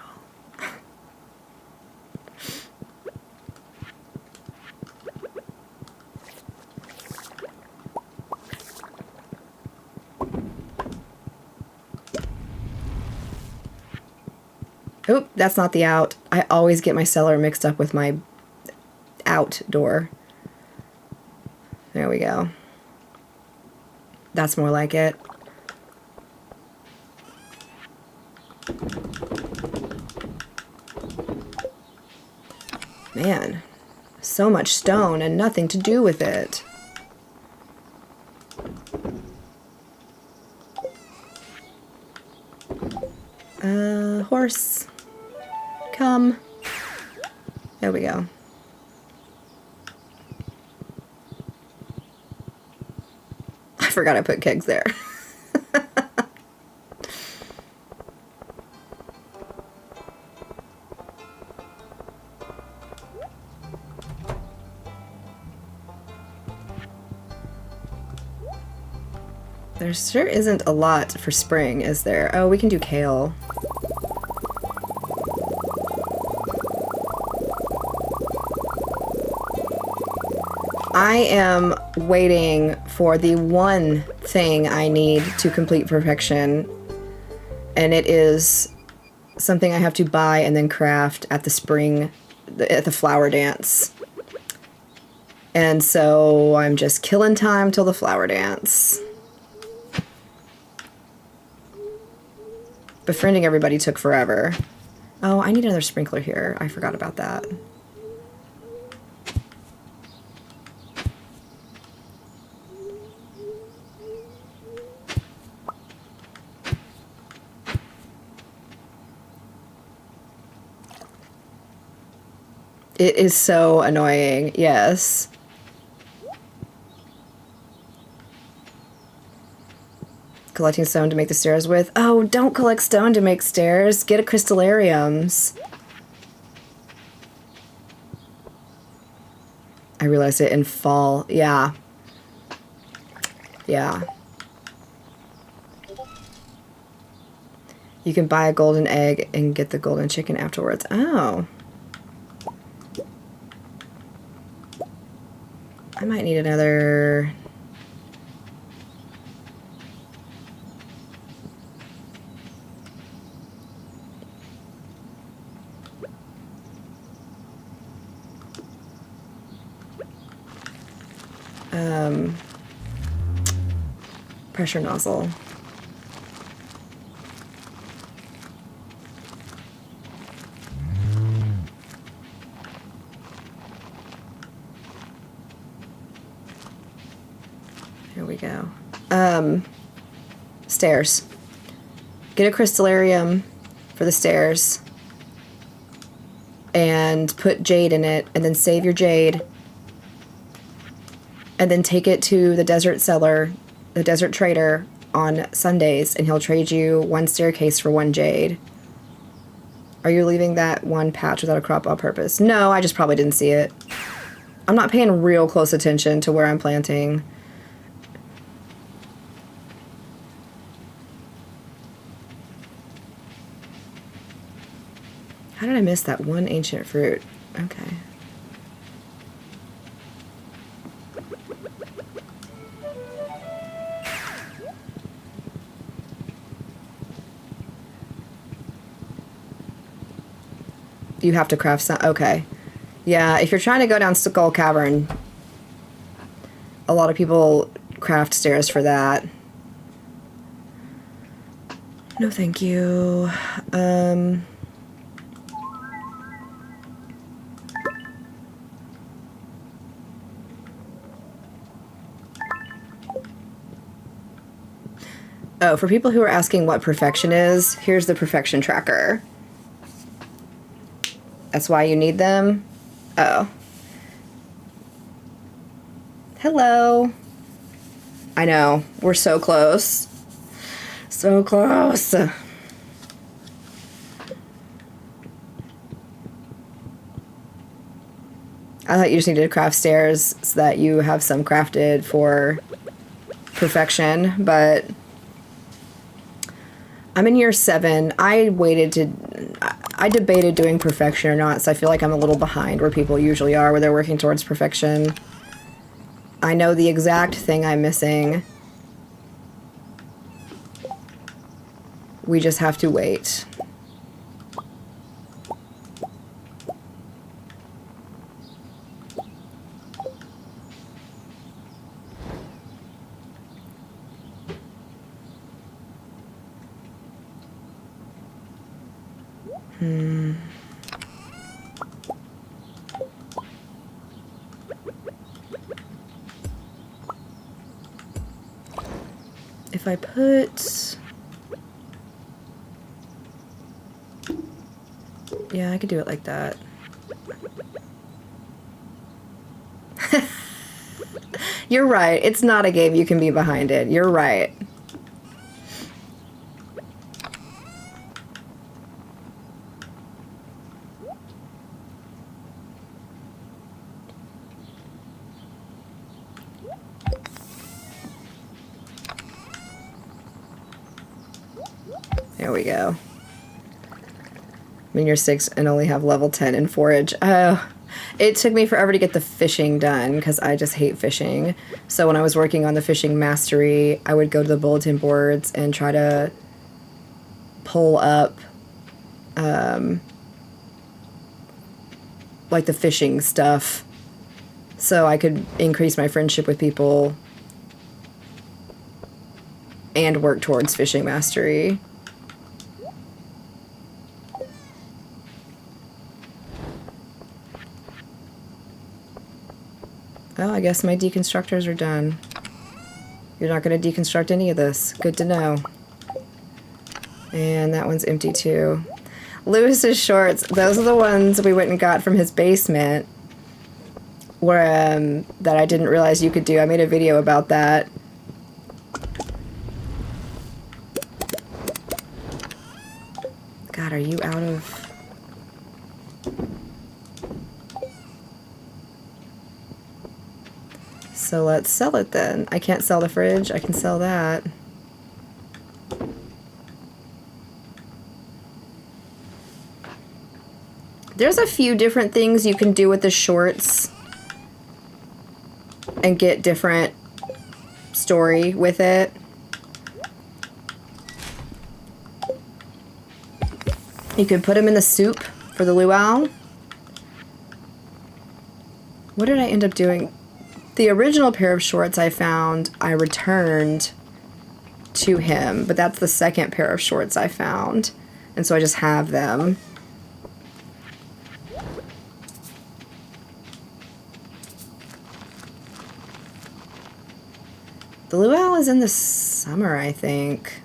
S1: Oop, that's not the out. I always get my cellar mixed up with my outdoor. There we go. That's more like it. Man, so much stone and nothing to do with it. Horse. Come. There we go. I forgot I put kegs there. There sure isn't a lot for spring, is there? Oh, we can do kale. I am waiting for the one thing I need to complete perfection, and it is something I have to buy and then craft at the spring, at the flower dance. And so I'm just killing time till the flower dance. Befriending everybody took forever. Oh, I need another sprinkler here. I forgot about that. It is so annoying, yes. Collecting stone to make the stairs with. Oh, don't collect stone to make stairs. Get a crystallariums. I realized it in fall. Yeah. Yeah. You can buy a golden egg and get the golden chicken afterwards. Oh. I might need another... pressure nozzle. Here we go. Stairs. Get a crystallarium for the stairs. And put jade in it, and then save your jade. And then take it to the desert cellar the Desert Trader on Sundays, and he'll trade you 1 staircase for 1 jade. Are you leaving that 1 patch without a crop on purpose? No, I just probably didn't see it. I'm not paying real close attention to where I'm planting. How did I miss that 1 ancient fruit? Okay. You have to craft some. Okay. Yeah, if you're trying to go down Skull Cavern, a lot of people craft stairs for that. No, thank you. Oh, for people who are asking what perfection is, here's the perfection tracker. That's why you need them. Oh. Hello. I know. We're so close. So close. I thought you just needed to craft stairs so that you have some crafted for perfection, but I'm in year 7. I debated doing perfection or not, so I feel like I'm a little behind where people usually are, where they're working towards perfection. I know the exact thing I'm missing. We just have to wait. If I put... Yeah, I could do it like that. You're right. It's not a game you can be behind it. You're right. There we go. I mean, you're 6 and only have level 10 in forage. Oh, it took me forever to get the fishing done because I just hate fishing. So when I was working on the fishing mastery, I would go to the bulletin boards and try to pull up like the fishing stuff so I could increase my friendship with people and work towards fishing mastery. Oh, I guess my deconstructors are done. You're not going to deconstruct any of this. Good to know. And that one's empty too. Lewis's shorts, those are the ones we went and got from his basement where that I didn't realize you could do. I made a video about that. God, are you out of... So let's sell it then. I can't sell the fridge. I can sell that. There's a few different things you can do with the shorts and get different story with it. You could put them in the soup for the luau. What did I end up doing? The original pair of shorts I found, I returned to him, but that's the second pair of shorts I found. And so I just have them. The luau is in the summer, I think.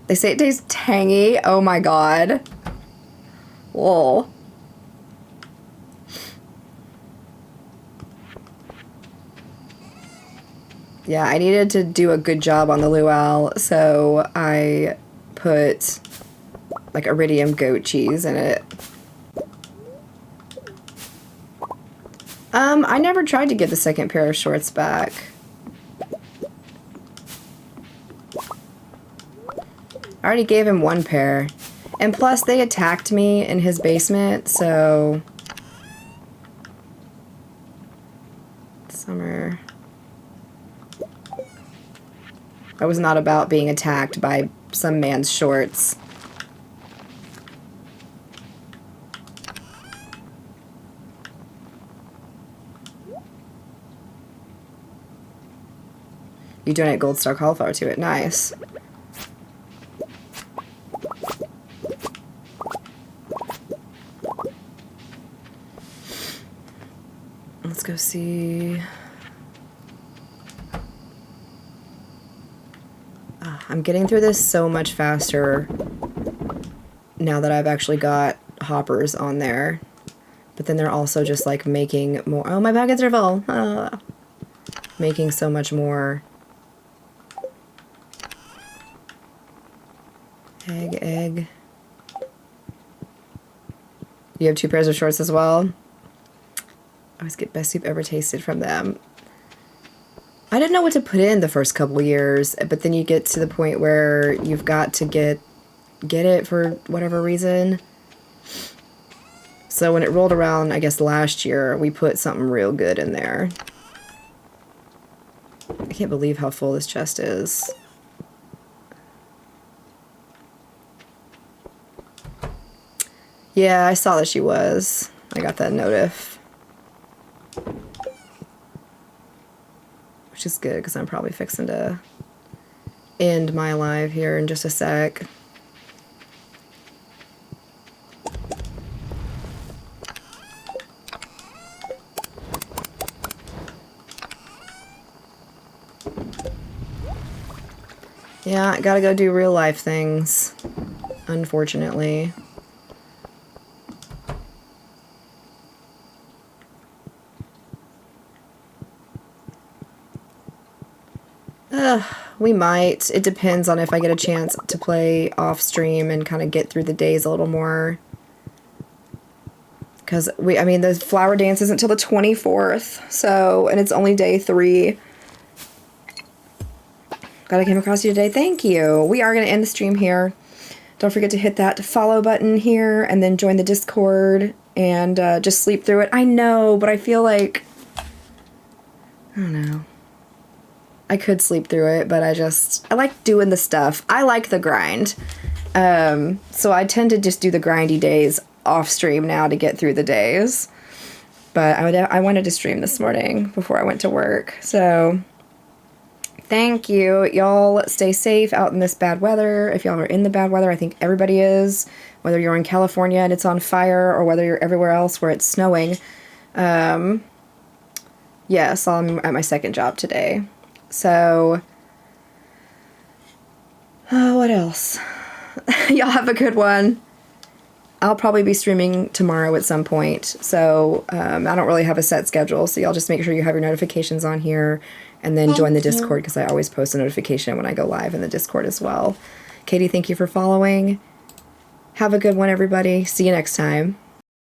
S1: They say it tastes tangy. Oh my god. Whoa. Yeah, I needed to do a good job on the luau, so I put like iridium goat cheese in it. I never tried to get the second pair of shorts back. I already gave him one pair. And plus, they attacked me in his basement, so... Summer... I was not about being attacked by some man's shorts. You donate Gold Star cauliflower to it. Nice. Let's go see... I'm getting through this so much faster now that I've actually got hoppers on there. But then they're also just like making more... Oh, my pockets are full. Making so much more. Egg. You have 2 pairs of shorts as well? I always get best soup ever tasted from them. I didn't know what to put in the first couple years, but then you get to the point where you've got to get it for whatever reason. So when it rolled around, I guess last year, we put something real good in there. I can't believe how full this chest is. Yeah, I saw that she was. I got that notif. Which is good, because I'm probably fixing to end my live here in just a sec. Yeah, I gotta go do real life things, unfortunately. We might. It depends on if I get a chance to play off stream and kind of get through the days a little more. Because the flower dance isn't until the 24th, so, and it's only day 3. Glad I came across you today. Thank you. We are going to end the stream here. Don't forget to hit that follow button here and then join the Discord and just sleep through it. I know, but I feel like, I don't know. I could sleep through it, but I like doing the stuff. I like the grind. So I tend to just do the grindy days off stream now to get through the days. But I wanted to stream this morning before I went to work. So thank you. Y'all stay safe out in this bad weather. If y'all are in the bad weather, I think everybody is. Whether you're in California and it's on fire or whether you're everywhere else where it's snowing. Yes, I'm at my second job today. So, what else? Y'all have a good one. I'll probably be streaming tomorrow at some point. So, I don't really have a set schedule. So y'all just make sure you have your notifications on here and then join the Discord because I always post a notification when I go live in the Discord as well. Katie, thank you for following. Have a good one, everybody. See you next time.